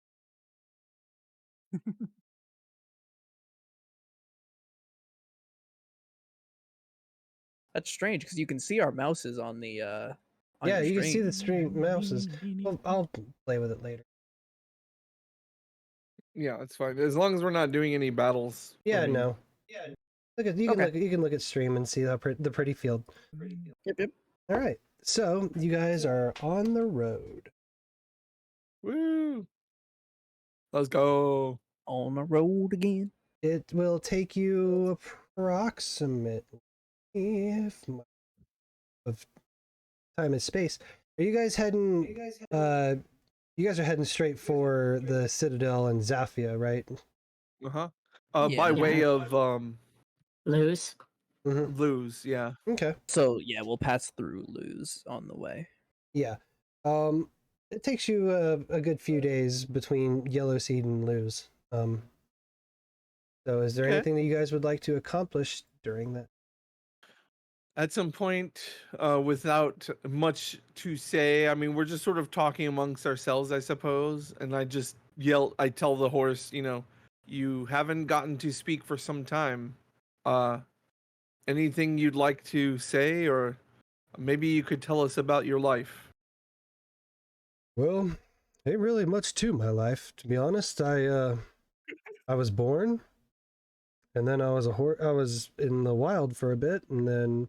That's strange because you can see our mouses on the on Yeah, your you can see stream. the stream mouses. Well, I'll play with it later. Yeah, it's fine as long as we're not doing any battles. I Yeah, mean, no. Look at you can Okay. you can look at stream and see the pretty field. Yep. All right, so you guys are on the road. Woo! Let's go. On the road again. It will take you approximately of time and space. Are you guys heading? You guys are heading straight for the Citadel and Zafia, right? By Yeah. way of Lose. lose. Yeah. Okay. So yeah, we'll pass through Luz on the way. Yeah. It takes you a good few days between Yellow Seed and Lose. So is there Okay. anything that you guys would like to accomplish during that? At some point, without much to say, I mean, we're just sort of talking amongst ourselves, I suppose. And I just I tell the horse, you haven't gotten to speak for some time. Anything you'd like to say, or maybe you could tell us about your life? Well, ain't really much to my life, to be honest. I was born, and then I was I was in the wild for a bit, and then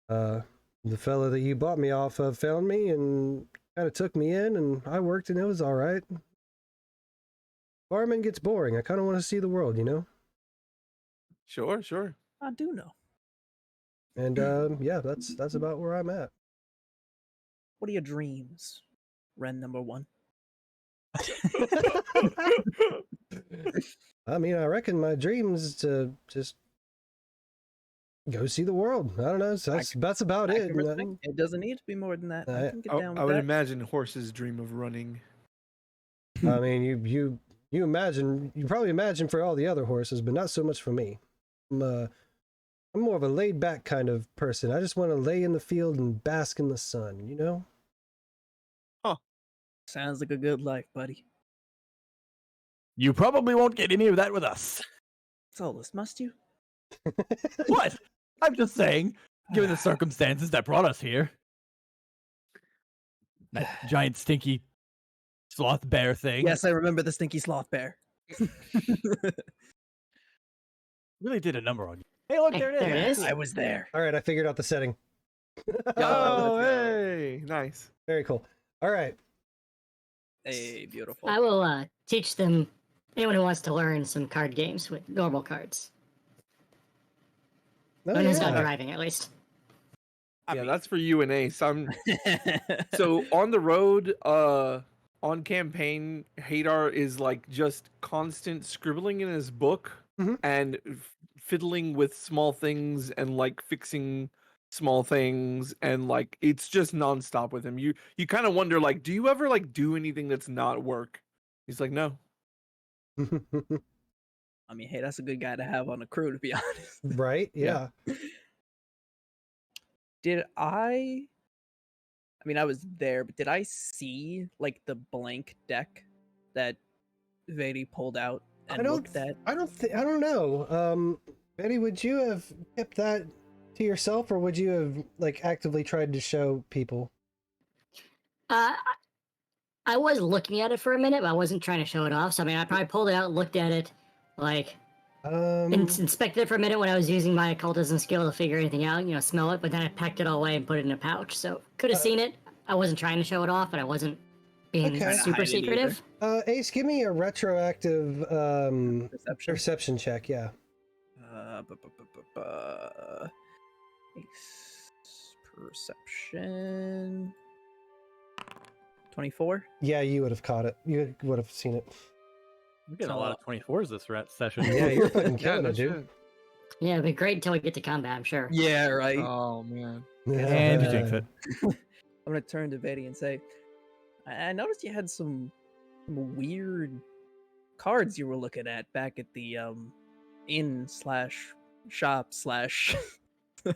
the fella that you bought me off of found me and kind of took me in, and I worked, and it was all right. Farming gets boring. I kind of want to see the world, you know. Sure. I do know. And yeah, that's about where I'm at. What are your dreams, Ren number 1? I mean, I reckon my dream is to just go see the world. I don't know. So that's about it. It doesn't need to be more than that. I can get down I with would that. imagine horses dream of running. I mean, you probably imagine for all the other horses, but not so much for me. I'm more of a laid back kind of person. I just want to lay in the field and bask in the sun, you know? Sounds like a good life, buddy. You probably won't get any of that with us. Solus, must you? What? I'm just saying, given the circumstances that brought us here. That giant stinky sloth bear thing. Yes, I remember the stinky sloth bear. Really did a number on you. Hey, look, Hey, there it is. there it is. I was there. All right, I figured out the setting. Oh, let's go. hey, nice. Very cool. All right. Hey, beautiful. I will teach them, anyone who wants to learn some card games with normal cards. Oh, When who's not yeah. driving, at least. Yeah, that's for you and Ace. So on the road, on campaign, Hadar is like just constant scribbling in his book Mhm. and fiddling with small things and like fixing small things, and like it's just nonstop with him. You kind of wonder, like, do you ever like do anything that's not work? He's like, no. I mean, hey, that's a good guy to have on a crew, to be honest. Right? Yeah. Did I mean, I was there, but did I see like the blank deck that Vaeri pulled out and looked at? I don't know. Betty, would you have kept that to yourself, or would you have like actively tried to show people? I was looking at it for a minute, but I wasn't trying to show it off. So I mean, I probably pulled it out, looked at it, like inspected it for a minute when I was using my occultism skill to figure anything out, you know, smell it. But then I packed it all away and put it in a pouch. So could have seen it. I wasn't trying to show it off, but I wasn't being Okay. super Hide it secretive. Ace, give me a retroactive Perception. perception check. Yeah. Perception. 24. Yeah, you would have caught it. You would have seen it. We're getting a lot of 24s this session. Yeah, you're fucking Yeah, killing no it, dude. shit. Yeah, it'd be great until we get to combat, I'm sure. Yeah, right. Oh man. And you jinx it. I'm gonna turn to Vaeri and say, I noticed you had some weird cards you were looking at back at the inn/shop/.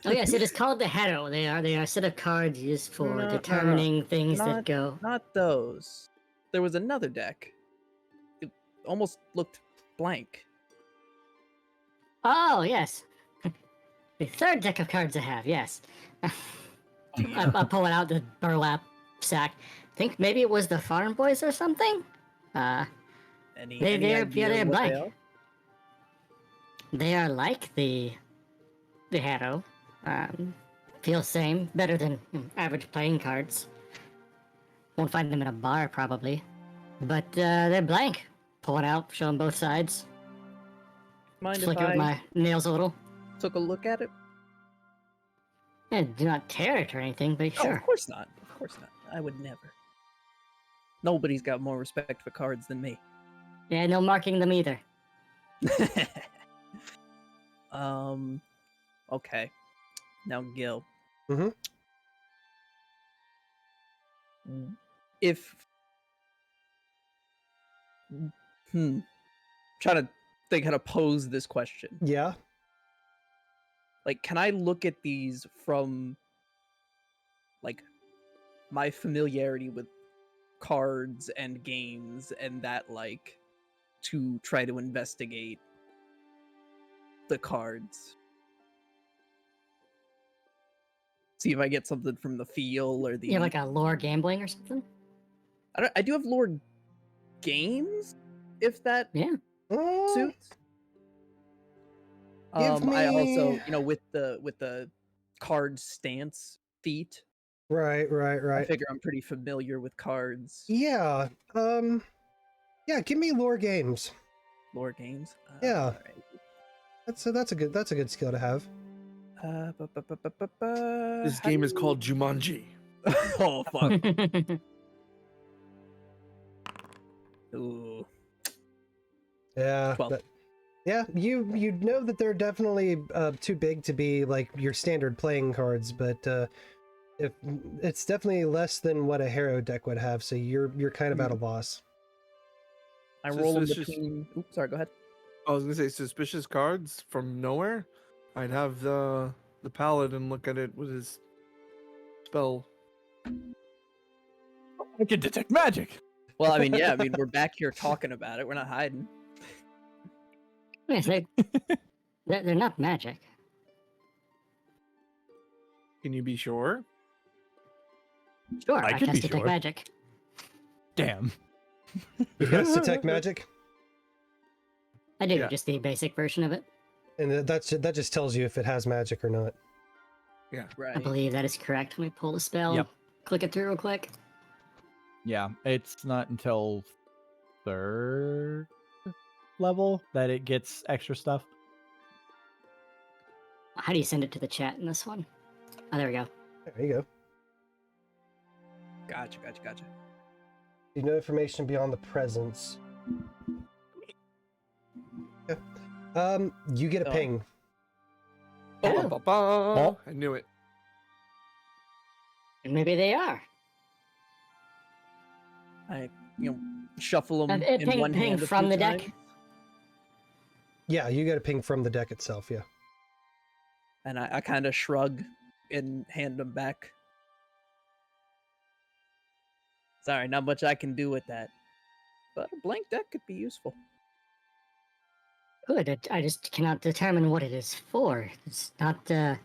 Oh yes, it is called the Hadar. They are a set of cards used for No, determining things that Not- go. Not those. There was another deck. It almost looked blank. Oh yes, the third deck of cards I have. Yes, I pull it out the burlap sack. Think maybe it was the Farm Boys or something. Any They're idea what blank. they are? They are like the Hadar. Feel same, better than average playing cards. Won't find them in a bar probably, but they're blank. Pull it out, show them both sides. Mind if Flick it with I my nails a little. took a look at it? Yeah, do not tear it or anything, but Oh, sure. of course not. Of course not. I would never. Nobody's got more respect for cards than me. Yeah, no marking them either. Okay. Now, Gil. Mhm. If trying to think how to pose this question. Yeah. Like, can I look at these from like my familiarity with cards and games and that, like, to try to investigate the cards? See if I get something from the feel or the. You have like a lore gambling or something? I do have lore games, if that Yeah. suits. Give I also, me- you know, with the card stance feat, Right. I figure I'm pretty familiar with cards. Yeah. Yeah. Give me lore games. Lore games. Yeah. Alright. That's a good skill to have. This game is called Jumanji. Oh fuck. Ooh. Yeah. 12. Yeah. You know that they're definitely too big to be like your standard playing cards, but if it's definitely less than what a hero deck would have, so you're kind of at a loss. I So roll them it's just- between. Oops, sorry. Go ahead. I was gonna say suspicious cards from nowhere. I'd have the paladin look at it with his spell. I can detect magic. Well, I mean, yeah, I mean, we're back here talking about it. We're not hiding. Yes, they're not magic. Can you be sure? Sure, I I could cast be detect sure. magic. Damn. You cast detect magic, I do, Yeah. just the basic version of it. and that just tells you if it has magic or not. Yeah. Right. I believe that is correct. Let me pull the spell. Yep. Click it through real quick. Yeah, it's not until 3rd level that it gets extra stuff. How do you send it to the chat in this one? Oh, there we go. There you go. Gotcha. You know information beyond the presence. Yeah. You get a Oh. ping. Oh. Ba-ba-ba. I knew it. Maybe they are. I, shuffle them It in ping- one ping hand a from few the deck? times, Yeah, you get a ping from the deck itself. Yeah. and I kind of shrug and hand them back. Sorry, not much I can do with that, but a blank deck could be useful. Good. I just cannot determine what it is for. It's not. They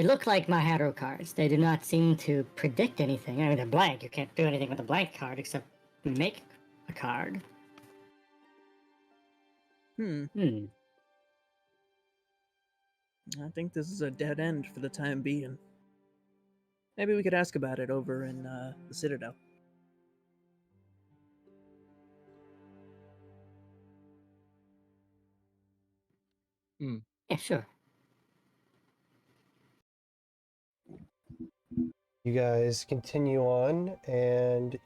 look like my Hadar cards. They do not seem to predict anything. I mean, they're blank. You can't do anything with a blank card except make a card. Hmm. I think this is a dead end for the time being. Maybe we could ask about it over in the Citadel. Yeah, sure. You guys continue on, and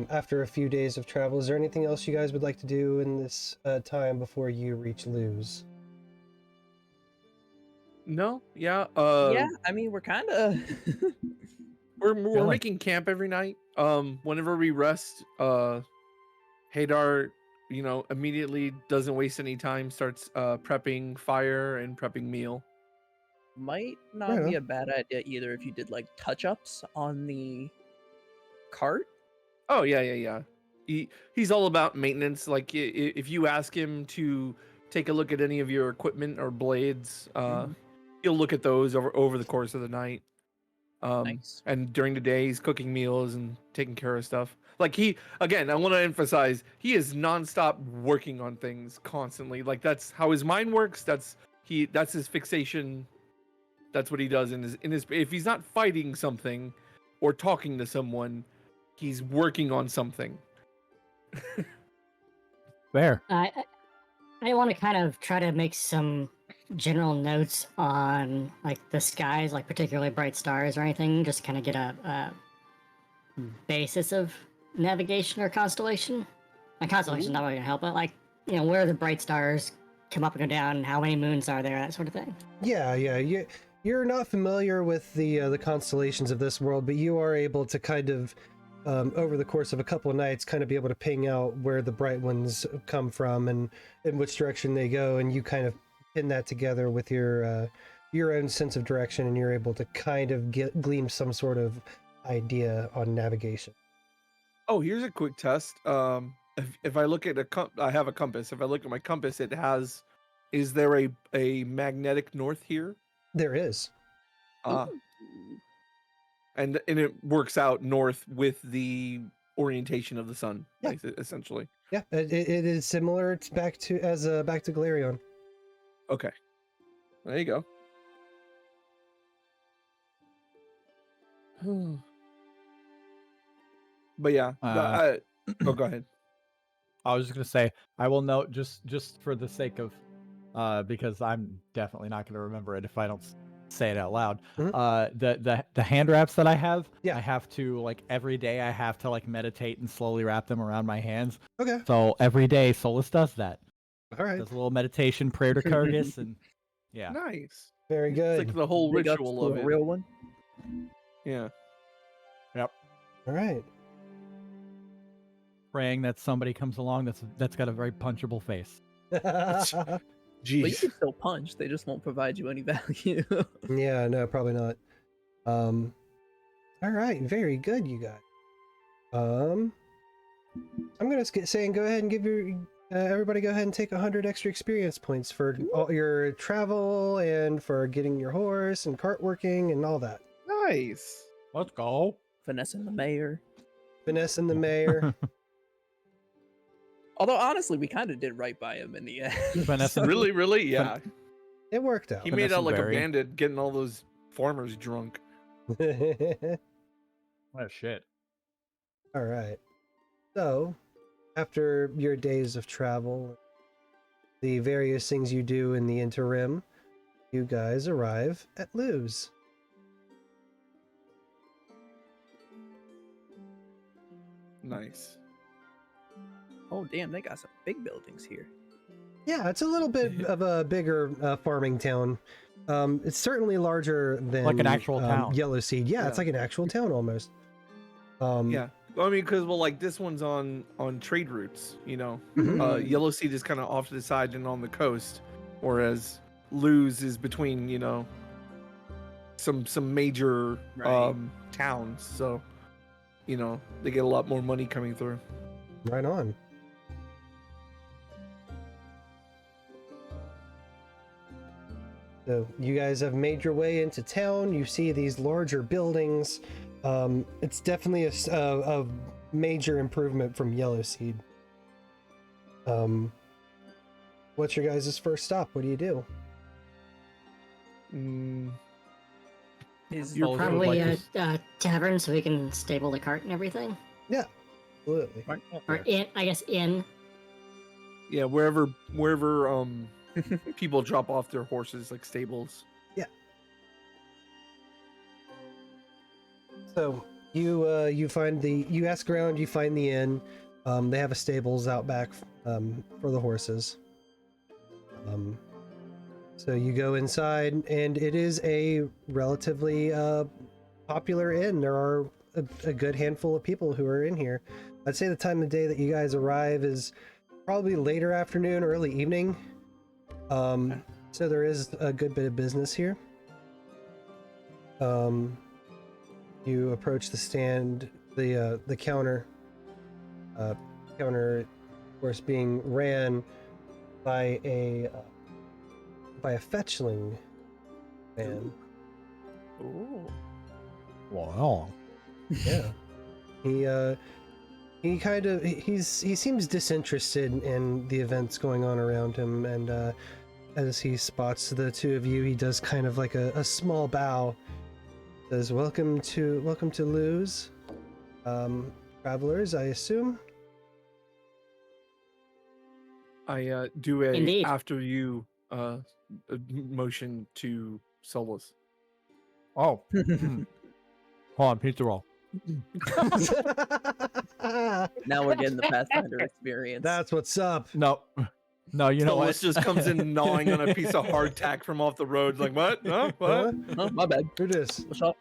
after a few days of travel, is there anything else you guys would like to do in this time before you reach Luz? No. Yeah. Yeah, I mean, we're kind of. We're like- making camp every night. Whenever we rest, Hadar, immediately doesn't waste any time. Starts prepping fire and prepping meal. Might not Right be on. a bad idea either if you did like touch-ups on the cart. Oh yeah. He's all about maintenance. Like if you ask him to take a look at any of your equipment or blades, he'll look at those over the course of the night. Nice. And during the day, he's cooking meals and taking care of stuff. Like I want to emphasize, he is nonstop working on things constantly. Like that's how his mind works. That's his fixation. That's what he does in his. If he's not fighting something or talking to someone, he's working on something. Fair. I want to kind of try to make some general notes on like the skies, like particularly bright stars or anything. Just kind of get a basis of navigation or constellation. Like constellation's not really gonna help, but like where the bright stars come up and go down, how many moons are there, that sort of thing. Yeah. You're not familiar with the constellations of this world, but you are able to kind of, over the course of a couple of nights, kind of be able to ping out where the bright ones come from and in which direction they go, and you kind of pin that together with your own sense of direction, and you're able to kind of glean some sort of idea on navigation. Oh, here's a quick test. If I look at I have a compass. If I look at my compass, it has. Is there a magnetic north here? There is. And it works out north with the orientation of the sun, Yeah. essentially. Yeah, it is similar. It's back to Glarion. Okay, there you go. But yeah, go ahead. I was just gonna say I will note just for the sake of because I'm definitely not gonna remember it if I don't say it out loud. The hand wraps that I have, Yeah. I have to like every day I have to like meditate and slowly wrap them around my hands. Okay. So every day Solus does that. All right. Does a little meditation, prayer to Kurgus, and yeah. Nice. Very It's good. like the whole Big ups ritual to of a it. real one. Yeah. Yep. All right. praying that somebody comes along that's got a very punchable face. But you Jeez. can still punch. They just won't provide you any value. Yeah, no, probably not. All right, very good, you guys. I'm gonna say and go ahead and give your everybody go ahead and take 100 extra experience points for all your travel and for getting your horse and cart working and all that. Nice. Let's go. Finessing the mayor. Finessing the mayor. Although honestly, we kind of did right by him in the end. Vanessa, Really, really? Yeah. It worked out. He made out like Vaeri. a bandit getting all those farmers drunk. Oh shit. All right. So, after your days of travel, the various things you do in the interim, you guys arrive at Luz. Nice. Oh damn, they got some big buildings here. Yeah, it's a little bit of a bigger farming town. It's certainly larger than Like an actual town. Yellow Seed. Yeah, it's Yeah. like an actual town almost. Yeah. Well, I mean, because like this one's on trade routes, you know. Mhm. Yellow Seed is kind of off to the side and on the coast, whereas Luz is between, you know, some major Right. towns. So, you know, they get a lot more money coming through. Right on. So you guys have made your way into town. You see these larger buildings. It's definitely a major improvement from Yellow Seed. What's your guys' first stop? What do you do? Is You're Also, Probably like a tavern so we can stable the cart and everything. Absolutely. Or in, I guess in. Yeah, wherever people drop off their horses, like stables. So you find you ask around, you find the inn. They have a stables out back for the horses. So you go inside, and it is a relatively popular inn. There are a good handful of people who are in here. I'd say the time of day that you guys arrive is probably later afternoon, early evening. So there is a good bit of business here. You approach the stand, the counter. Counter, of course, being ran by a fetchling man. Oh. Wow. Yeah. He seems disinterested in the events going on around him, and as he spots the two of you, he does kind of like a small bow. Says, welcome to Luz, travelers, I assume. I do a Indeed. after you motion to Solus. Oh. Hold on, pizza roll. Now we're getting the Pathfinder experience. That's what's up. No. No, you know what? Solus just comes in gnawing on a piece of hardtack from off the road. Like, what? Huh? What? Huh? Oh, my bad. Who dis? What's up?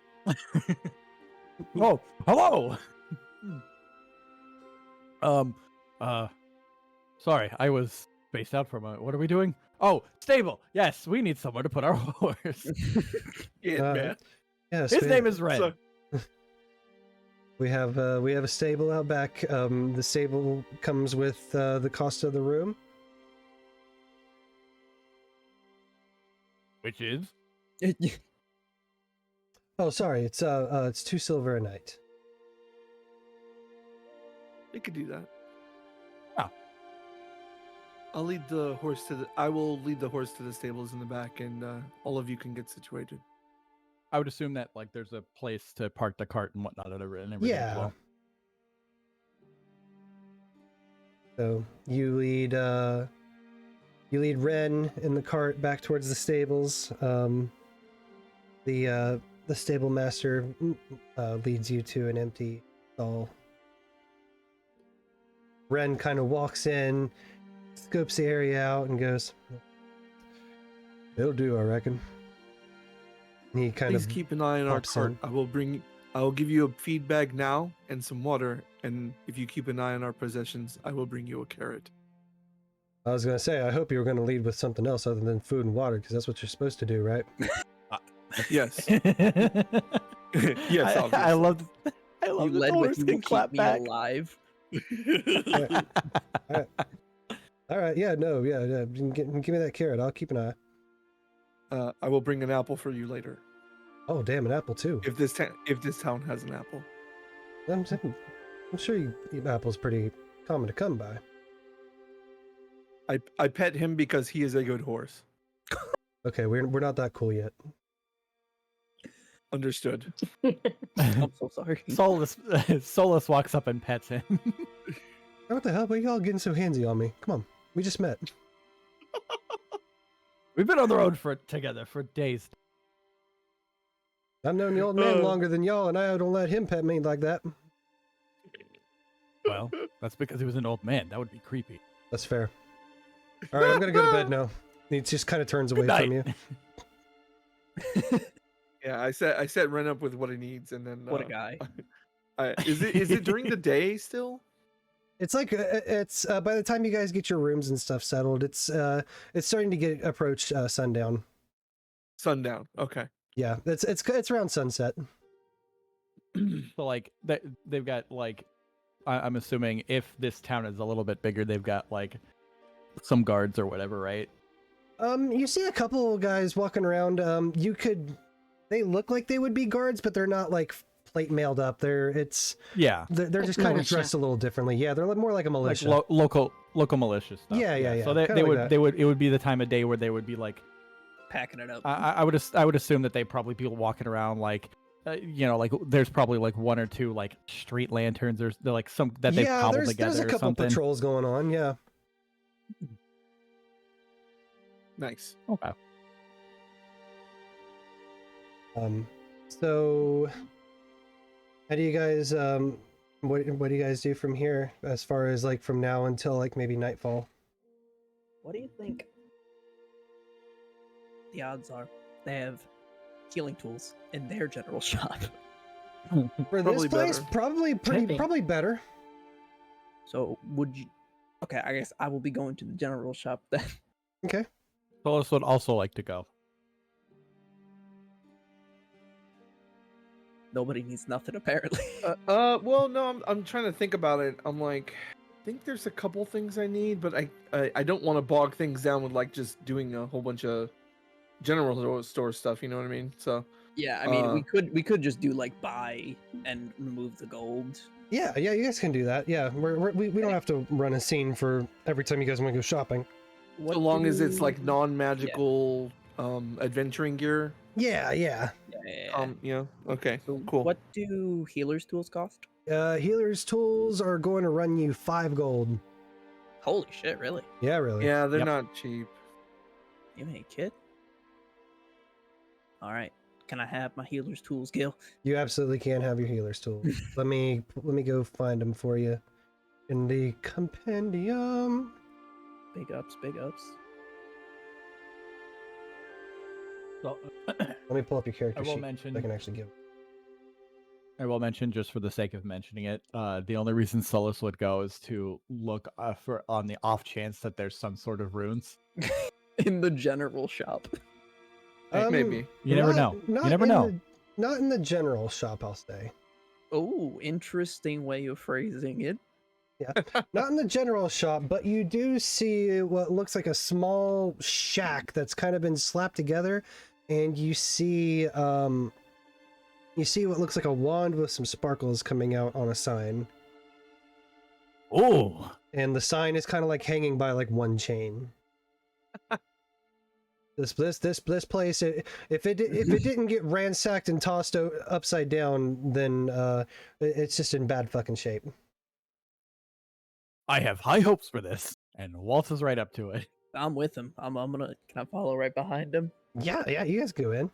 Oh, hello. Sorry, I was spaced out for a moment. What are we doing? Oh, stable. Yes, we need somewhere to put our horse. Yeah, man. Yes, His name is Red. So- we have a stable out back. The stable comes with the cost of the room. Which is? Oh, sorry. It's 2 silver a night. We could do that. Oh. I will lead the horse to the stables in the back, and all of you can get situated. I would assume that like there's a place to park the cart and whatnot and everything. As Yeah. well. So you lead Ren in the cart back towards the stables. The stable master leads you to an empty stall. Ren kind of walks in, scopes the area out, and goes, "It'll do, I reckon." And he kind Please of keep an eye on our hops cart. in. I will bring I'll give you a feed bag now and some water, and if you keep an eye on our possessions, I will bring you a carrot. I was gonna say, I hope you were gonna lead with something else other than food and water, because that's what you're supposed to do, right? Yes. Yes, Yes, I love You the led horse with you can will clap keep me back. alive. All right, yeah, no, yeah, yeah. Give me that carrot. I'll keep an eye. I will bring an apple for you later. Oh, damn, an apple too. If this town has an apple. I'm sure you eat apples pretty common to come by. I pet him because he is a good horse. Okay, we're not that cool yet. Understood. I'm so sorry. Solus walks up and pets him. What the hell? Why are y'all getting so handsy on me? Come on, we just met. We've been on the road together for days. I've known the old man longer than y'all, and I don't let him pet me like that. Well, that's because he was an old man. That would be creepy. That's fair. All right, I'm gonna go to bed now. He just kind of turns away from you. Yeah, I set Ren up with what he needs, and then What a guy. Is it during the day still? It's like it's by the time you guys get your rooms and stuff settled, it's starting to approach sundown. Sundown. Okay. Yeah, it's around sunset. So like they've got like, I'm assuming if this town is a little bit bigger, they've got like some guards or whatever, right? You see a couple of guys walking around. They look like they would be guards, but they're not like plate mailed up. They're just Like kind of militia. dressed a little differently. Yeah, they're more like a militia. Like local militia stuff. Yeah. So Kinda they like would that. it would be the time of day where they would be like, Packing it up. I would assume that they probably be walking around like, like there's probably like one or two like street lanterns or they're like some that they've cobbled together there's a or couple something. patrols going on. Yeah. Nice. Okay. So how do you guys what do you guys do from here as far as like from now until like maybe nightfall? What do you think the odds are they have healing tools in their general shop? For Probably this place, better. probably better. So would you? Okay, I guess I will be going to the general shop then. Okay. Solus would also like to go. Nobody needs nothing apparently. Well, no, I'm trying to think about it. I'm like, I think there's a couple things I need, but I don't want to bog things down with like just doing a whole bunch of general store stuff. You know what I mean? So Yeah, I mean, we could just do like buy and remove the gold. Yeah, you guys can do that. Yeah, we don't have to run a scene for every time you guys want to go shopping. What so long as it's like do- non-magical adventuring gear. Yeah. Yeah. Yeah. Okay. So Cool. What do healer's tools cost? Healer's tools are going to run you 5 gold. Holy shit! Really? Yeah, really. Yeah, they're Yep. not cheap. You ain't kid. All right. Can I have my healer's tools, Gil? You absolutely can have your healer's tools. let me go find them for you in the compendium. Big ups, big ups. So, Let me pull up your character I will sheet. mention. I can actually give. I will mention, just for the sake of mentioning it, the only reason Solus would go is to look for on the off chance that there's some sort of runes. In the general shop. Maybe. You never know. You never know. Not in the general shop, I'll say. Oh, interesting way of phrasing it. Not in the general shop, but you do see what looks like a small shack that's kind of been slapped together, and you see what looks like a wand with some sparkles coming out on a sign. Oh, And the sign is kind of like hanging by like one chain. This place, if it didn't get ransacked and tossed upside down, then it's just in bad fucking shape. I have high hopes for this, and Walt is right up to it. I'm with him. I'm gonna. Can I follow right behind him? Yeah, you guys go in.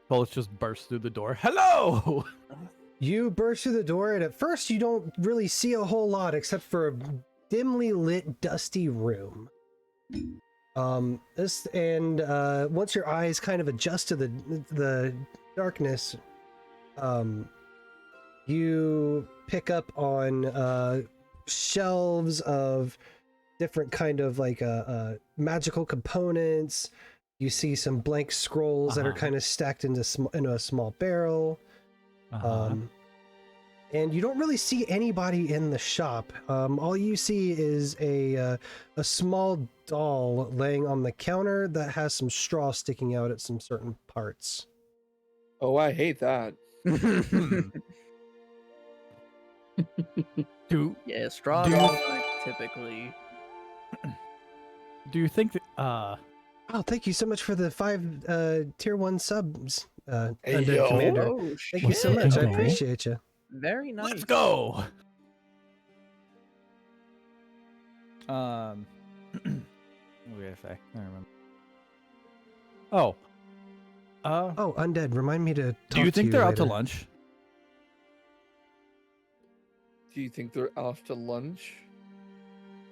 Solus just bursts through the door. Hello. You burst through the door, and at first you don't really see a whole lot except for a dimly lit, dusty room. Once your eyes kind of adjust to the darkness, you pick up on shelves of different kind of like magical components. You see some blank scrolls that are kind of stacked into a small barrel. And you don't really see anybody in the shop. All you see is a small doll laying on the counter that has some straw sticking out at some certain parts. Oh, I hate that. Yeah, straw dolls aren't typically. Do you think that? Oh, thank you so much for the 5 tier 1 subs, Hey, Undead yo. Commander. Oh Thank you so shit. much. I Okay. appreciate you. Very nice. Let's go. What did I say? I don't remember. Oh. Oh, Undead, remind me to talk Do you think to they're you out to later. lunch? Do you think they're off to lunch?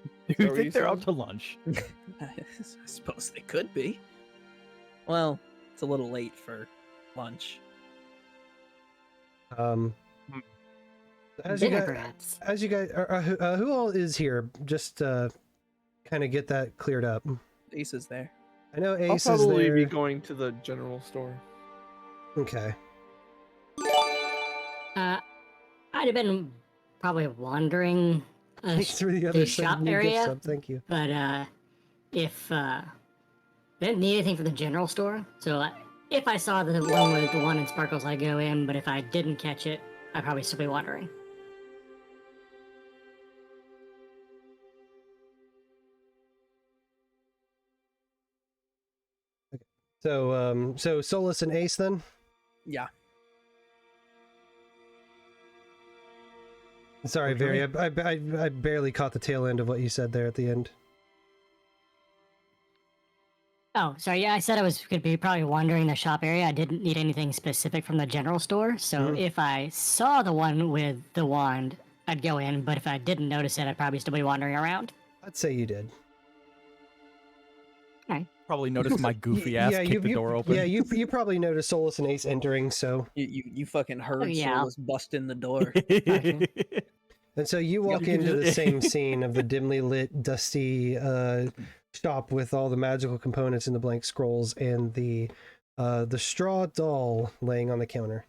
Do Is that you what think you they're out said? to lunch? I suppose they could be. Well, it's a little late for lunch. As Dinner, you guys, perhaps. who all is here? Just kind of get that cleared up. Ace is there. I know I'll Ace is probably there. be going to the general store. Okay. I'd have been probably wandering Through the other shop side. New gift area, sub, thank you. but if they didn't need anything from the general store, so if I saw the one with the one in sparkles, I'd go in. But if I didn't catch it, I'd probably still be wandering. So Solus and Ace then. Yeah. Sorry, Vaeri. I barely caught the tail end of what you said there at the end. Oh, sorry. Yeah, I said I was going to be probably wandering the shop area. I didn't need anything specific from the general store. So if I saw the one with the wand, I'd go in. But if I didn't notice it, I'd probably still be wandering around. I'd say you did. Probably noticed my goofy ass kick the door open. Yeah, you probably noticed Solus and Ace entering. So You fucking heard yeah. Solus bust in the door. and so you walk you into just- the same scene of the dimly lit, dusty shop with all the magical components and the blank scrolls and the straw doll laying on the counter.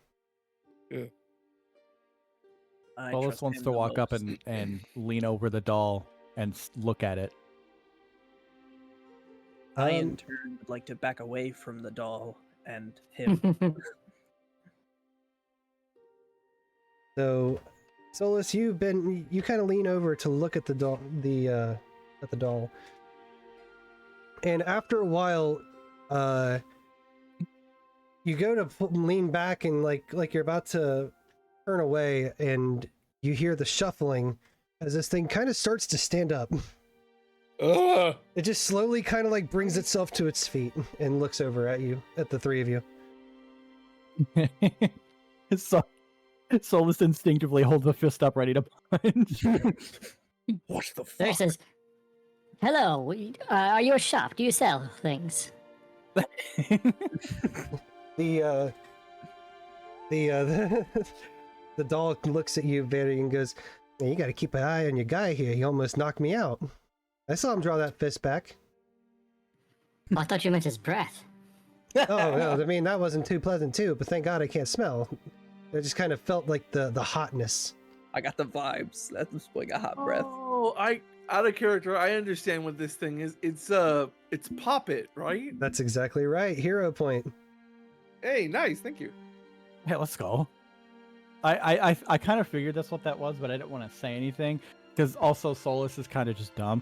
I Solus trust wants him to the walk up most. and lean over the doll and look at it. I in turn would like to back away from the doll and him. So, Solus, you kind of lean over to look at the doll, at the doll, and after a while, you go to lean back and like you're about to turn away, and you hear the shuffling as this thing kind of starts to stand up. It just slowly kind of like brings itself to its feet and looks over at you, at the three of you. So, Solus instinctively holds a fist up ready to punch. What the There fuck? says, "Hello, are you a shop? Do you sell things?" The the doll looks at you, Vaeri, and goes, "Hey, you got to keep an eye on your guy here. He almost knocked me out. I saw him draw that fist back." Oh, I thought you meant his breath. Oh, no, I mean, that wasn't too pleasant too, but thank God I can't smell. I just kind of felt like the hotness. I got the vibes. That's like a hot breath. Oh, out of character. I understand what this thing is. It's Poppet, right? That's exactly right. Hero point. Hey, nice. Thank you. Hey, let's go. I kind of figured that's what that was, but I didn't want to say anything because also Solus is kind of just dumb.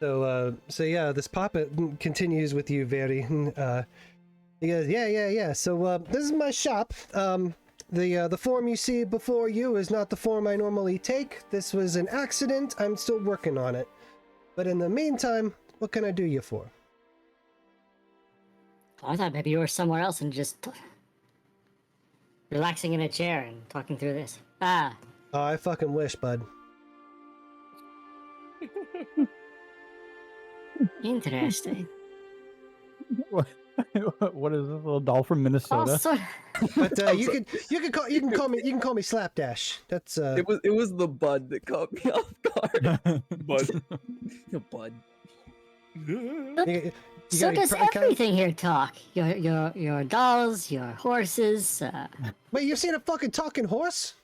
So yeah, this Poppet continues with you, Vaeri. He goes, yeah. So this is my shop. The form you see before you is not the form I normally take. This was an accident. I'm still working on it. But in the meantime, what can I do you for? Oh, I thought maybe you were somewhere else and just relaxing in a chair and talking through this. Oh, I fucking wish, bud. Interesting. What is this little doll from Minnesota? Also, But you can call me Slapdash. That's It was the bud that caught me off guard. But The bud. you so got any does count- everything here talk? Your dolls, your horses. Wait, you've seen a fucking talking horse?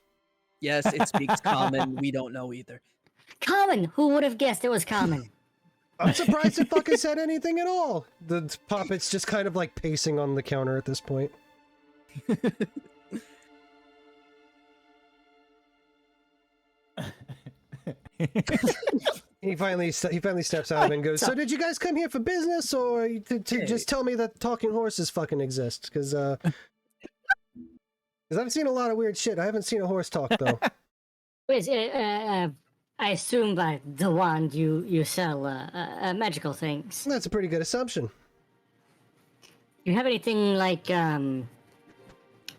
Yes, it speaks common. We don't know either. Common. Who would have guessed it was common? I'm surprised it fucking said anything at all. The puppet's just kind of like pacing on the counter at this point. He finally steps out and goes, "So did you guys come here for business, or to just tell me that talking horses fucking exist? Because I've seen a lot of weird shit. I haven't seen a horse talk though." Wait, I assume by the wand you sell magical things. That's a pretty good assumption. You have anything like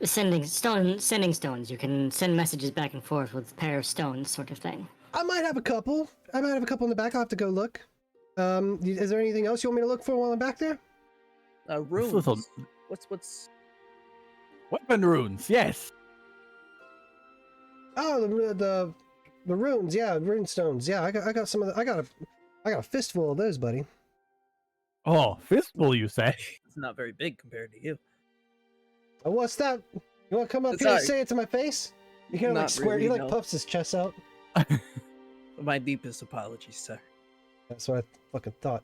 sending stones? You can send messages back and forth with a pair of stones, sort of thing. I might have a couple. I might have a couple in the back. I'll have to go look. Is there anything else you want me to look for while I'm back there? Runes. little- What's Weapon runes, yes. Oh, the runes, yeah, rune stones, yeah. I got some of the. I got a fistful of those, buddy. Oh, fistful, you say? It's not very big compared to you. Oh, what's that? You want to come up here Sorry. and say it to my face? You kind of like Not square. He really, like no. puffs his chest out. My deepest apologies, sir. That's what I fucking thought.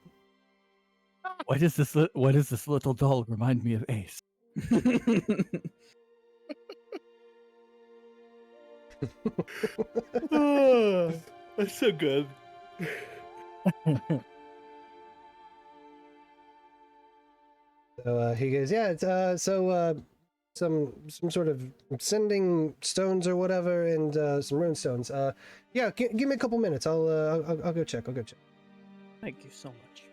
What is this little doll remind me of Ace? oh, that's so good. So he goes, yeah. It's some sort of sending stones or whatever, and some rune stones. Yeah, give me a couple minutes. I'll go check. I'll go check. Thank you so much.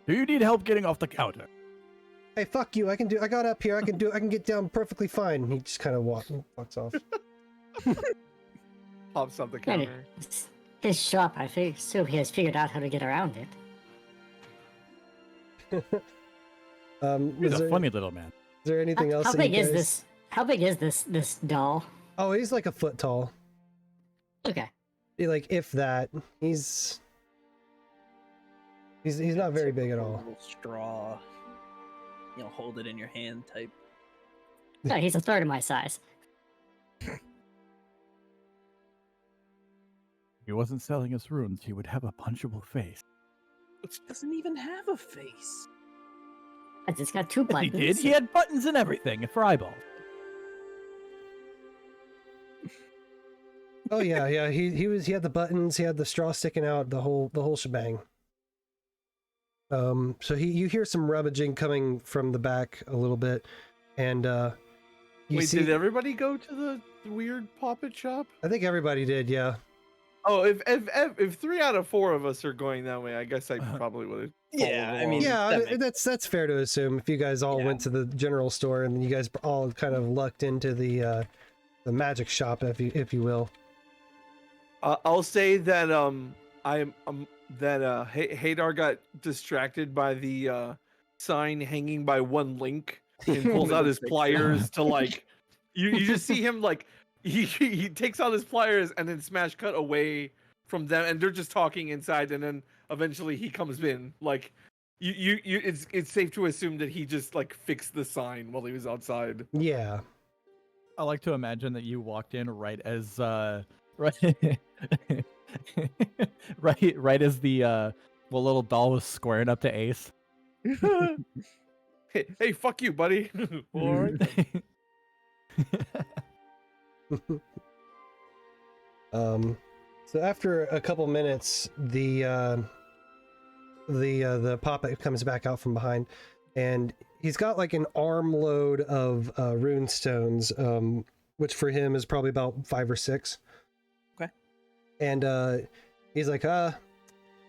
Do you need help getting off the counter? Hey, fuck you! I got up here. I can get down perfectly fine. He just kind of walks off. Pops up the Yeah, counter. it's his shop. I assume he has figured out how to get around it. He's Is a there, funny little man. is there anything else? How that you big is guys- this? How big is this doll? Oh, he's like a foot tall. Okay. Like if that. He's not very big at A all. little straw. Hold it in your hand type. No, he's a third of my size. If he wasn't selling us runes, he would have a punchable face. Doesn't even have a face. It's got two He buttons. did. He had buttons and everything for eyeballs. Oh yeah. He had the buttons. He had the straw sticking out. The whole shebang. So you hear some rummaging coming from the back a little bit, and you Wait, see. did everybody go to the weird puppet shop? I think everybody did. Yeah. Oh, if 3 out of 4 of us are going that way, I guess I probably would have. Yeah, I mean, Yeah, that makes- that's fair to assume. If you guys all Yeah. went to the general store and you guys all kind of lucked into the magic shop, if you will. I'll say that Hadar got distracted by the sign hanging by one link and pulls out his pliers to like. You just see him like he takes out his pliers and then smash cut away from them, and they're just talking inside, and then eventually he comes in. Like it's safe to assume that he just like fixed the sign while he was outside. Yeah. I like to imagine that you walked in right as right right as the little doll was squaring up to Ace. Hey, fuck you, buddy. All right. So after a couple minutes, the puppet comes back out from behind, and he's got like an armload of rune stones, which for him is probably about 5 or 6. Okay. And he's like,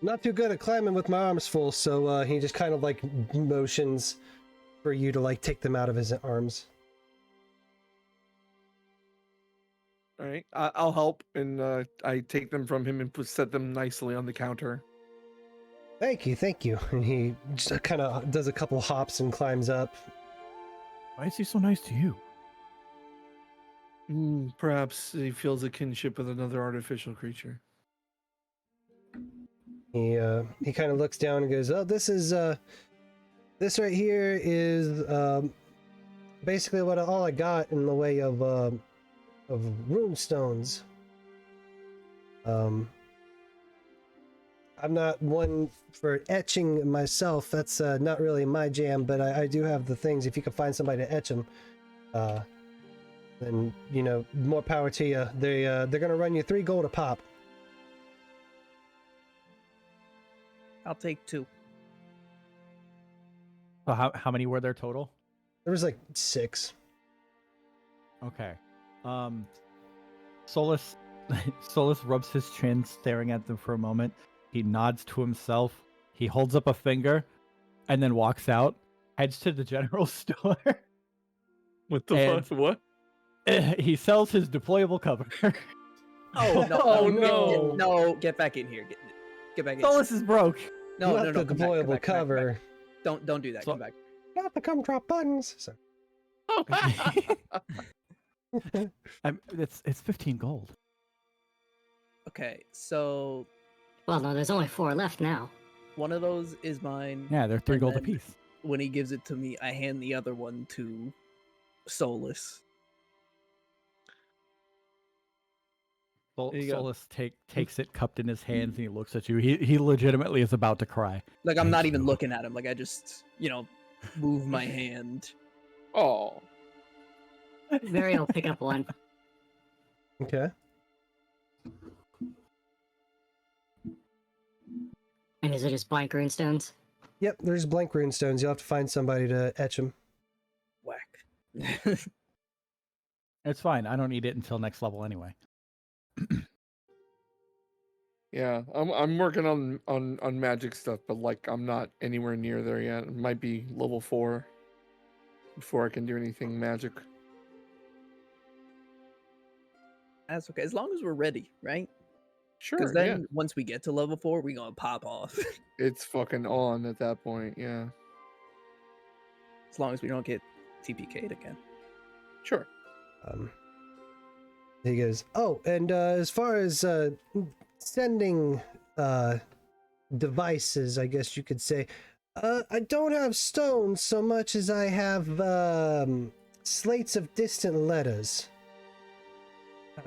not too good at climbing with my arms full, so he just kind of like motions for you to like take them out of his arms. All right. right, I'll help, and I take them from him and set them nicely on the counter. Thank you, thank you. And he just kind of does a couple hops and climbs up. Why is he so nice to you? Perhaps he feels a kinship with another artificial creature. He kind of looks down and goes, "Oh, this right here is basically all I got in the way of rune stones. I'm not one for etching myself. That's not really my jam, but I do have the things. If you can find somebody to etch them, then more power to you. They're gonna run you 3 gold a pop." I'll take 2. So how many were there total? There was like 6. Okay. Solus rubs his chin, staring at them for a moment. He nods to himself. He holds up a finger, and then walks out. Heads to the general store. What the fuck? What? He sells his deployable cover. Oh no! Oh, no! no. Get back in here. Get back in. Solus is broke. No, Not no, the come back, come deployable back, come back, come cover. back. Don't do that. So- Come back. Not the gumdrop buttons. Sorry. It's 15 gold. Okay, so Well, no, there's only 4 left now. one of those is mine. Yeah, they're 3 And gold then- apiece. When he gives it to me, I hand the other one to Solus. There you go. Solus takes it cupped in his hands and he looks at you. He legitimately is about to cry. Like I'm Thank not even you. looking at him. Like I just, move my hand. Oh, Vaeri will pick up one. Okay. And is it just blank runestones? Yep, there's blank rune stones. You'll have to find somebody to etch them. Whack. It's fine. I don't need it until next level anyway. yeah. I'm working on magic stuff, but like I'm not anywhere near there yet. It might be level 4 before I can do anything magic. That's okay. As long as we're ready, right? Sure. Because then once we get to level 4, we're gonna pop off. It's fucking on at that point. Yeah. As long as we don't get TPK'd again. Sure. He goes, "Oh, and as far as sending devices, I guess you could say, I don't have stones so much as I have slates of distant letters.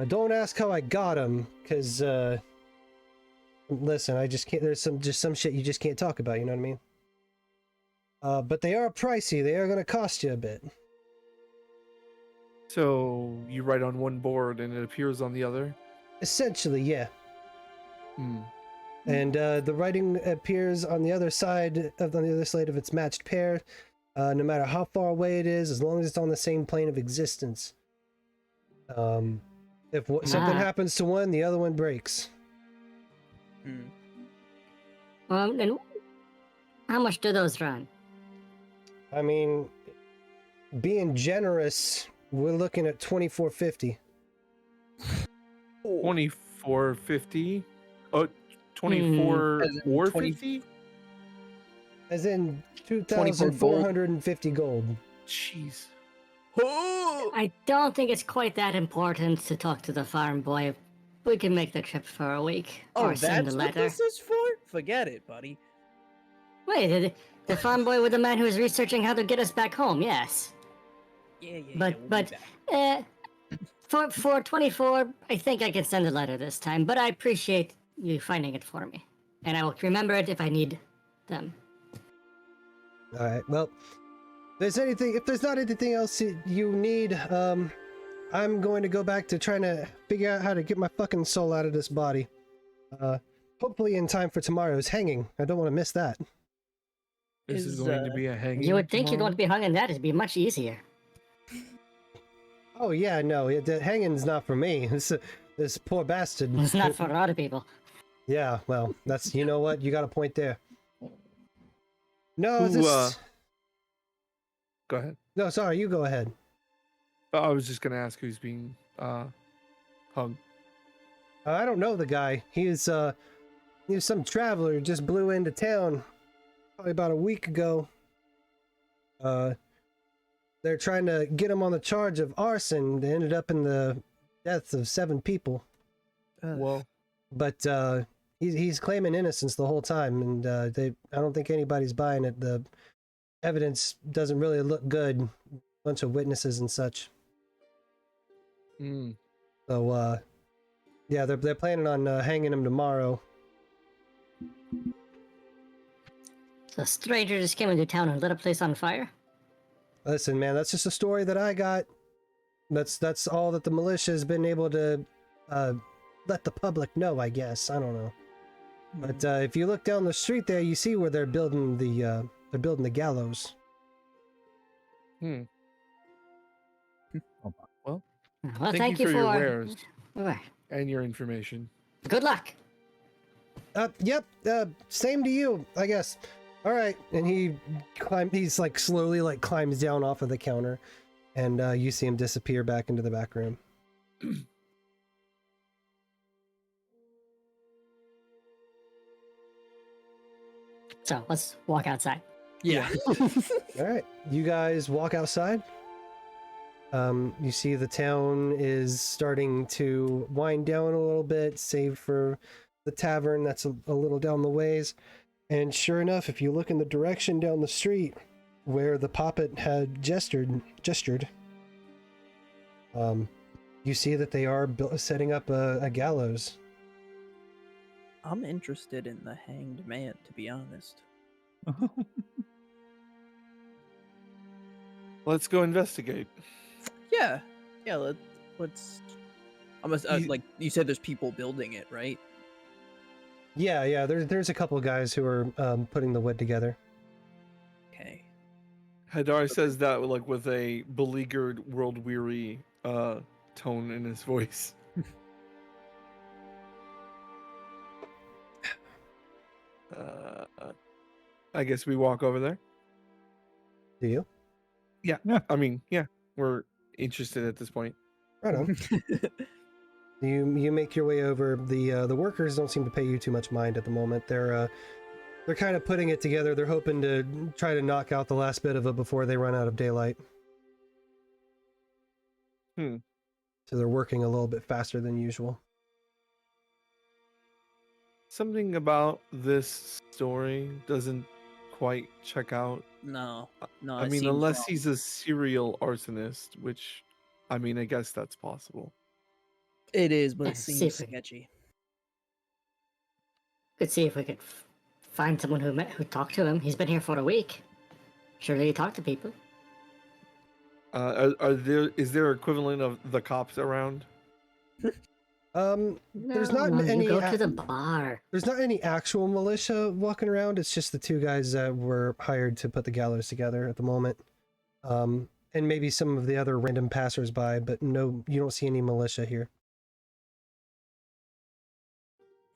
Don't ask how I got them, because listen, I just can't. There's some shit you just can't talk about. You know what I mean? But they are pricey. They are going to cost you a bit." So you write on one board and it appears on the other. Essentially, yeah. Hmm. And the writing appears on the other side on the other side of its matched pair, no matter how far away it is, as long as it's on the same plane of existence. If something happens to one, the other one breaks. And how much do those run? I mean, being generous, we're looking at 2450. 2450. Oh, 2450. As in 24 gold. 2,450 gold. Jeez. I don't think it's quite that important to talk to the farm boy. We can make the trip for a week. Oh, or send a that's what letter. this is for? Forget it, buddy. Wait, the farm boy with the man who is researching how to get us back home, yes. Yeah. But we'll be back. for 24, I think I can send a letter this time, but I appreciate you finding it for me. And I will remember it if I need them. All right. Well, if there's not anything else you need, I'm going to go back to trying to figure out how to get my fucking soul out of this body. Hopefully in time for tomorrow's hanging. I don't want to miss that. This is going to be a hanging. You would think you'd tomorrow? want to be hung in that. It'd be much easier. Oh yeah, no, the hanging's not for me. This poor bastard. It's not for other people. Yeah, well, that's, you know what? You got a point there. No, Who, Go ahead. No, sorry, you go ahead. I was just gonna ask who's being Hung. I don't know the guy. He was some traveler who just blew into town probably about a week ago. They're trying to get him on the charge of arson. They ended up in the deaths of 7 people. Well, But he's claiming innocence the whole time, and I don't think anybody's buying it. The evidence doesn't really look good. Bunch of witnesses and such. So yeah, they're planning on hanging him tomorrow. The stranger just came into town and lit a place on fire? Listen, man, that's just a story that I got. That's all that the militia has been able to let the public know, I guess. I don't know. But if you look down the street there, you see where they're building the gallows. Well, thank you for your wares Alright. and your information. Good luck. Yep. Same to you, I guess. All right. And he's like slowly like climbs down off of the counter, and you see him disappear back into the back room. So let's walk outside. Yeah. All right. You guys walk outside. You see the town is starting to wind down a little bit, save for the tavern that's a little down the ways. And sure enough, if you look in the direction down the street where the poppet had gestured, you see that they are setting up a gallows. I'm interested in the hanged man, to be honest. Let's go investigate. Yeah. Let's. Like you said, there's people building it, right? Yeah. There's a couple of guys who are putting the wood together. Okay. Hadar says that like with a beleaguered, world-weary tone in his voice. I guess we walk over there. Do you? Yeah. I mean, yeah, we're interested at this point. Right on. You make your way over. The workers don't seem to pay you too much mind at the moment. They're kind of putting it together. They're hoping to try to knock out the last bit of it before they run out of daylight. So they're working a little bit faster than usual. Something about this story doesn't quite check out. No. I it mean, seems unless wrong. he's a serial arsonist, which, I mean, I guess that's possible. It is, but Yeah, it seems see if we- sketchy. Could see if we could find someone who talked to him. He's been here for a week. Surely he talked to people. Is there equivalent of the cops around? There's not No, any. You go to the bar. There's not any actual militia walking around. It's just the 2 guys that were hired to put the gallows together at the moment. And maybe some of the other random passersby, but no, you don't see any militia here.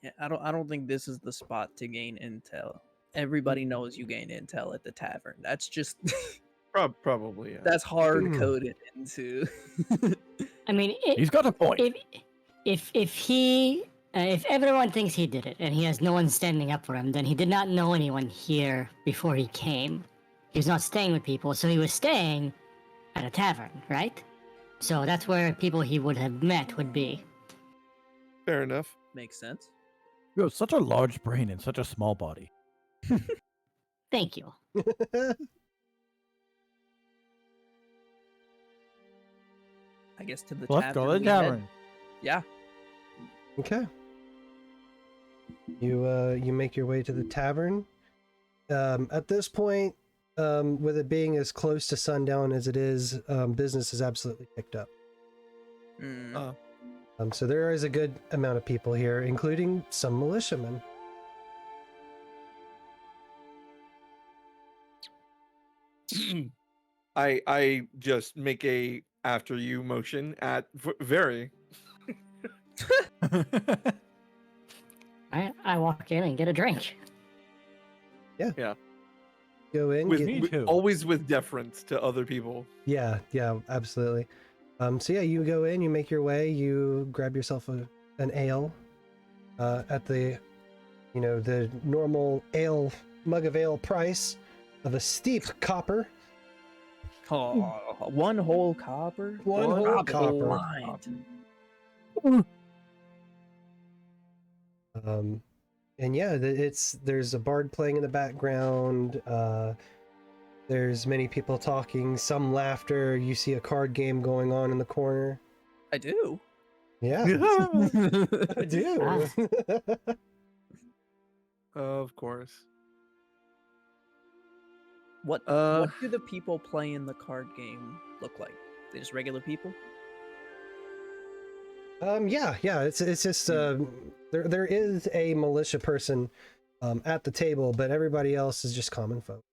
Yeah, I don't think this is the spot to gain intel. Everybody knows you gain intel at the tavern. That's just Probably, yeah. that's hard coded into. I mean, He's got a point. if everyone thinks he did it and he has no one standing up for him, then he did not know anyone here before he came. He was not staying with people, so he was staying at a tavern, right? So that's where people he would have met would be. Fair enough. Makes sense. You have such a large brain and such a small body. Thank you. I guess to the Let's tavern. go to the we head. tavern. Yeah. Okay. You make your way to the tavern. At this point, with it being as close to sundown as it is, business is absolutely picked up. So there is a good amount of people here, including some militiamen. I just make a after you motion at Vaeri. I walk in and get a drink. Yeah. Go in. With, get- Me with- too. always with deference to other people. yeah, absolutely. So yeah, you go in, you make your way, you grab yourself an ale at the, the normal ale mug of ale price of a steep copper. Oh, one whole copper. One whole copper. Blind. And yeah, there's a bard playing in the background. There's many people talking, some laughter. You see a card game going on in the corner. I do. Yeah, I do. Of course. What do the people playing the card game look like? They just regular people? Yeah. It's just there is a militia person at the table, but everybody else is just common folk.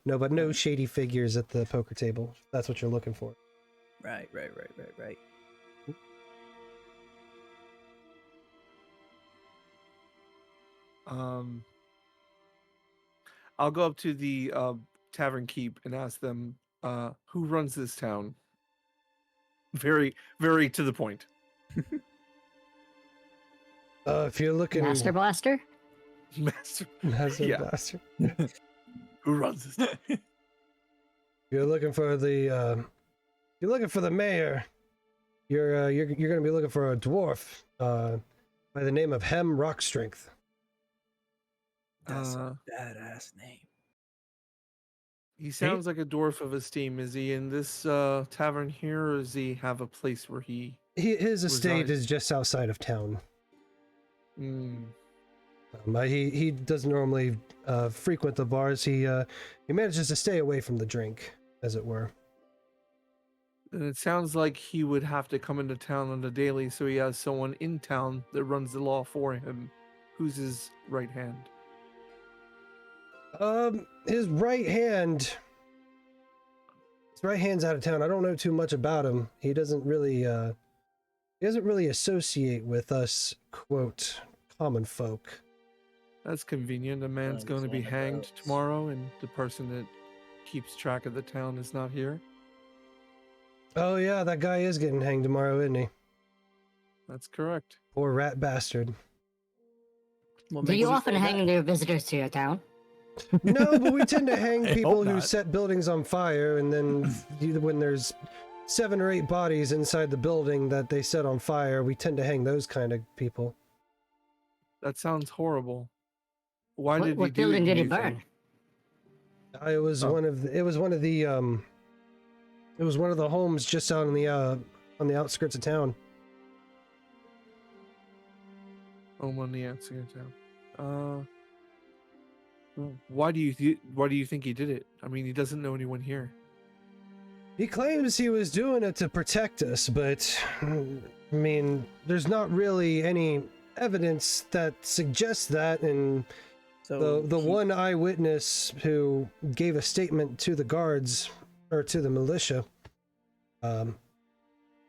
No shady figures at the poker table. That's what you're looking for. Right. I'll go up to the tavern keep and ask them who runs this town. Very, very to the point. If you're looking Master Blaster? Master yeah. Blaster. Who runs this town? You're looking for the mayor. You're going to be looking for a dwarf by the name of Hem Rockstrength. That's a badass name. He sounds like a dwarf of esteem. Is he in this tavern here, or does he have a place where his estate resides? is just outside of town. Mm. He doesn't normally frequent the bars. He manages to stay away from the drink, as it were. And it sounds like he would have to come into town on the daily, so he has someone in town that runs the law for him. Who's his right hand? His right hand's out of town. I don't know too much about him. He doesn't really associate with us, quote, common folk. That's convenient. A man's going to be hanged tomorrow, and the person that keeps track of the town is not here. Oh yeah, that guy is getting hanged tomorrow, isn't he? That's correct. Poor rat bastard. Do you often hang your visitors to your town? No, but we tend to hang I people hope who not. set buildings on fire, and then when there's 7 or 8 bodies inside the building that they set on fire, we tend to hang those kind of people. That sounds horrible. Why What did he do building it? did do he you burn? think? It was one of the homes just out on the outskirts of town. On the outskirts of town. Why do you think he did it? I mean, he doesn't know anyone here. He claims he was doing it to protect us, but I mean, there's not really any evidence that suggests that, and So the one eyewitness who gave a statement to the guards or to the militia,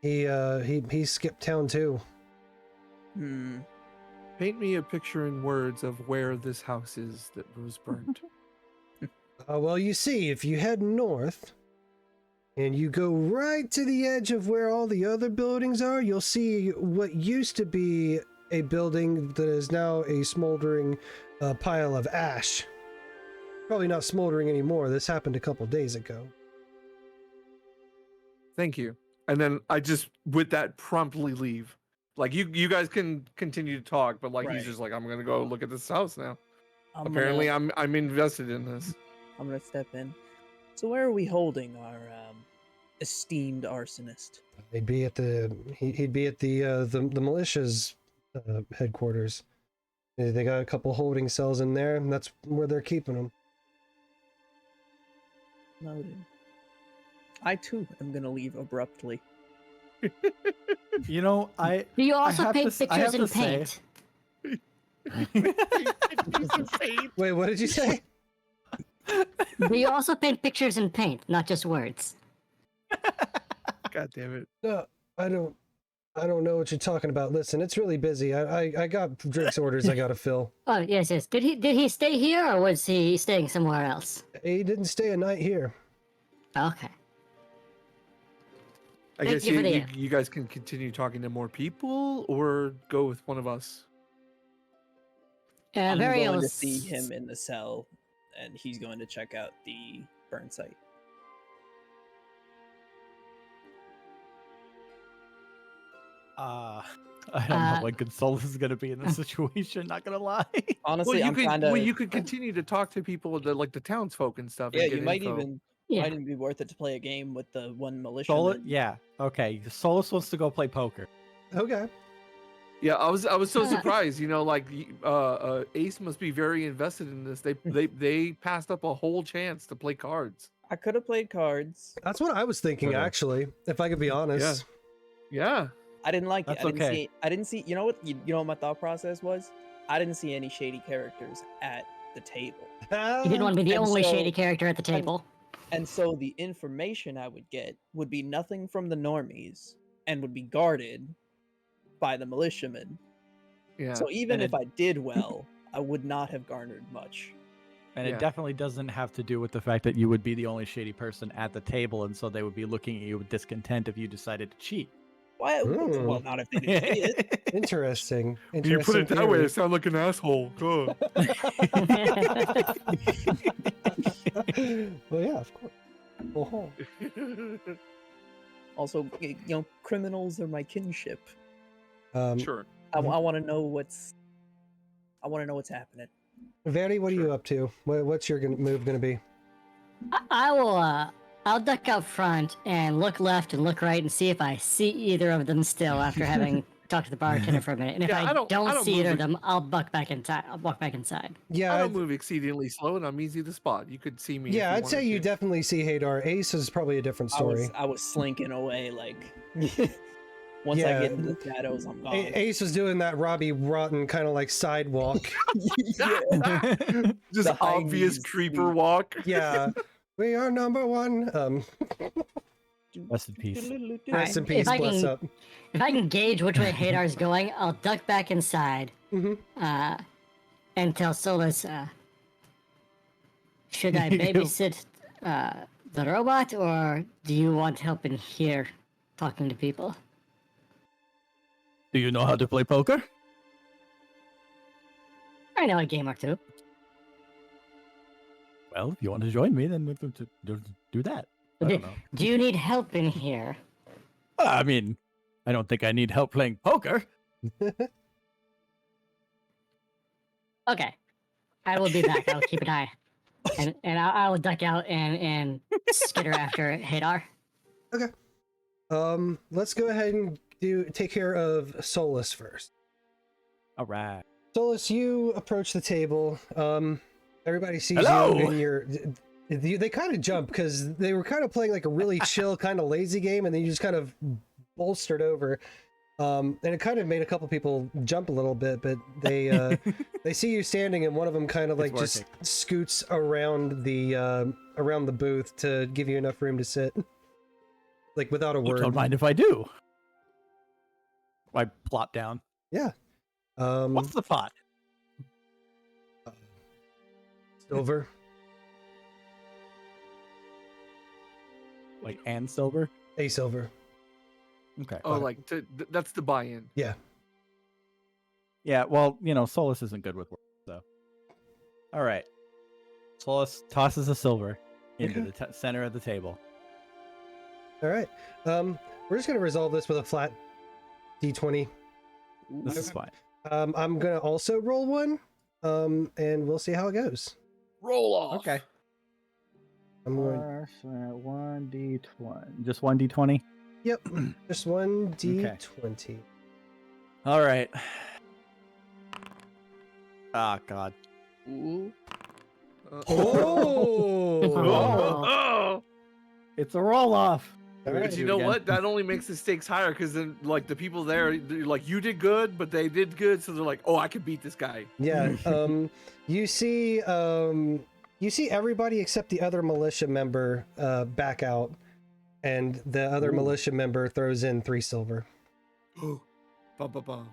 he skipped town too. Paint me a picture in words of where this house is that was burned. Well, you see, if you head north and you go right to the edge of where all the other buildings are, you'll see what used to be a building that is now a smoldering pile of ash. Probably not smoldering anymore. This happened a couple days ago. Thank you. And then I just, with that, promptly leave. Like, you guys can continue to talk, but like, Right. he's just like, I'm gonna go look at this house now. I'm Apparently, gonna, I'm invested in this. I'm gonna step in. So where are we holding our esteemed arsonist? He'd be at the militia's headquarters. They got a couple holding cells in there, and that's where they're keeping them. Noted. I too am gonna leave abruptly. You know, Do you also have paint to s- I have pictures in to say- paint? Wait, what did you say? Do you also paint pictures in paint, not just words? God damn it. No, I don't know what you're talking about. Listen, it's really busy. I got drinks orders I gotta fill. Oh yes. Did he stay here, or was he staying somewhere else? He didn't stay a night here. Okay. I Thank guess you for the- you guys can continue talking to more people or go with one of us. I'm Vaeri going will to see s- him in the cell, and he's going to check out the burn site. I don't know when Solus is gonna be in this situation. Not gonna lie. Honestly, Well, I'm kind of. you could continue to talk to people, like the townsfolk and stuff. Yeah, and you get might info. even Yeah. might even be worth it to play a game with the one militia. Solus, yeah. Okay. Solus wants to go play poker. Okay. Yeah, I was so surprised. Like Ace must be very invested in this. They passed up a whole chance to play cards. I could have played cards. That's what I was thinking, Could've. actually, if I could be honest. Yeah. I didn't like That's it. okay. I didn't see. You know what? You know what my thought process was? I didn't see any shady characters at the table, You didn't want to be the And only so- shady character at the table. and so the information I would get would be nothing from the normies, and would be guarded by the militiamen. Yeah. So even And if I did well, I would not have garnered much. And Yeah. it definitely doesn't have to do with the fact that you would be the only shady person at the table, and so they would be looking at you with discontent if you decided to cheat. Why? Hmm. Well, not if they didn't see it. Interesting. When you put Interesting it that way, theory. it sounds like an asshole. Good. Well, yeah, of course. Oh, Also, criminals are my kinship. Sure. I want to know what's. I want to know what's happening. Vaeri, what are you up to? What's your move going to be? I will. I'll duck out front and look left and look right and see if I see either of them still after having talked to the bartender for a minute. And if Yeah, I I don't see either move of them, I'll walk back inside. Yeah, I don't move exceedingly slow, and I'm easy to spot. You could see me. if yeah, you I'd say wanted you to. definitely see Hadar. Ace is probably a different story. I was slinking away like. Once Yeah. I get into the shadows, I'm gone. Ace was doing that Robbie Rotten kind of like sidewalk. Just The high obvious knees, creeper please. walk. Yeah, we are number one. Rest in peace. Rest in If peace. I Bless can- up. If I can gauge which way Hadar's going, I'll duck back inside. Mhm. And tell Solus, should I babysit the robot, or do you want help in here talking to people? Do you know how to play poker? I know a game or two. Well, if you want to join me, then do that. I don't know. Do you need help in here? I mean, I don't think I need help playing poker. Okay. I will be back. I'll keep an eye. And I'll duck out and skitter after Hadar. Let's go ahead and take care of Solus first. All right. Solus, you approach the table. Everybody sees Hello! you, and they kind of jump because they were kind of playing like a really chill, kind of lazy game, and then you just kind of bolstered over. And it kind of made a couple people jump a little bit, but they they see you standing, and one of them kind of like just scoots around the booth to give you enough room to sit, like without a word. Don't mind if I do. I plop down. Yeah. What's the pot? Silver. Like and silver? A silver. Okay. Oh, like that's the buy-in. Yeah. Yeah, well, Solus isn't good with words, so. All right. Solus tosses a silver into the center of the table. All right. We're just gonna resolve this with a flat D20. This is fine. I'm gonna also roll one. And we'll see how it goes. Roll off. Okay. I'm going. 1d20. Just 1d20? Yep. Just one D20. All right. Ah, God. Ooh. Oh. Oh. It's a roll off. All But right. you know what? That only makes the stakes higher because then, like, the people there, they're like, you did good, but they did good, so they're like, oh, I could beat this guy. Yeah. You see everybody except the other militia member back out, and the other militia member throws in 3 silver. Bum, bum, bum.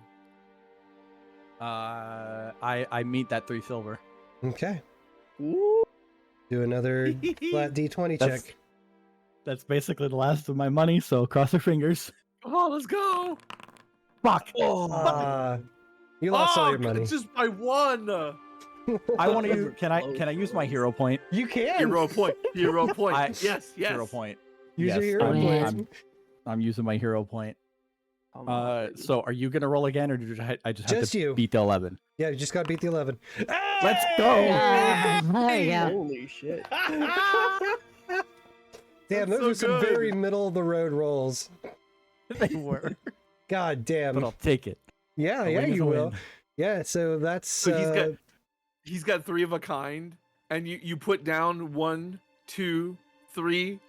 I meet that 3 silver. Okay. Ooh. Do another flat D20 check. That's basically the last of my money, so cross your fingers. Oh, let's go. Fuck! You lost all your Oh, money. just by one. I want to use. Can I use my hero point? You can. Hero point. Hero point. Yes. Hero point. Use Yes, your hero I'm- point. I'm using my hero point. So are you gonna roll again, or did I just have Just to you. beat the 11? Yeah, you just got to beat the 11. Let's go! There you go. Holy shit. Damn, That's those are so some good. very middle of the road rolls. They were, God damn. but I'll take it. Yeah, A yeah, win is you a will. win. Yeah, so that's So he's got 3 of a kind, and you put down 1, 2, 3,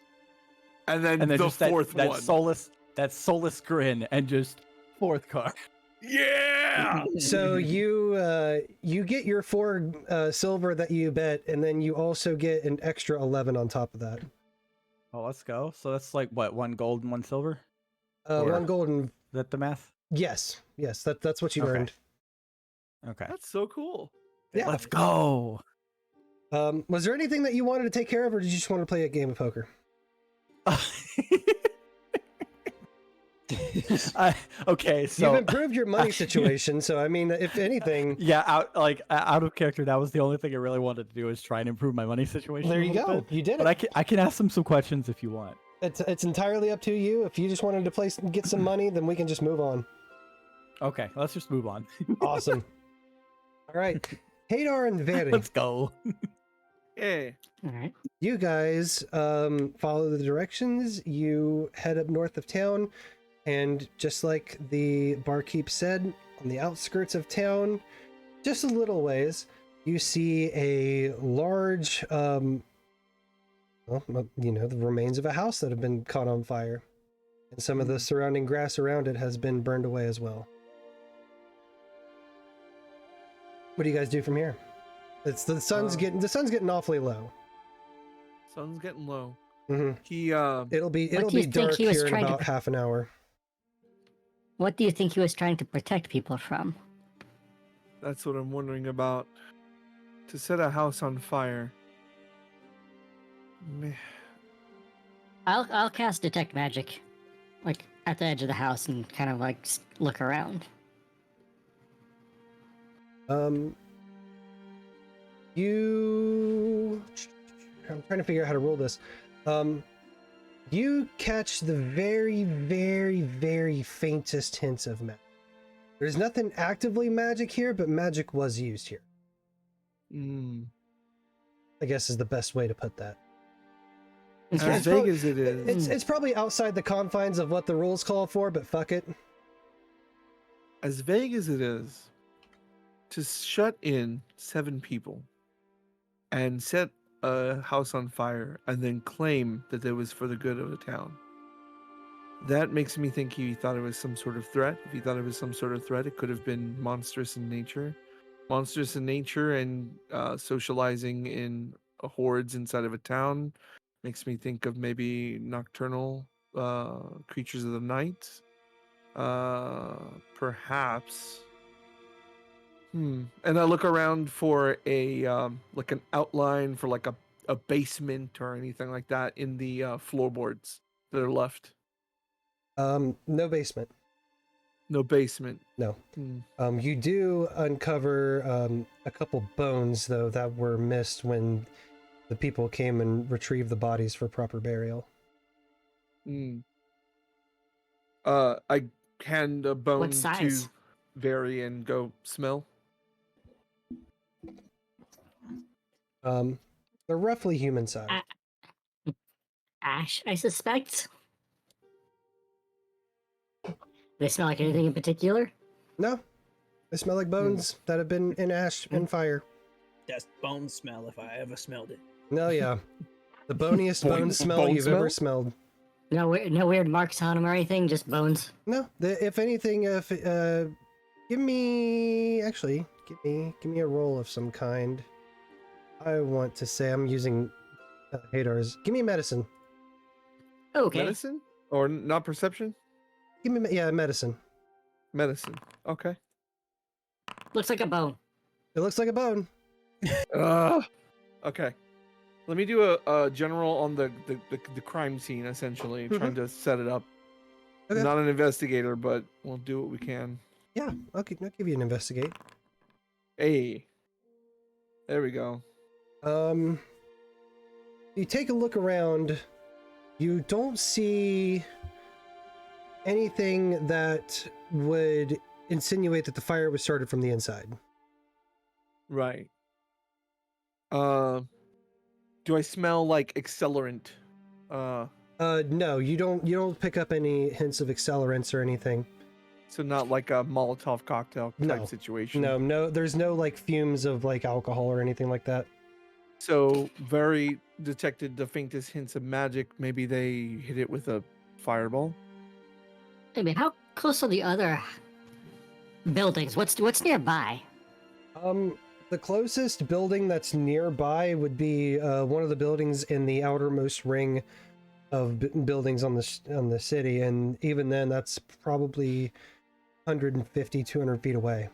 and then the just fourth that one. Solus grin, and just 4th card. Yeah. so you get your 4 silver that you bet, and then you also get an extra 11 on top of that. Oh, let's go. So that's like what, 1 gold and 1 silver? Or- 1 golden. Is that the math? Yes, that's what you Okay. earned. Okay. That's so cool. Yeah. Let's go. Was there anything that you wanted to take care of, or did you just want to play a game of poker? Okay, so You've improved your money situation, so I mean, if anything, yeah, out of character, that was the only thing I really wanted to do, is try and improve my money situation. there a you little go. bit. You did But it. I can ask them some questions if you want. It's entirely up to you. If you just wanted to get some money, then we can just move on. Okay, let's just move on. Awesome. All right, Hadar and Vaeri, Let's go. Hey. All right. you guys follow the directions. You head up north of town, and just like the barkeep said, on the outskirts of town, just a little ways, you see a large, the remains of a house that have been caught on fire, and some of the surrounding grass around it has been burned away as well. What do you guys do from here? It's the sun's getting awfully low. Sun's getting low. hmm He It'll be do you think dark he was here in trying to- about half an hour. What do you think he was trying to protect people from? that's what I'm wondering about. To set a house on fire. Meh. I'll cast detect magic, like at the edge of the house, and kind of like look around. I'm trying to figure out how to roll this. You catch the very, very, very faintest hints of magic. There's nothing actively magic here, but magic was used here, I guess is the best way to put that. Okay. As vague as it is. It's probably outside the confines of what the rules call for, but fuck it. As vague as it is, to shut in 7 people and set a house on fire and then claim that it was for the good of the town. That makes me think he thought it was some sort of threat. If he thought it was some sort of threat, it could have been monstrous in nature. Monstrous in nature and socializing in hordes inside of a town makes me think of maybe nocturnal creatures of the night. Perhaps. And I look around for a like an outline for like a basement or anything like that in the floorboards that are left. No basement. No basement. No. Hmm. You do uncover a couple bones, though, that were missed when the people came and retrieved the bodies for proper burial. I hand a bone to size? Vaeri and go smell. They're roughly human size. Ash, I suspect. They smell like anything in particular? No, they smell like bones that have been in ash and fire. That's bone smell if I ever smelled it. No, yeah, the boniest bone smell bone you've ever smelled. No weird marks on them or anything, just bones. No, if anything, give me a roll of some kind. I want to say I'm using Hadar's. Give me medicine. Okay. Medicine or not perception? Give me medicine. Medicine. Okay. Looks like a bone. It looks like a bone. Okay. Let me do a general on the crime scene, essentially, trying to set it up. Okay. I'm not an investigator, but we'll do what we can. Yeah, I'll give you an investigate. Hey, there we go. You take a look around. You don't see anything that would insinuate that the fire was started from the inside. Right. Do I smell like accelerant? No, you don't pick up any hints of accelerants or anything. So not like a Molotov cocktail type situation. No, there's no like fumes of like alcohol or anything like that. So Vaeri detected the faintest hints of magic. Maybe they hit it with a fireball. I mean, how close are the other buildings? What's nearby? The closest building that's nearby would be one of the buildings in the outermost ring of buildings on the city, and even then, that's probably 150, 200 feet away.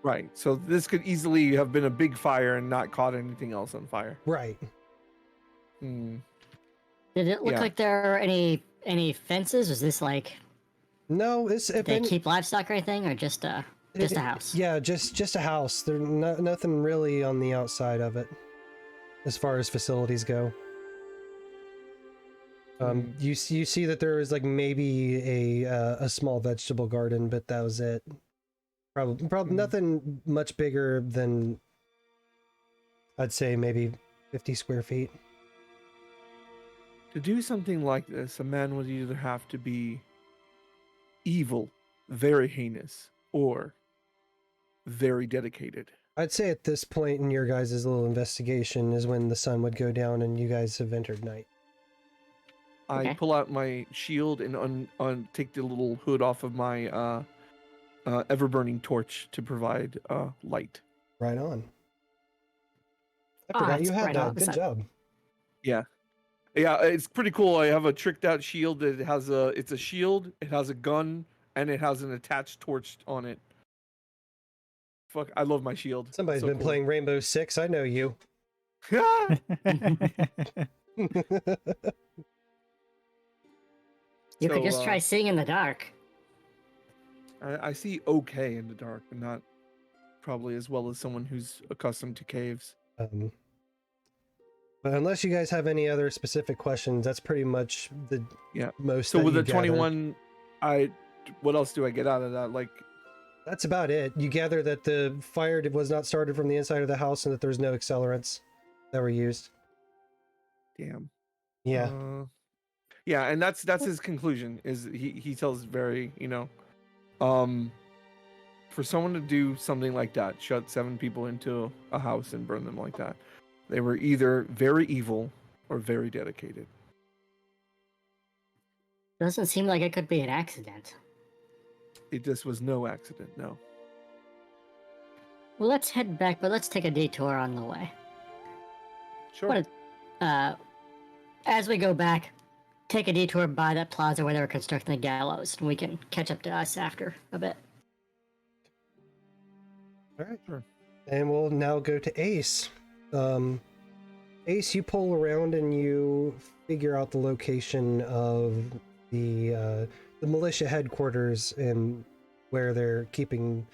Right. So this could easily have been a big fire and not caught anything else on fire. Right. Hmm. Did it look Yeah. like there are any fences? Was this like No, did they keep livestock or anything, or just a house? Yeah, just a house. There's nothing really on the outside of it, as far as facilities go. You see that there was like maybe a small vegetable garden, but that was it. Probably nothing much bigger than, I'd say, maybe 50 square feet. To do something like this, a man would either have to be evil, very heinous, or very dedicated. I'd say at this point in your guys' little investigation is when the sun would go down and you guys have entered night. I Okay. pull out my shield and take the little hood off of my ever-burning torch to provide light. Right on. I Ah, forgot you it's had right that. on. Good job. Yeah, it's pretty cool. I have a tricked out shield that has it's a shield, it has a gun, and it has an attached torch on it. Fuck, I love my shield. Somebody's So been cool. playing Rainbow Six. I know you. You could So, just try seeing in the dark. I see okay in the dark, but not probably as well as someone who's accustomed to caves. But unless you guys have any other specific questions, that's pretty much the most. So that with you the gather. 21, what else do I get out of that? Like, That's about it. You gather that the fire was not started from the inside of the house and that there's no accelerants that were used. damn. Yeah. Yeah, and that's his conclusion. Is he tells Vaeri, for someone to do something like that, shut 7 people into a house and burn them like that, they were either very evil or very dedicated. Doesn't seem like it could be an accident. It just was no accident. No. Well, let's head back, but let's take a detour on the way. Sure. As we go back, take a detour by that plaza where they were constructing the gallows, and we can catch up to us after a bit. All right. Sure. And we'll now go to Ace. Ace, you pull around and you figure out the location of the militia headquarters and where they're keeping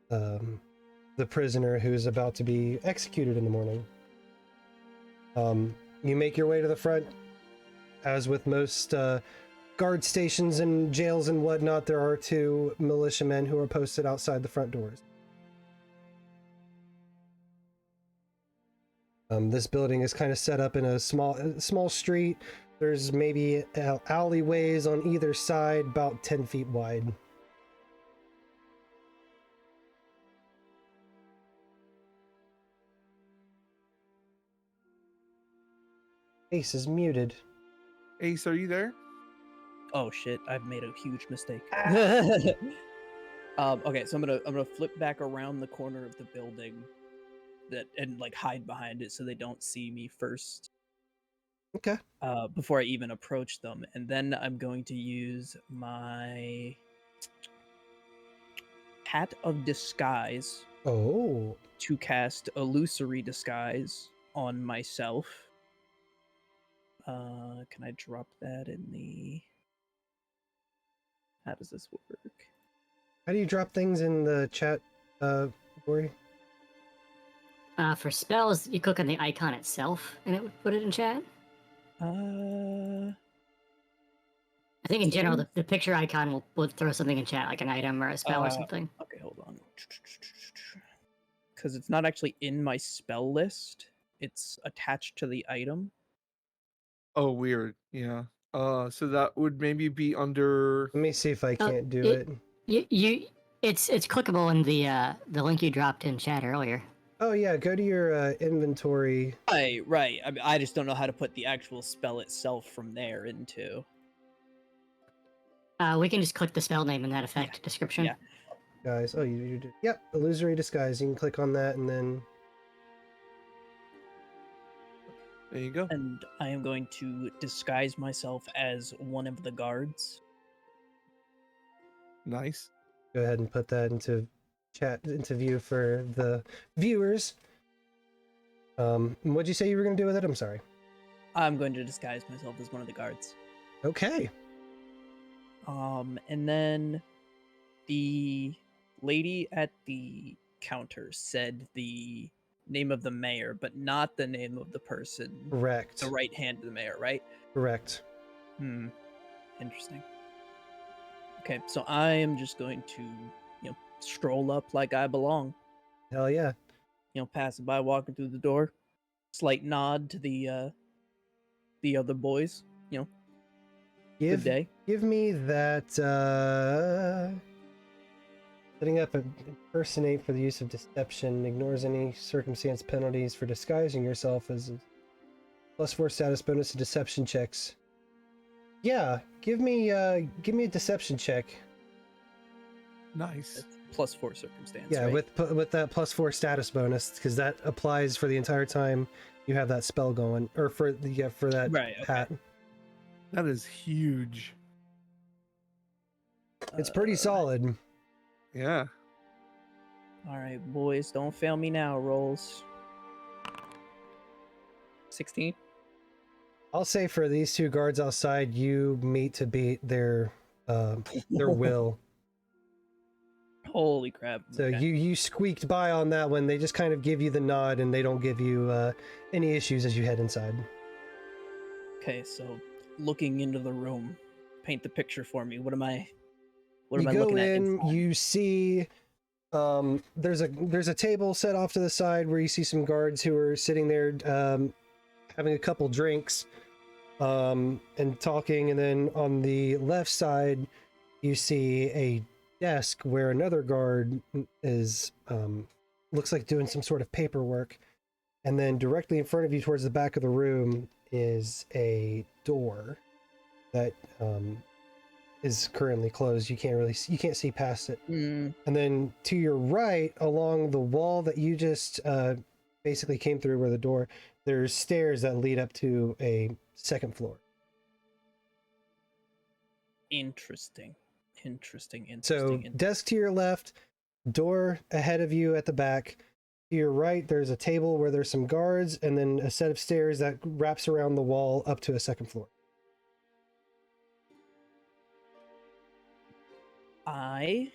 the prisoner who's about to be executed in the morning. You make your way to the front. As with most guard stations and jails and whatnot, there are 2 militiamen who are posted outside the front doors. This building is kind of set up in a small street. There's maybe alleyways on either side, about 10 feet wide. Ace is muted. Ace, are you there? Oh shit! I've made a huge mistake. Okay, so I'm gonna flip back around the corner of the building, and like hide behind it so they don't see me first. Okay. Before I even approach them, and then I'm going to use my Hat of Disguise Oh. to cast Illusory Disguise on myself. Can I drop that in the... How does this work? How do you drop things in the chat, Vori? For spells, you click on the icon itself, and it would put it in chat. Uh, I think in general, the picture icon will throw something in chat, like an item or a spell or something. Okay, hold on. Because it's not actually in my spell list. It's attached to the item. Oh, weird. Yeah. So that would maybe be under. Let me see if I can't do it. It's clickable in the link you dropped in chat earlier. Oh yeah, go to your inventory. Right. I mean, I just don't know how to put the actual spell itself from there into. We can just click the spell name in that effect description. Yeah. Guys, oh you did. Yep, illusory disguise. You can click on that and then. There you go. And I am going to disguise myself as one of the guards. Nice. Go ahead and put that into view for the viewers. What'd you say you were going to do with it? I'm sorry. I'm going to disguise myself as one of the guards. Okay. And then the lady at the counter said the name of the mayor, but not the name of the person. Correct. The right hand of the mayor, right? Correct. Interesting. Okay, so I am just going to, stroll up like I belong. Hell yeah. Passing by, walking through the door. Slight nod to the other boys. Good day. Give me that. Setting up an impersonate for the use of deception ignores any circumstance penalties for disguising yourself as a +4 status bonus to deception checks. Yeah, give me a deception check. Nice. That's +4 circumstance. Yeah, right? with that +4 status bonus, because that applies for the entire time you have that spell going, or for that right, hat. okay. That is huge. It's pretty solid. Yeah. All right, boys, don't fail me now. Rolls. 16. I'll say for these two guards outside, you meet to beat their will. Holy crap! So okay. you squeaked by on that one. They just kind of give you the nod, and they don't give you any issues as you head inside. Okay, so looking into the room, paint the picture for me. What am I You looking go at? in, Inside? you see there's a table set off to the side where you see some guards who are sitting there having a couple drinks and talking, and then on the left side you see a desk where another guard is looks like doing some sort of paperwork, and then directly in front of you towards the back of the room is a door that is currently closed. You can't see past it. And then to your right, along the wall that you just basically came through where the door, there's stairs that lead up to a second floor. Interesting. So desk to your left, door ahead of you at the back. To your right, there's a table where there's some guards, and then a set of stairs that wraps around the wall up to a second floor. I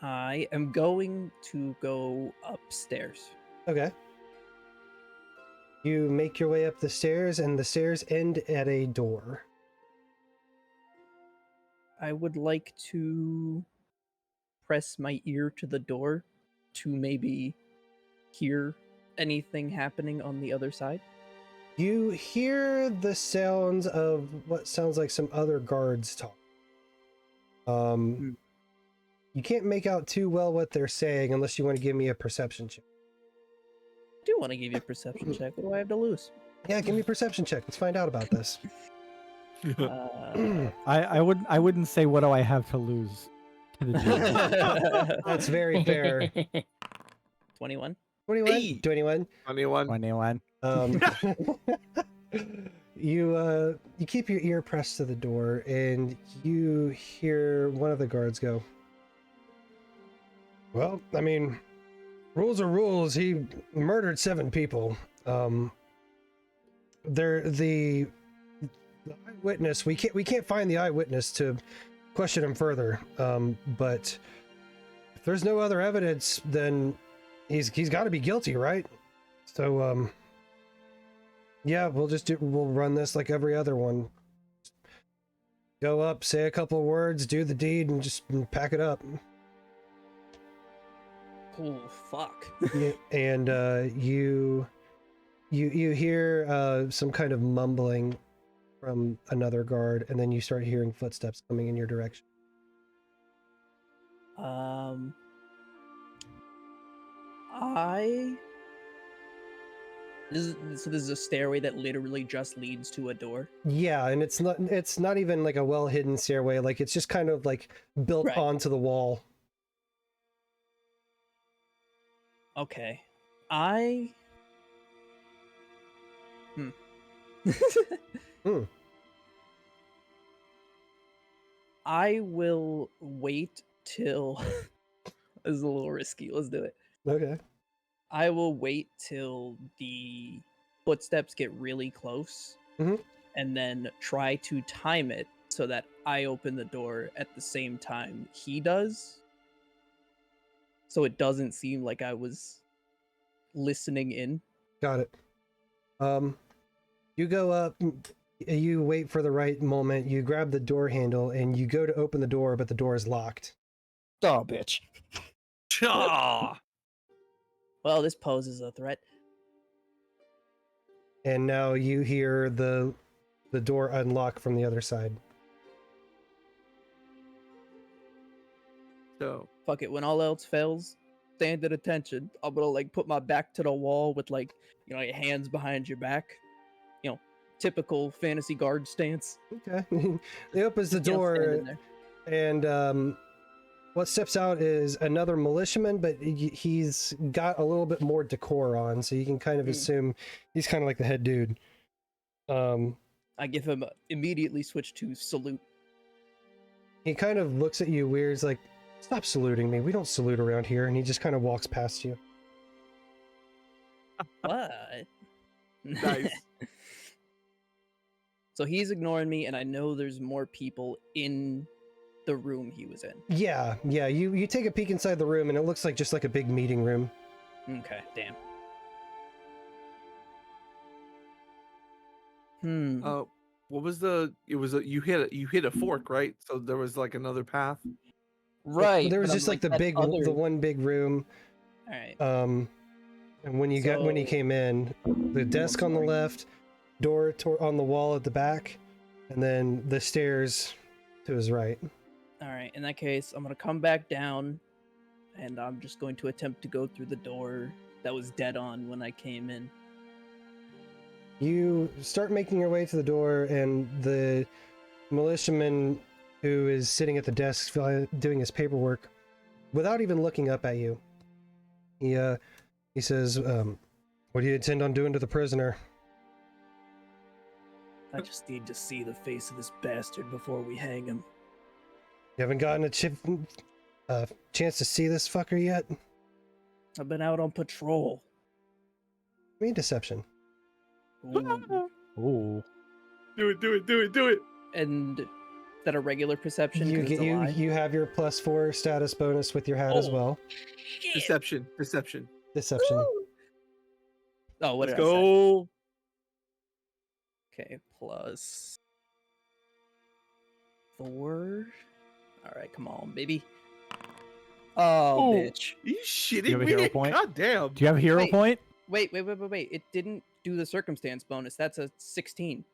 I am going to go upstairs. Okay. You make your way up the stairs, and the stairs end at a door. I would like to press my ear to the door to maybe hear anything happening on the other side. You hear the sounds of what sounds like some other guards talk. You can't make out too well what they're saying unless you want to give me a perception check. I do want to give you a perception check. What do I have to lose? Yeah, give me a perception check. Let's find out about this. I wouldn't say what do I have to lose to the GM. That's very fair. 21. 21? Hey! 21? 21. 21. You keep your ear pressed to the door, and you hear one of the guards go, "Well, I mean, rules are rules. He murdered 7 people. They're the eyewitness. We can't find the eyewitness to question him further. But if there's no other evidence, then he's got to be guilty, right? So yeah, we'll run this like every other one. Go up, say a couple of words, do the deed, and just pack it up." Oh fuck. Yeah, and you hear some kind of mumbling from another guard, and then you start hearing footsteps coming in your direction. This is a stairway that literally just leads to a door. Yeah, and it's not even like a well hidden stairway. Like it's just kind of like built Right. onto the wall. Okay. I will wait till this is a little risky. Let's do it. Okay. I will wait till the footsteps get really close, Mhm. and then try to time it so that I open the door at the same time he does, so it doesn't seem like I was listening in. Got it. You go up, you wait for the right moment, you grab the door handle, and you go to open the door, but the door is locked. Oh, bitch. Ah! Well, this poses a threat. And now you hear the door unlock from the other side. So Fuck it. When all else fails, stand at attention. I'm gonna like put my back to the wall with like, you know, your hands behind your back. You know, typical fantasy guard stance. Okay. He opens the You know, door, standing there. and what steps out is another militiaman, but he's got a little bit more decor on, so you can kind of assume he's kind of like the head dude. I give him immediately switch to salute. He kind of looks at you weird. He's like, "Stop saluting me. We don't salute around here." And he just kind of walks past you. What? nice. So he's ignoring me, and I know there's more people in the room he was in. Yeah. You take a peek inside the room, and it looks like just like a big meeting room. Okay, damn. What was the? It was you hit a fork, right? So there was like another path. Right. There was but I'm just like the that big, other- the one big room. All right. And when you So- came in, the desk on the left, door on the wall at the back, and then the stairs to his right. All right. In that case, I'm gonna come back down, and I'm just going to attempt to go through the door that was dead on when I came in. You start making your way to the door, and the militiaman who is sitting at the desk doing his paperwork, without even looking up at you, he says, "What do you intend on doing to the prisoner?" I just need to see the face of this bastard before we hang him. You haven't gotten a chance to see this fucker yet? I've been out on patrol. Give me a deception. Ooh. Ooh. Do it. And is that a regular perception? 'Cause it's a lie? You have your +4 status bonus with your hat as Oh. well. Deception. Deception. Oh, what Let's did I say? go. Okay, plus 4. All right, come on, baby. Oh, Ooh. bitch. You shitting You have a me? hero point? God damn. Do you have a hero Wait. point? Wait. It didn't do the circumstance bonus. That's a 16.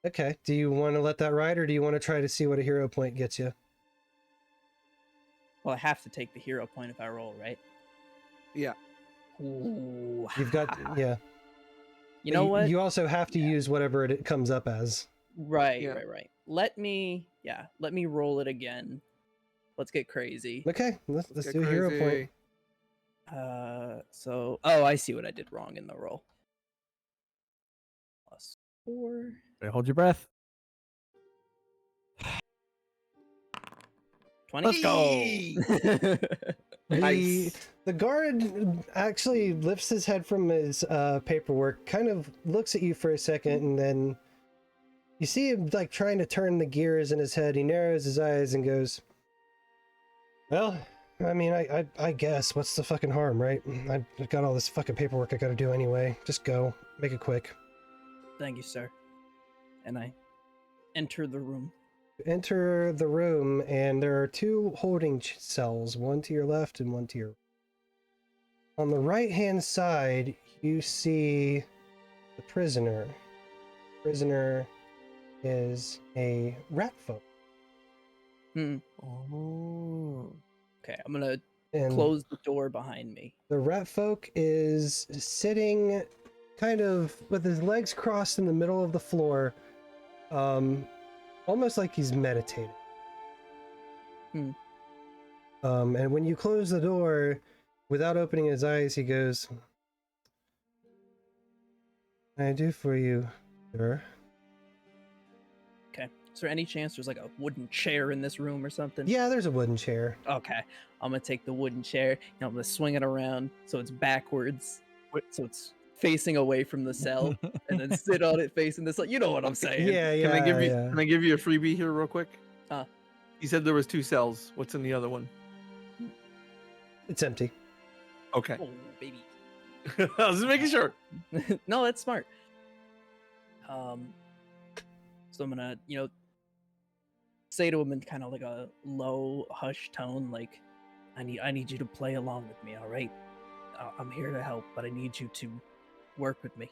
Okay. Do you want to let that ride, or do you want to try to see what a hero point gets you? Well, I have to take the hero point if I roll, right? Yeah. Ooh. You've got yeah. You know what? You also have to use whatever it comes up as. Right. Yeah. Let me roll it again. Let's get crazy. Okay, let's Get do a hero crazy. point. So I see what I did wrong in the roll. 4. Okay, hold your breath. 20. Let's go. Nice. The guard actually lifts his head from his paperwork, kind of looks at you for a second, and then you see him like trying to turn the gears in his head. He narrows his eyes and goes, "Well, I mean, I guess what's the fucking harm, right? I've got all this fucking paperwork I gotta do anyway. Just go, make it quick." Thank you, sir. And I enter the room. Enter the room, and there are two holding cells, one to your left and one to your right. On the right-hand side, you see the prisoner. Prisoner is a rat folk. Oh. Okay, I'm gonna And close the door behind me. the rat folk is sitting kind of with his legs crossed in the middle of the floor, almost like he's meditating. And when you close the door, without opening his eyes, he goes, "What can I do for you, sir?" Okay. Is there any chance there's like a wooden chair in this room or something? Yeah, there's a wooden chair. Okay. I'm gonna take the wooden chair and I'm gonna swing it around so it's backwards. So it's facing away from the cell, and then sit on it facing this. You know what I'm saying? Yeah, Can I give you yeah. can I give you a freebie here real quick? Huh. You said there was 2 cells. What's in the other one? It's empty. Okay. Oh, baby. I was just making sure. No, that's smart. So I'm gonna, say to him in kind of like a low, hushed tone, like, I need you to play along with me, all right? I'm here to help, but I need you to work with me.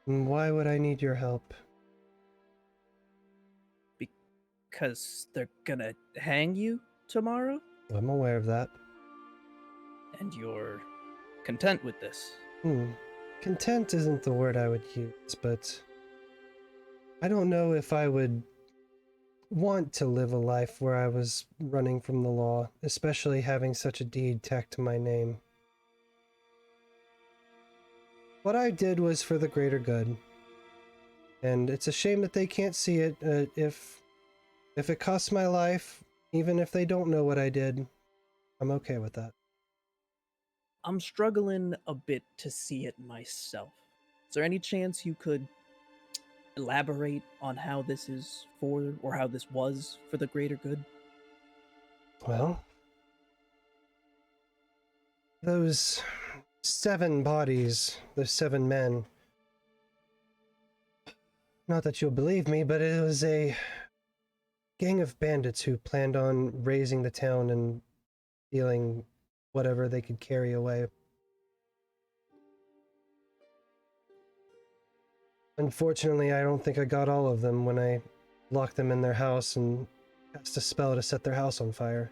Why would I need your help? Because they're gonna hang you tomorrow, I'm aware of that. and you're content with this. Content isn't the word I would use, but I don't know if I would want to live a life where I was running from the law, especially having such a deed tacked to my name. What I did was for the greater good, and it's a shame that they can't see it. If it costs my life, even if they don't know what I did, I'm okay with that. I'm struggling a bit to see it myself. Is there any chance you could elaborate on how this is for, or how this was for the greater good? Well, those 7 bodies, those 7 men. Not that you'll believe me, but it was a gang of bandits who planned on razing the town and stealing whatever they could carry away. Unfortunately, I don't think I got all of them when I locked them in their house and cast a spell to set their house on fire.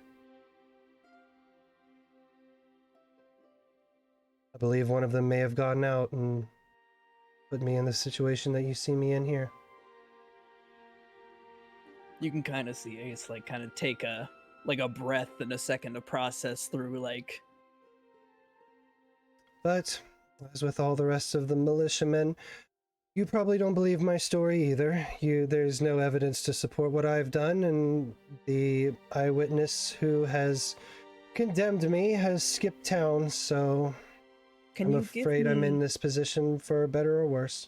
I believe one of them may have gotten out and put me in the situation that you see me in here. You can kind of see Ace like kind of take a breath and a second to process through, like. But, as with all the rest of the militiamen, you probably don't believe my story either. There's no evidence to support what I've done, and the eyewitness who has condemned me has skipped town, so I'm afraid I'm in this position for better or worse.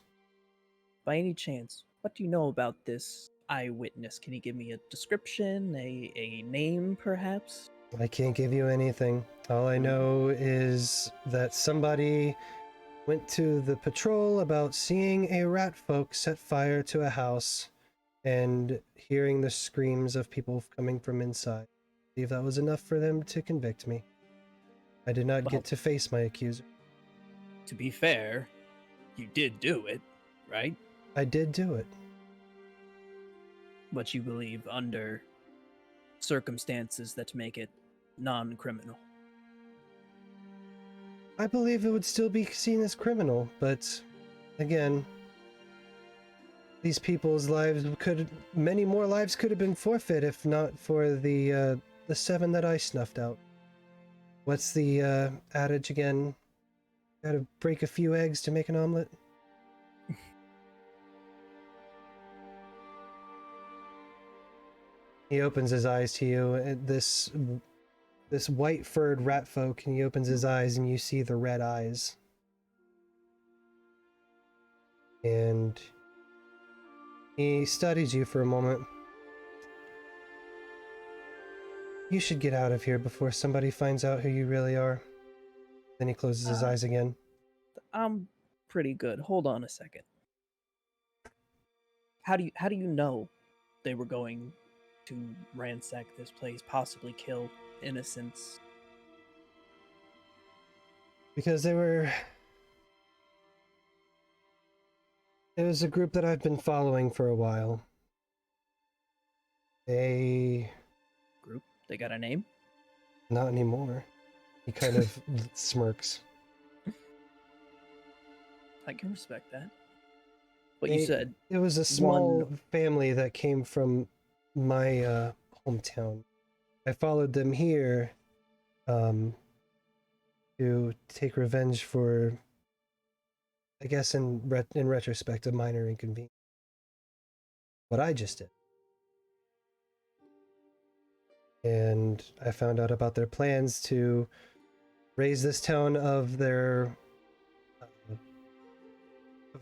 By any chance, what do you know about this eyewitness? Can you give me a description, a name, perhaps? I can't give you anything. All I know is that somebody went to the patrol about seeing a rat folk set fire to a house and hearing the screams of people coming from inside. I believe that was enough for them to convict me. I did not get to face my accuser. To be fair, you did do it, right? I did do it. But you believe under circumstances that make it non-criminal. I believe it would still be seen as criminal, but again, these people's lives many more lives could have been forfeit if not for the 7 that I snuffed out. What's the adage again? Gotta break a few eggs to make an omelet? He opens his eyes to you. This white furred rat folk, and he opens his eyes, and you see the red eyes. And he studies you for a moment. You should get out of here before somebody finds out who you really are. Then he closes his eyes again. I'm pretty good. Hold on a second. How do you know they were going to ransack this place, possibly kill innocents? Because it was a group that I've been following for a while. Group? They got a name? Not anymore. He kind of smirks. I can respect that. But you said it was a small family that came from my hometown. I followed them here to take revenge for, I guess in retrospect, a minor inconvenience. What I just did. And I found out about their plans to raise this town of their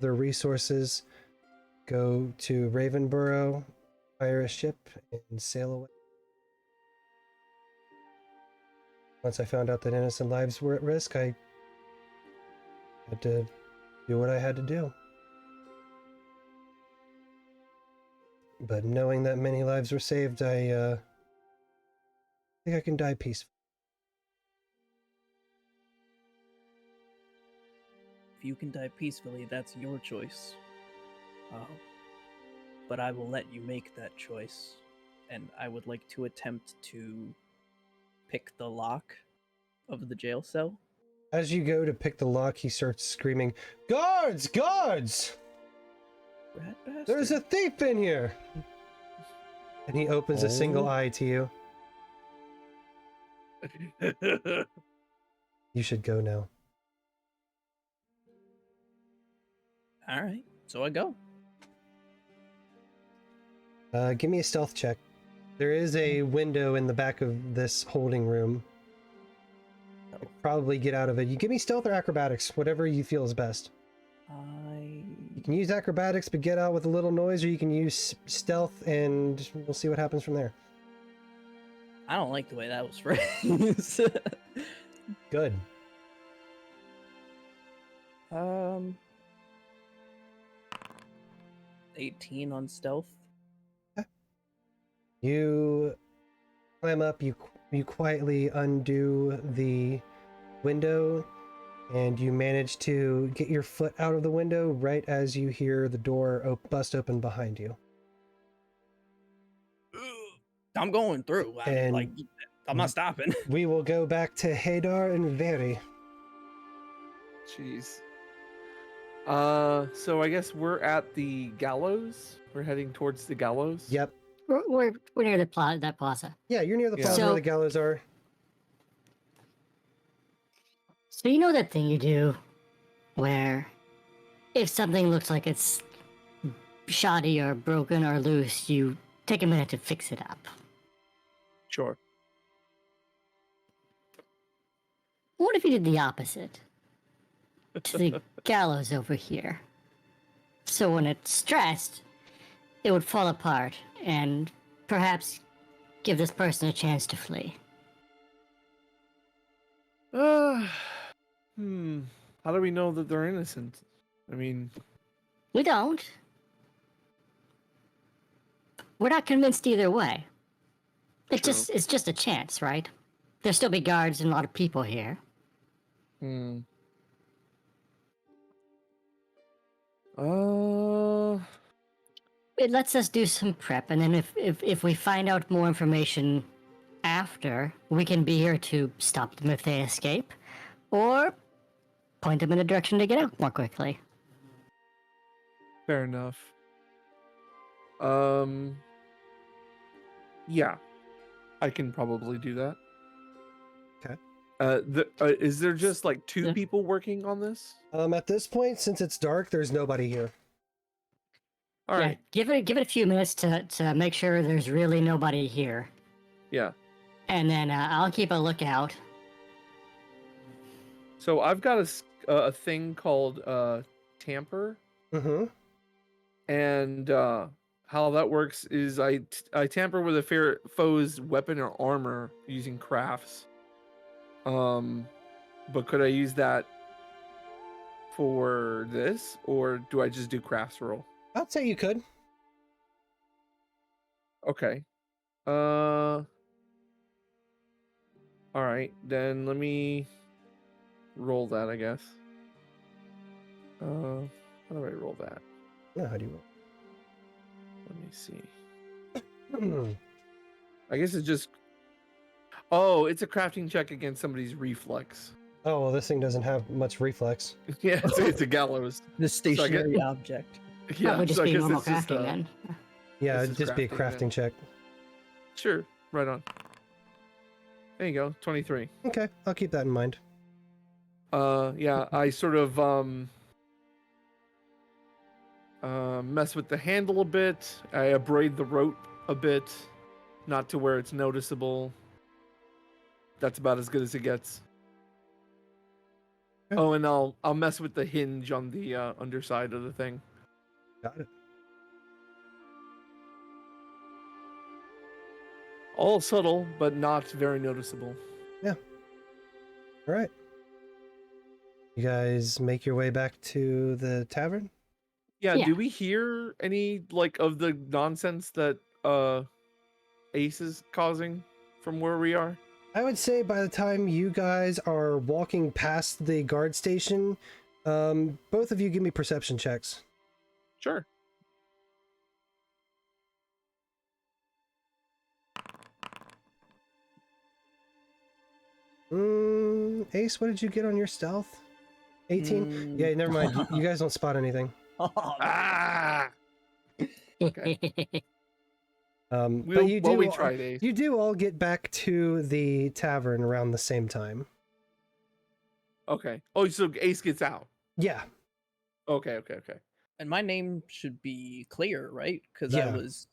resources, go to Ravenborough, hire a ship, and sail away. Once I found out that innocent lives were at risk, I had to do what I had to do. But knowing that many lives were saved, I think I can die peacefully. if you can die peacefully, that's your choice. But I will let you make that choice, and I would like to attempt to pick the lock of the jail cell. As you go to pick the lock, he starts screaming, "Guards! Guards! Rat bastard. There's a thief in here!" And he opens a single eye to you. You should go now. Alright, so I go. Give me a stealth check. There is a window in the back of this holding room. I'll probably get out of it. You give me stealth or acrobatics, whatever you feel is best. You can use acrobatics, but get out with a little noise, or you can use stealth, and we'll see what happens from there. I don't like the way that was phrased. Good. 18 on stealth. You climb up, you quietly undo the window, and you manage to get your foot out of the window right as you hear the door bust open behind you. I'm going through. I'm not stopping. We will go back to Hadar and Vaeri. Jeez. So I guess we're at the gallows. We're heading towards the gallows. Yep. We're near that plaza. Yeah, you're near the plaza So- where the gallows are. So you know that thing you do where if something looks like it's shoddy or broken or loose, you take a minute to fix it up. Sure. What if you did the opposite? To the gallows over here. So when it's stressed, it would fall apart and perhaps give this person a chance to flee. How do we know that they're innocent? I mean, We don't. We're not convinced either way. It's just a chance, right? There'll still be guards and a lot of people here. It lets us do some prep, and then if we find out more information after, we can be here to stop them if they escape, or point them in a direction to get out more quickly. fair enough. Yeah, I can probably do that. Okay. Is there just like two Yeah. people working on this? At this point, since it's dark, there's nobody here. Okay. Well, we're near the plaza. That plaza. Yeah, you're near the plaza. So All right. Give it a few minutes to make sure there's really nobody here, Yeah. and then I'll keep a lookout. So I've got a thing called tamper, Mm-hmm. and how that works is I tamper with a foe's weapon or armor using crafts. But could I use that for this, or do I just do crafts roll? I'd say you could. Okay. All right, then let me roll that, I guess. How do I roll that? Yeah, how do you Let me see. roll? I guess it's just. Oh, it's a crafting check against somebody's reflex. Oh, well, this thing doesn't have much reflex. Yeah, it's a gallows. The I get- stationary object. Yeah, Probably just so I be guess normal it's just, crafting then. Yeah, This it'd is just be a crafting, crafting then. check. Sure, right on. There you go, 23. Okay, I'll keep that in mind. Yeah, I sort of mess with the handle a bit. I abrade the rope a bit, not to where it's noticeable. That's about as good as it gets. Okay. Oh, and I'll mess with the hinge on the underside of the thing. Got it. All subtle, but not very noticeable. All right. You guys make your way back to the tavern? Yeah, Yeah. do we hear any like of the nonsense that Ace is causing from where we are? I would say by the time you guys are walking past the guard station, both of you give me perception checks. Sure. Ace, what did you get on your stealth? 18? Yeah, never mind. You guys don't spot anything. Oh, Ah! Okay. But you do, we tried, Ace. you do all get back to the tavern around the same time. Okay. Oh, so Ace gets out. Yeah. Okay. and my name should be clear, right? Because Yeah. I was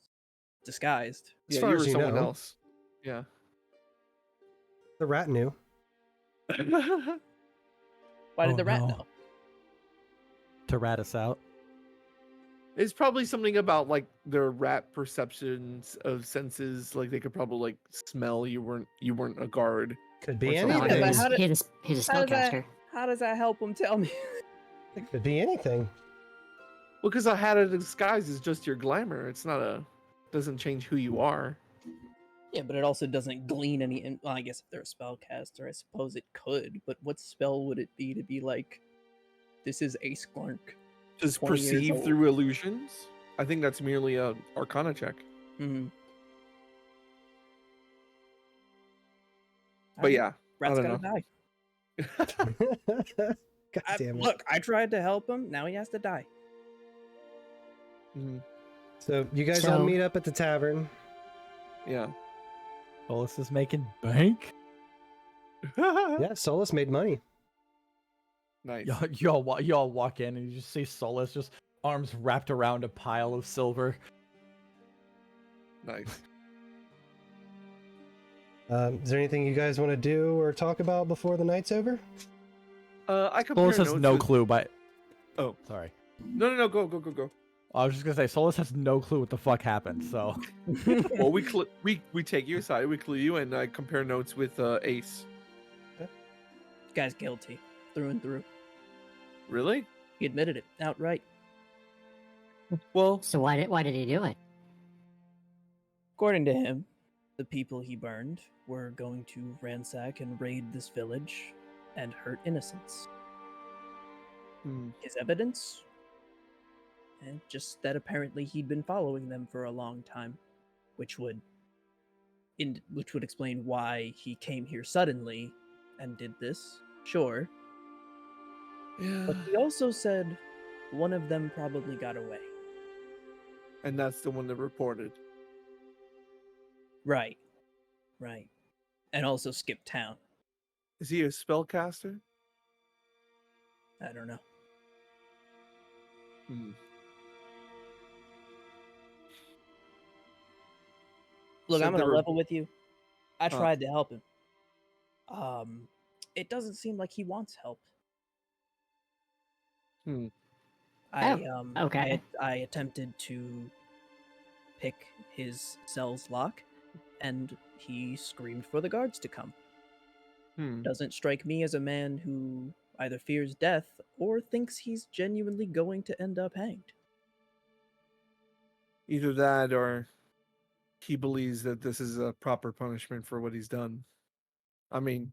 disguised. As Yeah, far you as were you someone know. else. Yeah. The rat knew. Why did Oh, the rat no. know? To rat us out. It's probably something about like their rat perceptions of senses. Like they could probably like smell you weren't a guard. Could be Or something. No, Yeah, but he's, how did- he's a how did that- spellcaster. How does that help him tell me? Could be anything. Well, because I had a disguise is just your glamour. It's not doesn't change who you are. Yeah, but it also doesn't glean any. Well, I guess if they're a spellcaster, I suppose it could. But what spell would it be to be like, this is Ace Glurnk? Just 20 years perceive old. through illusions. I think that's merely a Arcana check. Mm-hmm. But yeah, Rat's I gotta don't die. God damn it. Look, I tried to help him. Now he has to die. Mhm. So you guys all So- meet up at the tavern. Yeah. Solus is making bank. Yeah, Solus made money. Nice. Y'all walk in and you just see Solus just arms wrapped around a pile of silver. Nice. Is there anything you guys want to do or talk about before the night's over? I compare Solus has notes no with- clue, but Oh. sorry. No, go. I was just gonna say Solus has no clue what the fuck happened. So Well, we take your side, we clue you, and I compare notes with Ace. Guy's guilty through and through. Really? He admitted it outright. Well, So why did he do it? According to him, the people he burned were going to ransack and raid this village and hurt innocents. His evidence? And just that apparently he'd been following them for a long time, which would explain why he came here suddenly and did this. Sure. yeah. But he also said one of them probably got away. And that's the one that reported. Right. And also skipped town. Is he a spellcaster? I don't know. Look, said I'm gonna there were- level with you. I Huh. tried to help him. It doesn't seem like he wants help. Hmm. okay. I attempted to pick his cell's lock, and he screamed for the guards to come. Hmm. Doesn't strike me as a man who either fears death or thinks he's genuinely going to end up hanged. Either that or he believes that this is a proper punishment for what he's done. I mean,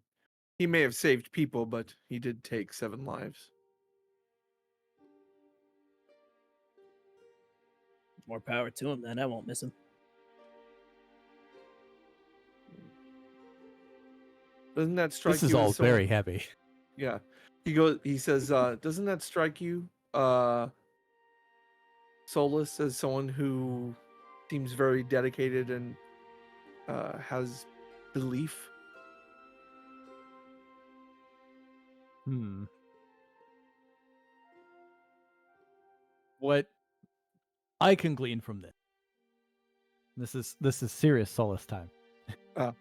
he may have saved people, but he did take 7 lives. More power to him, then. I won't miss him. Doesn't that strike This you is as all someone- very heavy. Yeah. He says, doesn't that strike you, Solus, as someone who seems very dedicated and has belief? What I can glean from this is serious Solus time. Oh.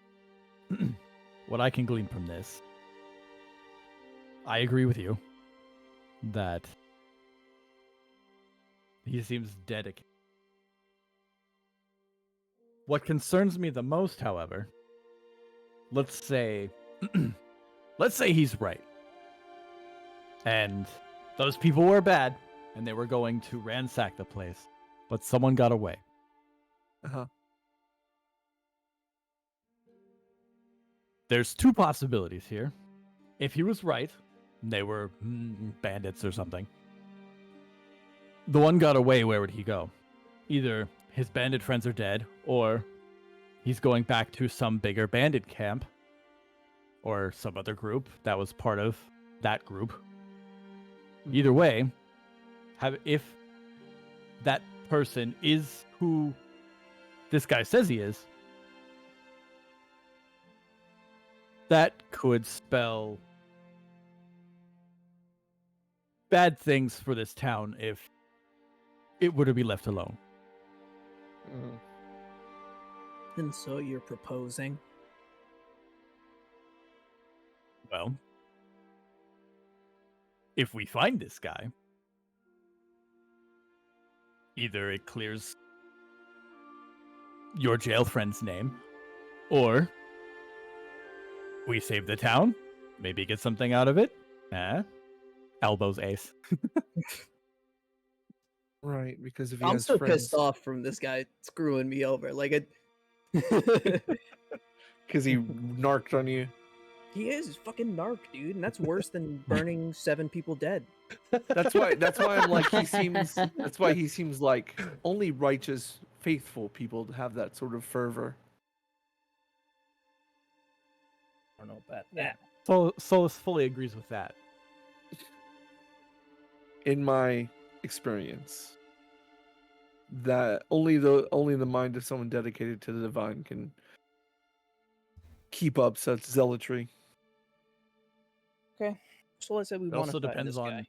What I can glean from this, I agree with you that he seems dedicated. What concerns me the most, however, let's say he's right. And those people were bad, and they were going to ransack the place, but someone got away. Uh-huh. There's 2 possibilities here. If he was right, they were bandits or something. The one got away, where would he go? Either his bandit friends are dead, or he's going back to some bigger bandit camp, or some other group that was part of that group. Either way, if that person is who this guy says he is, that could spell bad things for this town if it were to be left alone. Mhm. And so you're proposing? Well, if we find this guy, either it clears your jail friend's name, or we save the town, maybe get something out of it. Elbows ace. Right, because if he I'm has so friends, pissed off from this guy screwing me over. Like, it... because he narked on you. He is fucking narc, dude, and that's worse than burning 7 people dead. That's why I'm like that's why he seems like only righteous, faithful people have that sort of fervor. I don't know about that. Solus fully agrees with that. In my experience, that only the mind of someone dedicated to the divine can keep up such zealotry. Okay, so let's say we It want also to find depends this on. guy.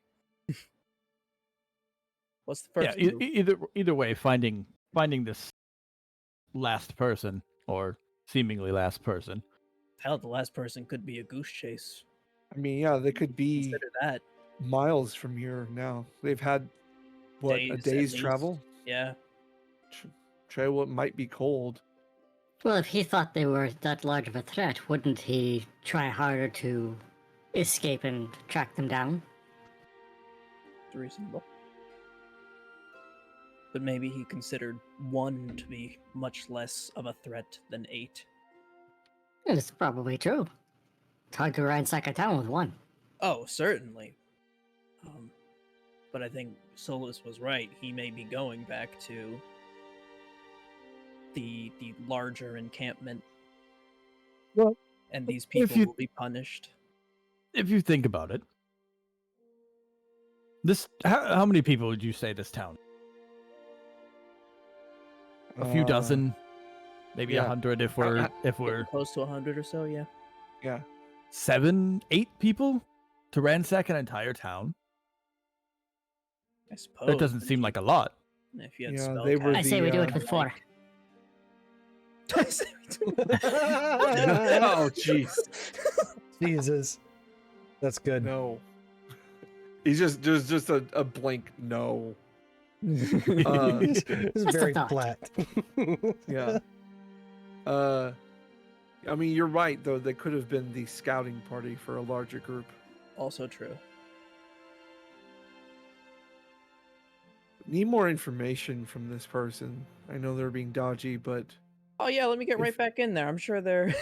What's the first? Yeah, move? either way, finding this last person or seemingly last person. Hell, the last person could be a goose chase. I mean, yeah, they could be Consider that. miles from here now. They've had what, Days a at day's least. travel? Yeah. Travel might be cold. Well, if he thought they were that large of a threat, wouldn't he try harder to escape and track them down? It's reasonable. But maybe he considered 1 to be much less of a threat than 8. It's probably true. It's hard to ransack a town with 1. Oh, certainly. But I think Solus was right. He may be going back to the larger encampment. Well, and these if people you- will be punished. If you think about it, how many people would you say this town? A few dozen, maybe yeah. 100 if we're Close to 100 or so, yeah. Yeah. 7, 8 people to ransack an entire town. I suppose. That doesn't seem like a lot. If you had Yeah, spell they were I say we do it the, with 4. Oh, jeez. Jesus. That's good. No. He's just there's just a blank no. It's Just a very thought. flat. Yeah. I mean, you're right though. They could have been the scouting party for a larger group. Also true. Need more information from this person. I know they're being dodgy, but Oh yeah, let me get right If- back in there. I'm sure they're.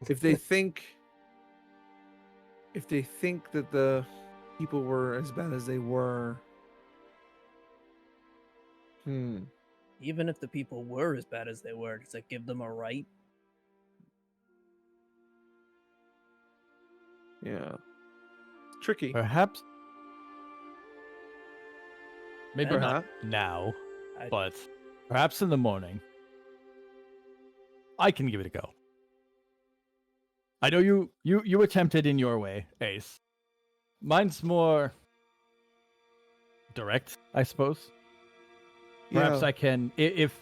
if they think that the people were as bad as they were, Even if the people were as bad as they were, does that give them a right? yeah, tricky. Perhaps. Maybe Or not now, I- but perhaps in the morning. I can give it a go. I know you attempted in your way, Ace. Mine's more direct, I suppose. Perhaps Yeah. I can, if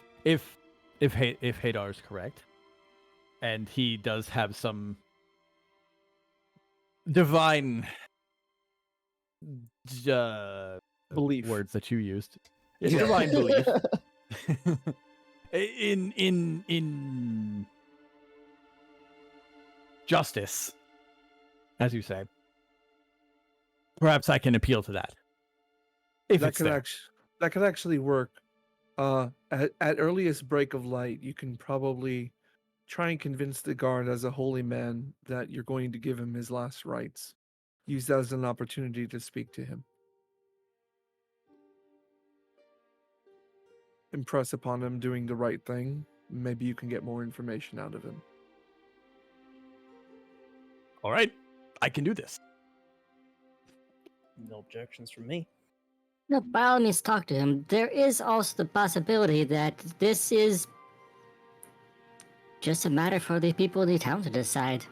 Hadar is correct, and he does have some divine Belief. words that you used. It's divine belief. in justice, as you say. Perhaps I can appeal to that. If that it's could there. that could actually work. At earliest break of light, you can probably try and convince the guard as a holy man that you're going to give him his last rites. Use that as an opportunity to speak to him. Impress upon him doing the right thing. Maybe you can get more information out of him. All right, I can do this. No objections from me. No, by all means, talk to him. There is also the possibility that this is just a matter for the people in the town to decide.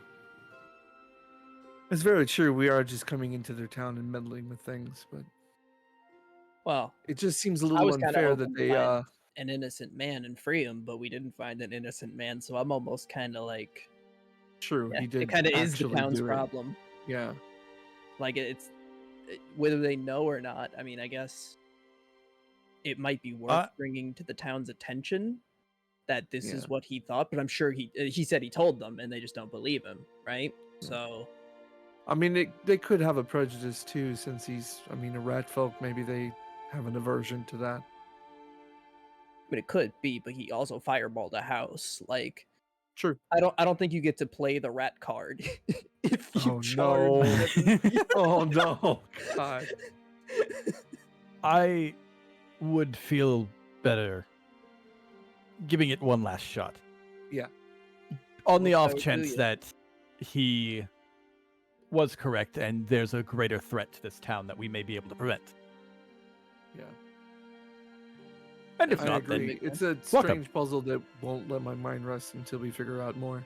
It's very true. We are just coming into their town and meddling with things, but Well, it just seems a I little was kinda unfair that hoping to they find an innocent man and free him, but we didn't find an innocent man, so I'm almost kind of like, true. yeah, He did. it kind of is the actually town's do it. problem. Yeah. Like whether they know or not. I mean, I guess it might be worth bringing to the town's attention that this is Yeah. what he thought, but I'm sure he said he told them and they just don't believe him, right? Yeah. So I mean, they could have a prejudice too, since he's, a rat folk. Maybe they have an aversion to that. but it could be, but he also fireballed a house. Like, True. I don't think you get to play the rat card if you Oh, charge. no. Oh no, God. I would feel better giving it one last shot. Yeah. On the Well, off so do chance you. that he was correct and there's a greater threat to this town that we may be able to prevent. Yeah. And if I not, agree. then It's a welcome. strange puzzle that won't let my mind rest until we figure out more.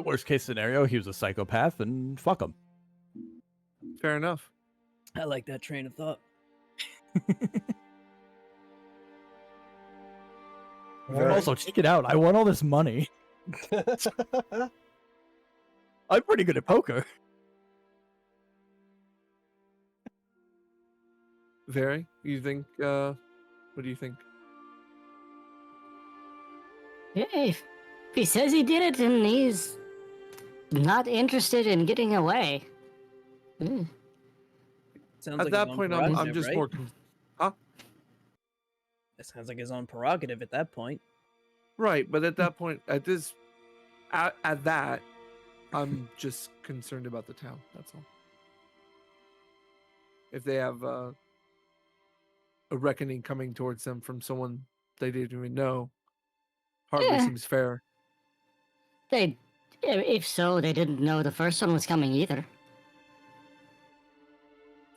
worst case scenario, he was a psychopath and fuck him. Fair enough. I like that train of thought. Very- Also, check it out. I won all this money. I'm pretty good at poker. Very? You think, what do you think? Yeah, if he says he did it and he's not interested in getting away. Sounds At like that his own point, I'm prerogative, just right? more... It sounds like his own prerogative at that point. Right, but at that point, at that, I'm just concerned about the town. That's all. If they have a reckoning coming towards them from someone they didn't even know, hardly Yeah. seems fair. If so, they didn't know the first one was coming either.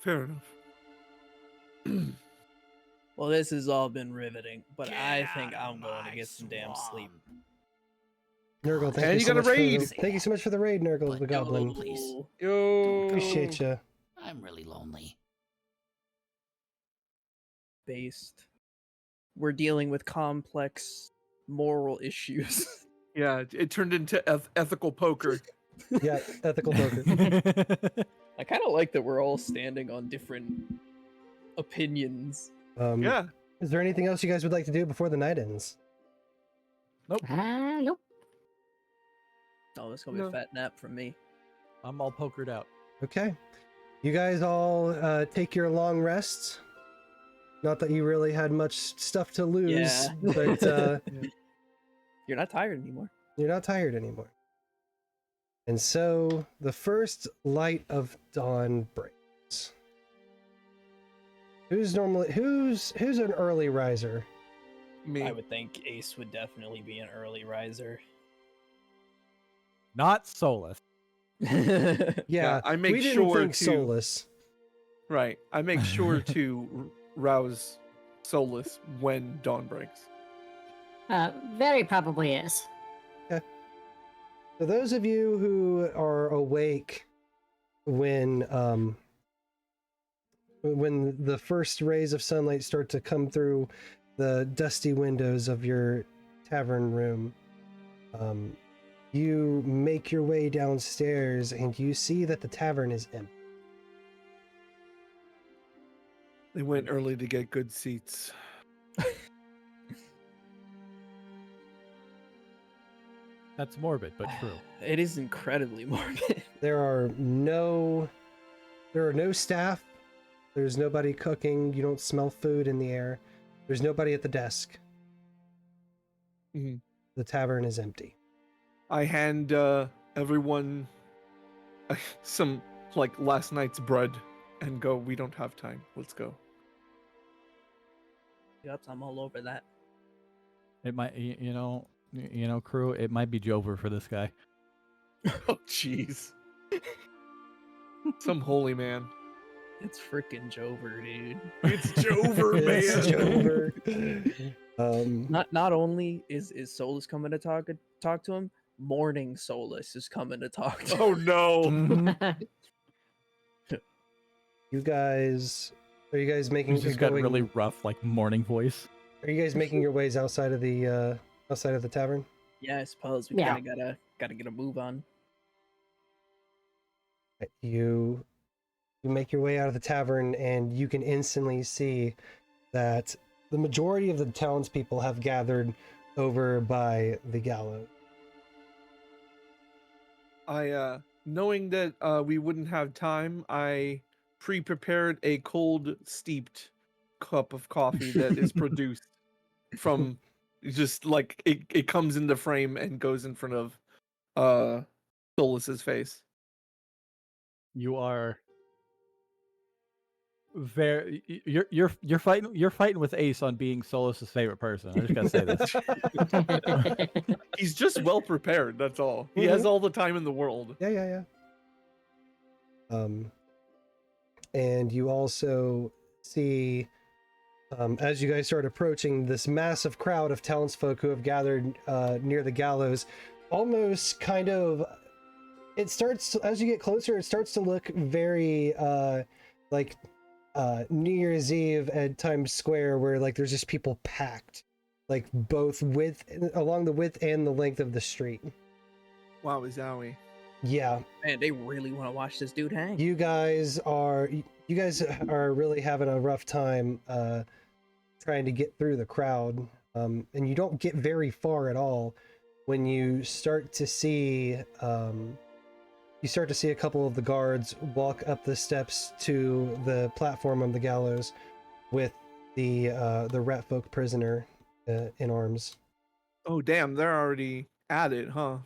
Fair enough. Well, this has all been riveting, but I think I'm going to get some damn sleep. Nurgle, thank And you you so got a much for the, raid. thank you so much for the raid, Nurgle the But no, Goblin. please. Yo. Appreciate you. I'm really lonely. Based we're dealing with complex moral issues. Yeah, it turned into ethical poker. Yeah, ethical poker. I kind of like that we're all standing on different opinions. Yeah. Is there anything else you guys would like to do before the night ends? Nope. Oh, that's gonna be No. a fat nap from me. I'm all pokered out. Okay. You guys all take your long rests. Not that you really had much stuff to lose, Yeah. but You're not tired anymore. you're not tired anymore. And so the first light of dawn breaks. Who's an early riser? Me. I would think Ace would definitely be an early riser. Not Solus. Yeah, I make we didn't sure think to- Solus. Right. I make sure to rouse Solus when dawn breaks. Very probably is. For those of you who are awake when the first rays of sunlight start to come through the dusty windows of your tavern room, you make your way downstairs and you see that the tavern is empty. They went early to get good seats. That's morbid, but true. It is incredibly morbid. There are no staff. There's nobody cooking. You don't smell food in the air. There's nobody at the desk. Mhm. The tavern is empty. I hand everyone some like last night's bread and go, we don't have time. Let's go. Yep, I'm all over that. It might, crew. It might be Jover for this guy. Oh, jeez. Some holy man. It's freaking Jover, dude. It's Jover, man. It's Jover. Not only is Solus coming to talk to him, Morning Solus is coming to talk to him. Oh, no. Mhm. Are you guys making? He's just got really rough, like morning voice. Are you guys making your ways outside of the tavern? Yeah, I suppose we Yeah. kind of gotta get a move on. You make your way out of the tavern, and you can instantly see that the majority of the townspeople have gathered over by the gallows. Knowing that we wouldn't have time, I pre-prepared a cold steeped cup of coffee that is produced from just like it comes into frame and goes in front of Solus's face. You are very. You're fighting with Ace on being Solus's favorite person. I just gotta say this. He's just well prepared, that's all. He has all the time in the world. Yeah. And you also see, as you guys start approaching, this massive crowd of townsfolk who have gathered near the gallows. Almost kind of, it starts, as you get closer, it starts to look very like New Year's Eve at Times Square, where like there's just people packed, like both along the width and the length of the street. Wow, Zowie. Yeah. Man, they really want to watch this dude hang. You guys are really having a rough time trying to get through the crowd, and you don't get very far at all when you start to see a couple of the guards walk up the steps to the platform on the gallows with the rat folk prisoner in arms. Oh, damn, they're already at it, huh?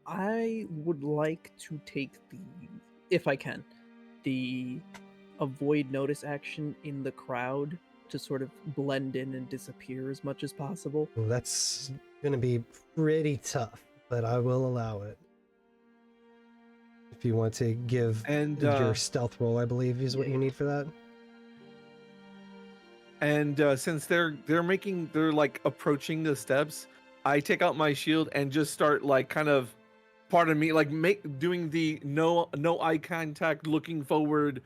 I would like to take if I can, the avoid notice action in the crowd to sort of blend in and disappear as much as possible. Well, that's gonna be pretty tough, but I will allow it. If you want to give your stealth roll, I believe is what you need for that. And since they're like approaching the steps, I take out my shield and just start like kind of, pardon me, like doing the no eye contact, looking forward,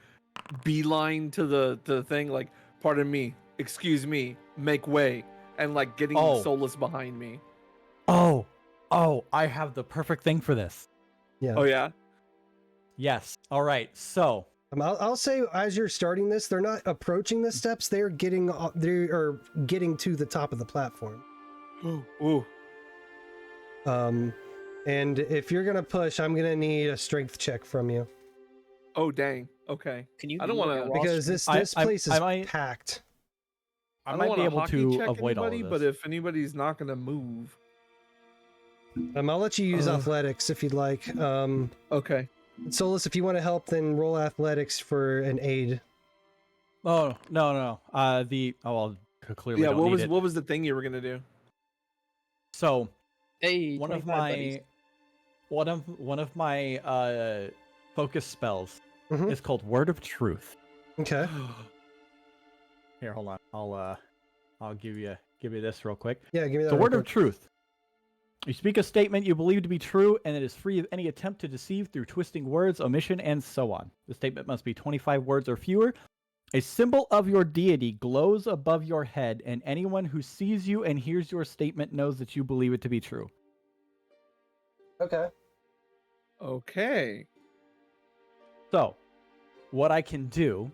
beeline to the thing. Like, pardon me, excuse me, make way, and like getting Oh. Solus behind me. Oh, I have the perfect thing for this. Yeah. Oh yeah. Yes. All right. So, I'll say as you're starting this, they're not approaching the steps. They're getting to the top of the platform. Ooh. And if you're gonna push, I'm gonna need a strength check from you Oh dang. Okay. Can you? I don't do, like, wanna- a raw because strength- this place is I might- packed. I don't might be wanna able hockey to check avoid all anybody, of but this. if anybody's not gonna move, I'll let you use Ugh. athletics if you'd like. okay. Solus, if you want to help, then roll athletics for an aid. Oh no. Well, clearly Yeah. don't What need was it. what was the thing you were gonna do? So, Hey, one of 25 buddies. my focus spells Mhm. is called Word of Truth. Okay. Here, hold on. I'll give you this real quick. Yeah, give me that. The real Word of quick. Truth. You speak a statement you believe to be true, and it is free of any attempt to deceive through twisting words, omission, and so on. The statement must be 25 words or fewer. A symbol of your deity glows above your head, and anyone who sees you and hears your statement knows that you believe it to be true. Okay. Okay. So, what I can do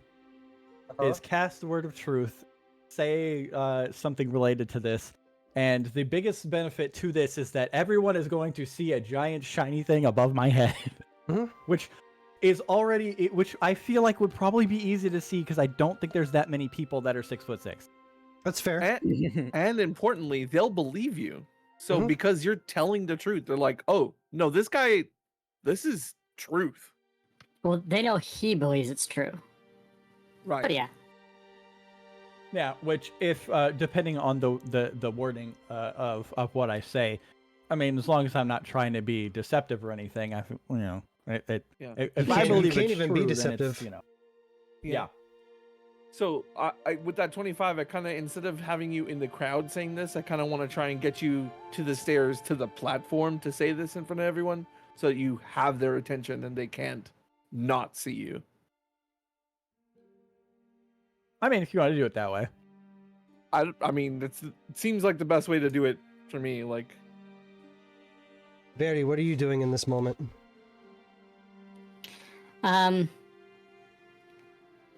Uh-huh. is cast the Word of Truth, say something related to this, and the biggest benefit to this is that everyone is going to see a giant shiny thing above my head, Mhm. which is already, which I feel like would probably be easy to see because I don't think there's that many people that are 6'6". That's fair. And importantly, they'll believe you. So Mhm. because you're telling the truth, they're like, "Oh no, this guy, this is truth." Well, they know he believes it's true. Right. But yeah. Yeah, which if depending on the wording of what I say, I mean, as long as I'm not trying to be deceptive or anything, I feel, if Yeah. if You I can't- you believe can't it's even be true, then it's, deceptive. yeah. So I with that 25, I kind of, instead of having you in the crowd saying this, I kind of want to try and get you to the stairs to the platform to say this in front of everyone, so that you have their attention and they can't not see you. I mean, if you want to do it that way. I mean, it seems like the best way to do it for me. Like, Vaeri, what are you doing in this moment?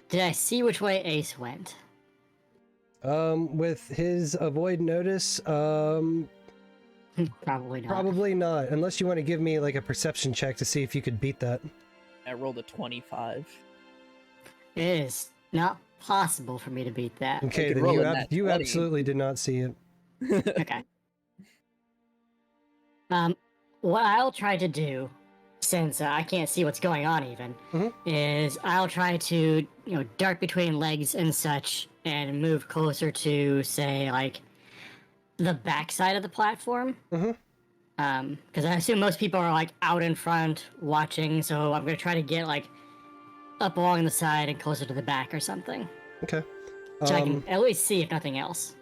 Did I see which way Ace went? With his avoid notice, Probably not. probably not. Unless you want to give me like a perception check to see if you could beat that. I rolled a 25. It is not possible for me to beat that. Okay, could then roll you, a nat you 20. absolutely did not see it. Okay. What I'll try to do, since I can't see what's going on even, Mhm. is I'll try to, dart between legs and such and move closer to, say, like, the backside of the platform. Mhm. Because I assume most people are, like, out in front watching, so I'm going to try to get, like, up along the side and closer to the back or something. Okay. So I can at least see if nothing else.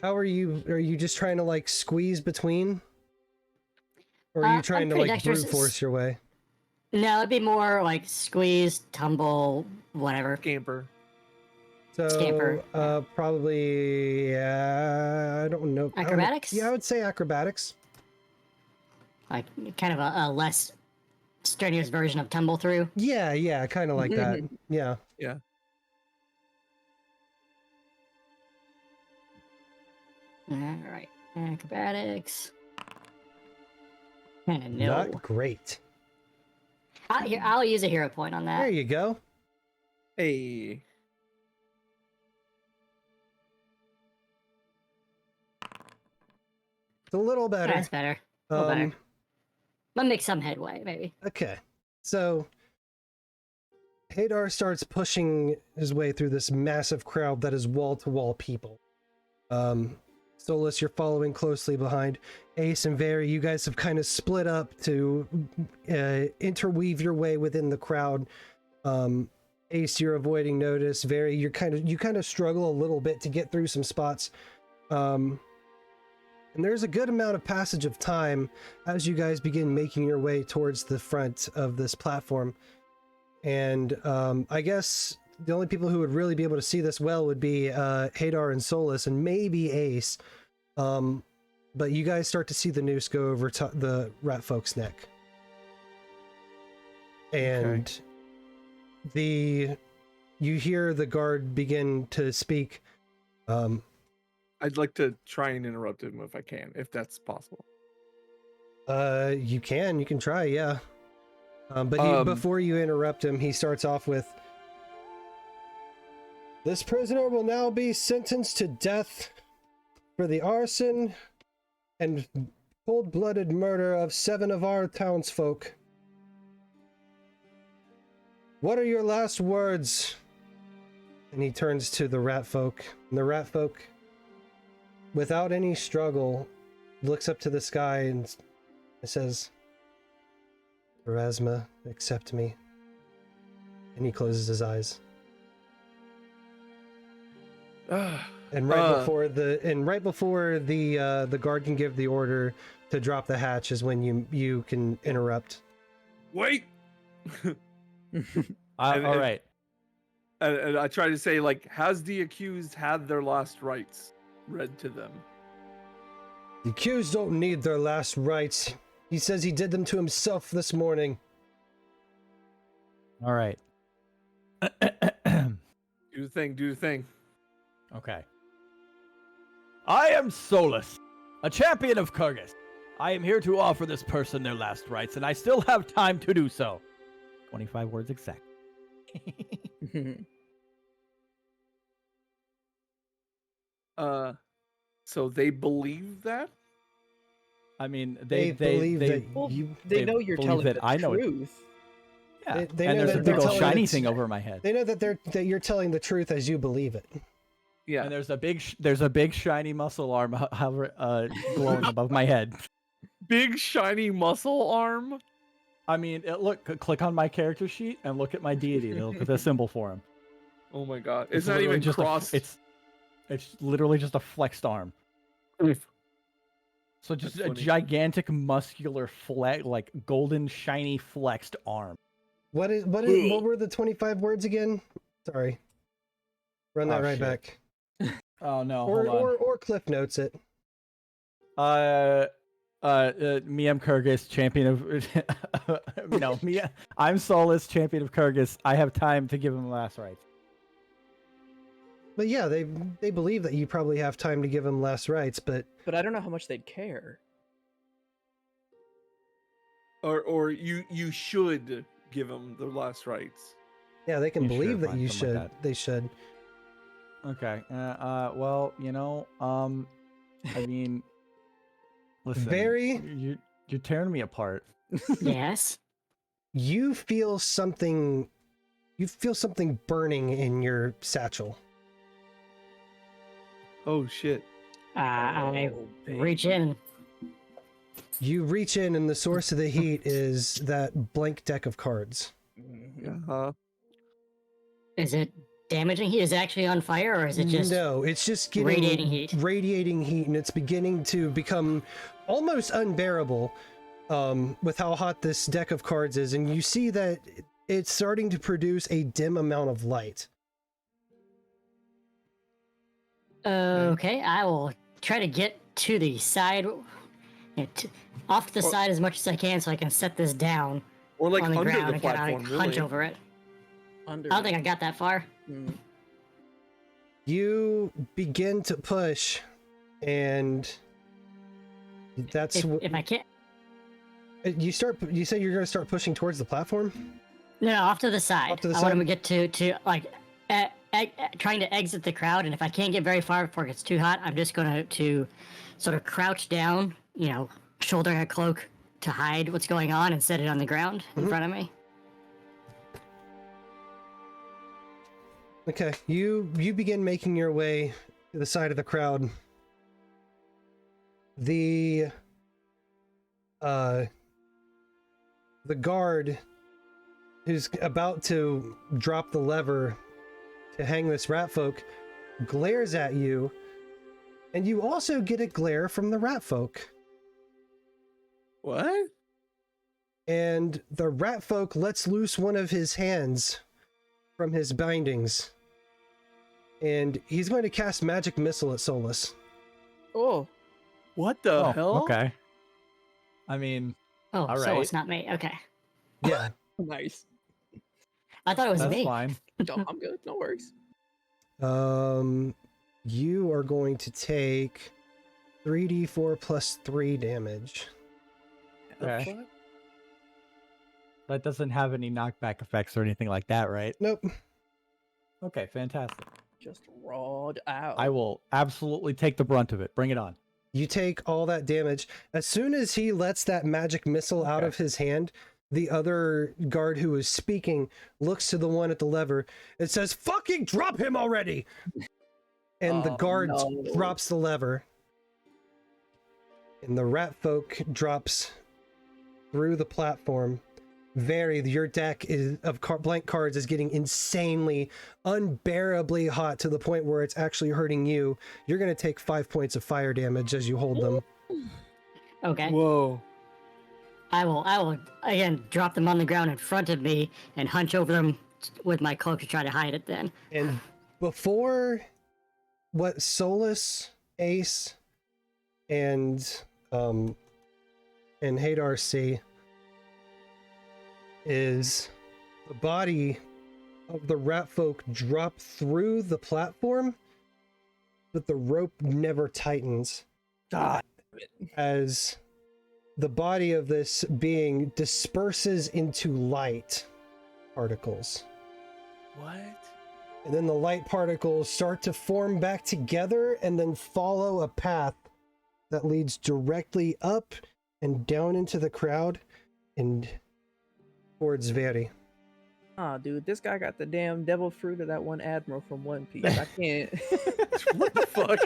How are you? Are you just trying to like squeeze between? Or are you I'm trying to pretty like brute dexterous. force your way? No, it'd be more like squeeze, tumble, whatever. scamper. So, Scamper. probably, I don't know. I don't know. Acrobatics? Yeah, I would say acrobatics. Like kind of a less strenuous version of tumble through. Yeah, kind of like that. Yeah. Yeah. All right, acrobatics. Kind of no. Not great. I'll use a hero point on There that. you go. Hey. It's a little better. That's better. A little better. Um, Might make some headway, maybe. Okay. So Hadar starts pushing his way through this massive crowd that is wall-to-wall people. Solus, you're following closely behind. Ace and Vaeri, you guys have kind of split up to interweave your way within the crowd. Ace, you're avoiding notice. Vaeri, you kind of struggle a little bit to get through some spots. And there's a good amount of passage of time as you guys begin making your way towards the front of this platform. And I guess the only people who would really be able to see this well would be Hadar and Solus, and maybe Ace. But you guys start to see the noose go over the rat folk's neck. And you hear the guard begin to speak. I'd like to try and interrupt him if I can, if that's possible. You can try, yeah. But before you interrupt him, he starts off with, "This prisoner will now be sentenced to death for the arson and cold-blooded murder of 7 of our townsfolk. What are your last words?" And he turns to the rat folk. And the rat folk, without any struggle, looks up to the sky and says, "Erasma, accept me." And he closes his eyes. And right before the guard can give the order to drop the hatch is when you can interrupt. Wait. All right. And I try to say, like, has the accused had their last rites read to them? The accused don't need their last rites. He says he did them to himself this morning. All right. Do the thing. Do the thing. Okay. I am Solus, a champion of Kyrgyz. I am here to offer this person their last rites, and I still have time to do so. 25 words exact. So they believe that? I mean, They believe that they know you're telling that the I know it. truth. Yeah. They And know there's that a they're big old telling shiny the- thing over my head. They know that you're telling the truth as you believe it. Yeah. And there's a big shiny muscle arm glowing above my head. Big shiny muscle arm? I mean, click on my character sheet and look at my deity. They'll put the symbol for him. Oh my god. It's not literally even just crossed. It's literally just a flexed arm. So just That's a funny. gigantic muscular like golden shiny flexed arm. What were the 25 words again? Sorry. Run that Oh, right shit. back. Oh no, Or hold on. or Cliff Notes it. Me, I'm Kyrgyz, champion of no, me, I'm Solus, champion of Kyrgyz. I have time to give him last rites. But yeah, they believe that you probably have time to give them last rites, but But I don't know how much they'd care. Or you should give them the last rites. yeah, they can You believe should that find you something should. like that. They should. Okay. Well, I mean, listen. Vaeri? You're tearing me apart. Yes. You feel something burning in your satchel. Oh shit. I Oh, baby. reach in. You reach in, and the source of the heat is that blank deck of cards. Uh-huh. Is it damaging heat? Is it actually on fire, or is it just No, it's just getting radiating heat? and it's beginning to become almost unbearable with how hot this deck of cards is, and you see that it's starting to produce a dim amount of light. Okay, I will try to get to the side, off to the side as much as I can, so I can set this down Or like on the under ground the and kind platform, of hunch really. over it. Under. I don't think I got that far. You begin to push, and that's If I can't, you start. You say you're going to start pushing towards the platform. no, off to the side. Off to the I want side? him to get to like trying to exit the crowd, and if I can't get very far before it gets too hot, I'm just going to sort of crouch down, shouldering a cloak to hide what's going on, and set it on the ground in front of me. Okay, you begin making your way to the side of the crowd. The guard who's about to drop the lever to hang this rat folk glares at you, and you also get a glare from the rat folk. What? And the rat folk lets loose one of his hands, from his bindings, and he's going to cast Magic Missile at Solus. Oh, What the hell? Okay. I mean, Oh, All so right. it's not me. Okay. Yeah. nice. I thought it was that's me. fine. No, I'm good. No worries. You are going to take 3d4 plus 3 damage. Okay. What? That doesn't have any knockback effects or anything like that, right? Nope. Okay, fantastic. Just rawed out. I will absolutely take the brunt of it. Bring it on. You take all that damage. As soon as he lets that magic missile out Okay. of his hand, the other guard who is speaking looks to the one at the lever and says, "Fucking drop him already!" And the Oh, guard no. drops the lever. And the rat folk drops through the platform. Vaeri, your deck of blank cards is getting insanely, unbearably hot to the point where it's actually hurting you. You're going to take 5 points of fire damage as you hold them. Okay. Whoa. I will again drop them on the ground in front of me and hunch over them with my cloak to try to hide it then. And before what Solus, Ace, and Hadar see is the body of the rat folk drop through the platform, but the rope never tightens God. as the body of this being disperses into light particles. What? And then the light particles start to form back together and then follow a path that leads directly up and down into the crowd and towards Vaeri. Ah, dude, this guy got the damn devil fruit of that one admiral from One Piece. I can't. What the fuck?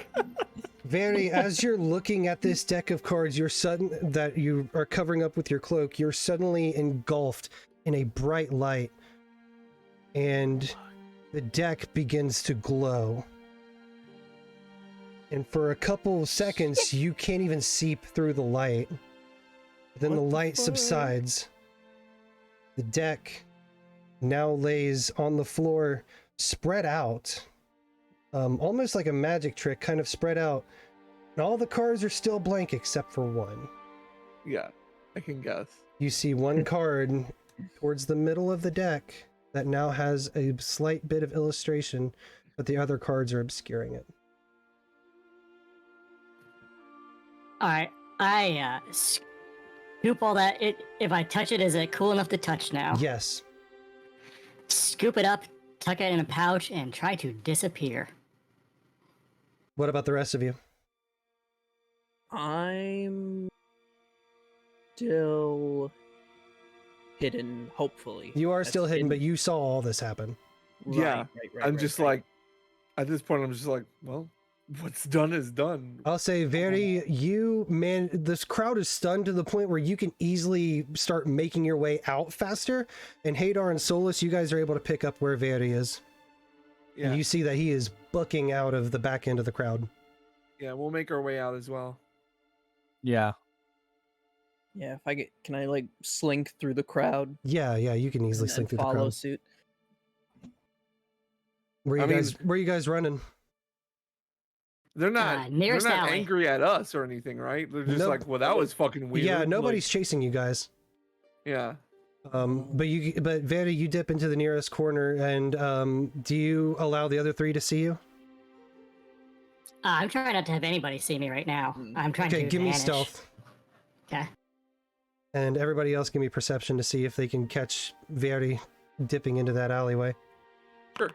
Vaeri, as you're looking at this deck of cards, that you are covering up with your cloak, you're suddenly engulfed in a bright light, and the deck begins to glow. And for a couple of seconds, you can't even seep through the light. Then the light subsides. The deck now lays on the floor, spread out, almost like a magic trick, kind of spread out. And all the cards are still blank except for one. Yeah, I can guess. You see one card towards the middle of the deck that now has a slight bit of illustration, but the other cards are obscuring it. All right. I scoop all that. If I touch it, is it cool enough to touch now? Yes. Scoop it up, tuck it in a pouch, and try to disappear. What about the rest of you? I'm still hidden, hopefully. You are That's still hidden, but you saw all this happen. Yeah, I'm just like, at this point, I'm just like, well, what's done is done. I'll say, Vaeri, this crowd is stunned to the point where you can easily start making your way out faster. And Hadar and Solus, you guys are able to pick up where Vaeri is. Yeah, And you see that he is booking out of the back end of the crowd. yeah, we'll make our way out as well. Yeah. Yeah, can I like slink through the crowd? Yeah, you can easily and slink through the follow crowd. suit. Where you guys running? They're not nearest they're not alley. angry at us or anything, right? They're just Nope. like, well, that was fucking weird. Yeah, like, nobody's chasing you guys. yeah. But Vaeri, you dip into the nearest corner, and do you allow the other three to see you? I'm trying not to have anybody see me right now. I'm trying to Okay, give me manage. stealth. Okay. And everybody else give me perception to see if they can catch Vaeri dipping into that alleyway. Sure.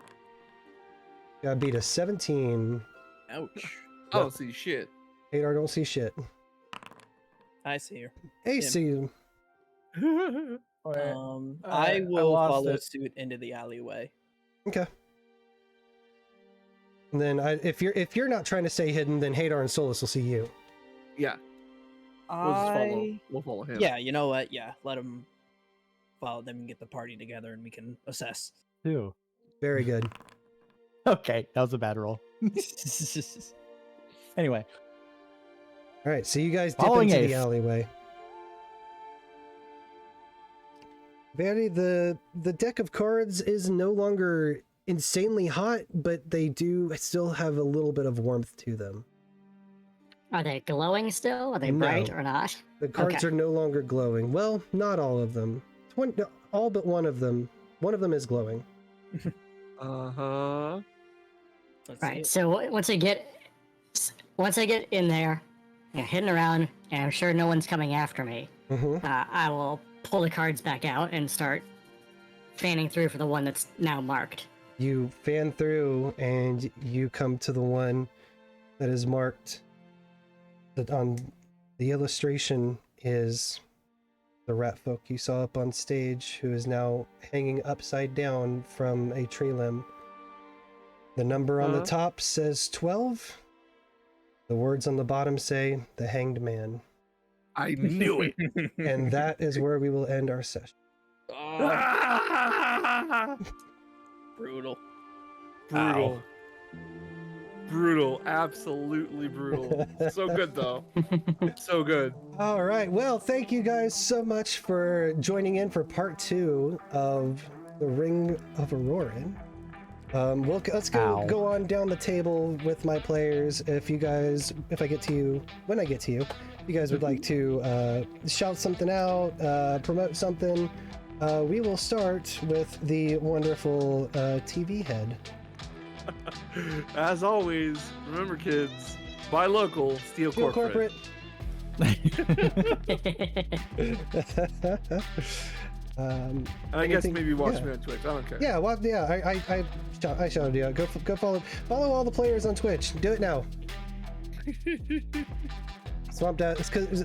Got beat a 17. Ouch. I don't see shit. Hadar don't see shit. I see her. Hey, see you. I will lost follow it. suit into the alleyway. Okay. And then if you're not trying to stay hidden, then Hadar and Solus will see you. Yeah, we'll just follow. We'll follow him. Yeah, you know what? Yeah, let them follow them and get the party together, and we can assess. Two. Very good. Okay, that was a bad roll. Anyway, All right, so you guys dip Following into Ace. the alleyway. Vaeri, the deck of cards is no longer insanely hot, but they do still have a little bit of warmth to them. Are they glowing still? Are they bright No. or not? The cards Okay. are no longer glowing. Well, not all of them. All but one of them. One of them is glowing. Uh-huh. Right. So once I get in there, hidden around, and I'm sure no one's coming after me, I will pull the cards back out and start fanning through for the one that's now marked. You fan through and you come to the one that is marked. That on the illustration is the rat folk you saw up on stage, who is now hanging upside down from a tree limb. The number on the top says 12. The words on the bottom say the Hanged Man. I knew it. And that is where we will end our session. Brutal. Brutal. Brutal. Absolutely brutal. So good, though. So good. All right. Well, thank you guys so much for joining in for part 2 of the Ring of Arorynn. Let's go on down the table with my players. If I get to you, when I get to you, if you guys would like to shout something out, promote something, we will start with the wonderful TV head. As always, remember, kids, buy local, steal corporate. And I guess maybe watch me on Twitch. I don't care. Yeah, well, yeah. I shouted you out. Go follow all the players on Twitch. Do it now. Swamp Dad. It's because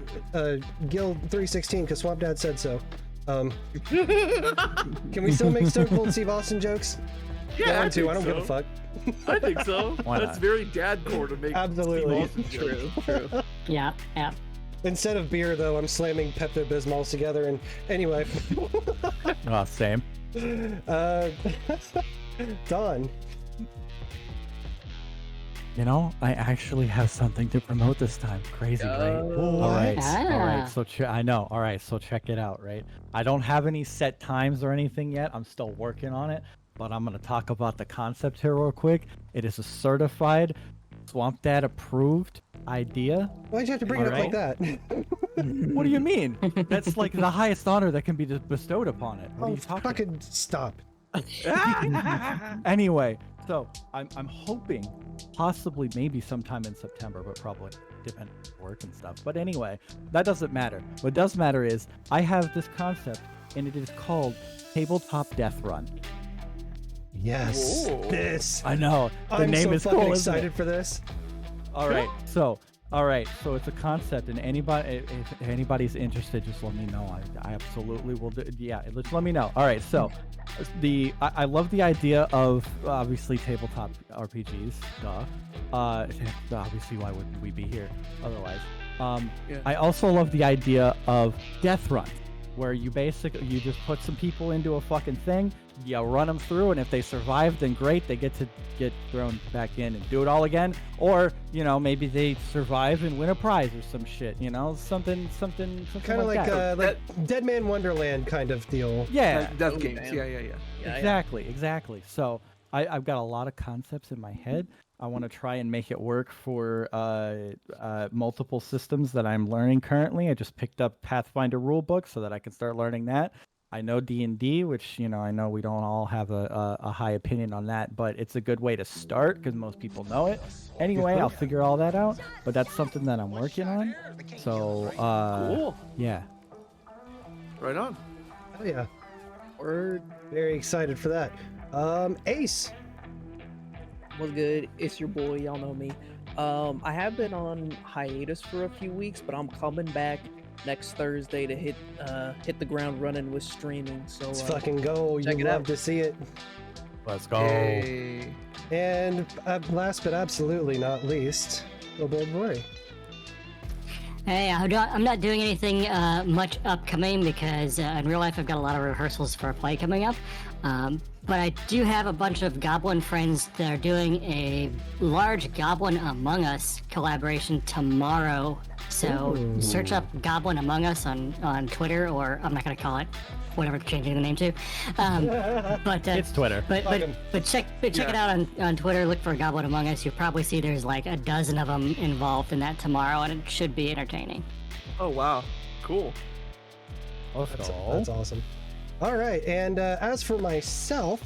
Guild 316 because Swamp Dad said so. Can we still make Stone Cold Steve Austin jokes? Yeah, I don't give a fuck. I think so. Why That's not? very dad core to make. Absolutely. True. Yeah. Instead of beer, though, I'm slamming Pepto-Bismols together. And anyway, Same. Dawn. You know, I actually have something to promote this time. Crazy, right? All right. So I know. All right. So check it out, right? I don't have any set times or anything yet. I'm still working on it, but I'm going to talk about the concept here real quick. It is a certified Swamp Dad approved idea. Why'd you have to bring it up like that? What do you mean? That's like the highest honor that can be bestowed upon it. What are you talking fucking stop. Anyway, so I'm hoping possibly maybe sometime in September, but probably depending on work and stuff. But anyway, that doesn't matter. What does matter is I have this concept and it is called Tabletop Death Run. Yes. Whoa. This. I know. The I'm name so is fucking cool, isn't excited it? for this. All right. So it's a concept, and if anybody's interested, just let me know. I absolutely will do. Yeah, just let me know. All right. So I love the idea of obviously tabletop RPGs. Duh. Obviously, why wouldn't we be here otherwise? I also love the idea of death run, where you just put some people into a fucking thing, you run them through, and if they survive, then great, they get to get thrown back in and do it all again. Or, maybe they survive and win a prize or some shit, something Kind of like that. like Dead Man Wonderland kind of deal. Yeah. Death games. Yeah. Exactly. So I've got a lot of concepts in my head. I want to try and make it work for multiple systems that I'm learning currently. I just picked up Pathfinder rulebook so that I can start learning that. I know D&D, which, I know we don't all have a high opinion on that, but it's a good way to start because most people know it. Anyway, I'll figure all that out, but that's something that I'm working on. So, Cool. Yeah. Right on. Oh yeah. Word. Very excited for that. Ace. What's good? It's your boy. Y'all know me. I have been on hiatus for a few weeks, but I'm coming back next Thursday to hit the ground running with streaming. So Let's fucking go. check You it love out. to see it. Let's go. Yay. And last but absolutely not least, Kobold Vori. Hey, I'm not doing anything much upcoming because in real life I've got a lot of rehearsals for a play coming up. But I do have a bunch of goblin friends that are doing a large Goblin Among Us collaboration tomorrow. So Ooh. search up Goblin Among Us on Twitter, or I'm not going to call it whatever they're changing the name to. But It's Twitter. But check it out on Twitter. Look for Goblin Among Us. You'll probably see there's like a dozen of them involved in that tomorrow, and it should be entertaining. Oh wow, cool. That's awesome. All right, and as for myself,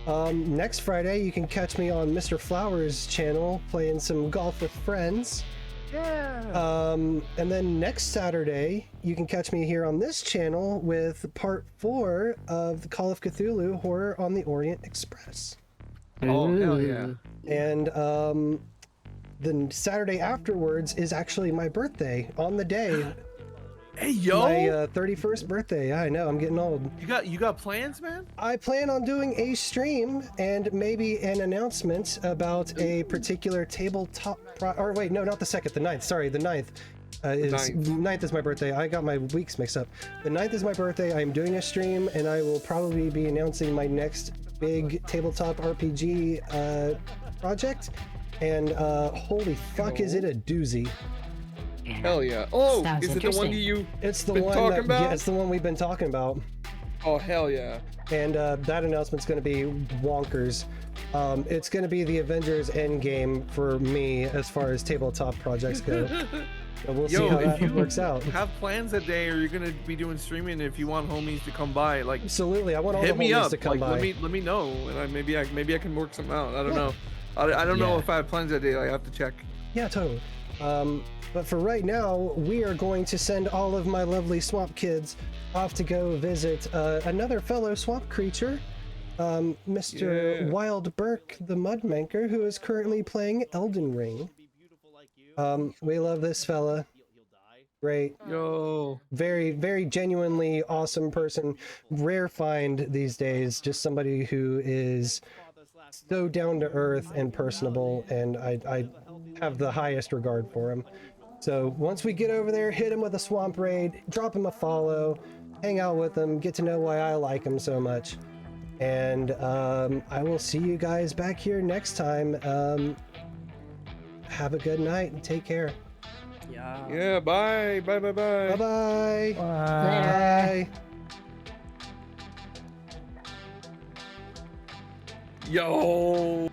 next Friday you can catch me on Mr. Flowers' channel playing some golf with friends. Yeah. And then next Saturday you can catch me here on this channel with part 4 of the Call of Cthulhu Horror on the Orient Express. Oh hell yeah. And the Saturday afterwards is actually my birthday on the day. Hey yo, My 31st birthday. I know, I'm getting old. you got plans, man? I plan on doing a stream and maybe an announcement about a particular tabletop or wait, no, not the 2nd, the 9th. Sorry, the 9th. 9th is my birthday. I got my weeks mixed up. The 9th is my birthday. I'm doing a stream and I will probably be announcing my next big tabletop RPG project. And holy fuck, is it a doozy. Hell yeah. Oh, Sounds is it the one you It's the been one talking about? Yeah, it's the one we've been talking about. Oh hell yeah. And that announcement's going to be wonkers. It's going to be the Avengers Endgame for me as far as tabletop projects go. So we'll see how that works out. Have plans that day, or you're gonna be doing streaming. If you want homies to come by, like Absolutely, I want all hit the me homies up. to come by. Let me know, and maybe I can work something out. I don't know. I don't know if I have plans that day. I have to check. Yeah, totally. But for right now, we are going to send all of my lovely swamp kids off to go visit another fellow swamp creature, Mr. Wild Burke the Mudmanker, who is currently playing Elden Ring. We love this fella. Great. Yo. Very, very genuinely awesome person. Rare find these days. Just somebody who is so down to earth and personable, and I have the highest regard for him. So once we get over there, hit him with a swamp raid, drop him a follow, hang out with him, get to know why I like him so much. And I will see you guys back here next time. Have a good night and take care. Yeah, bye. Bye-bye. Bye. Bye. Yo.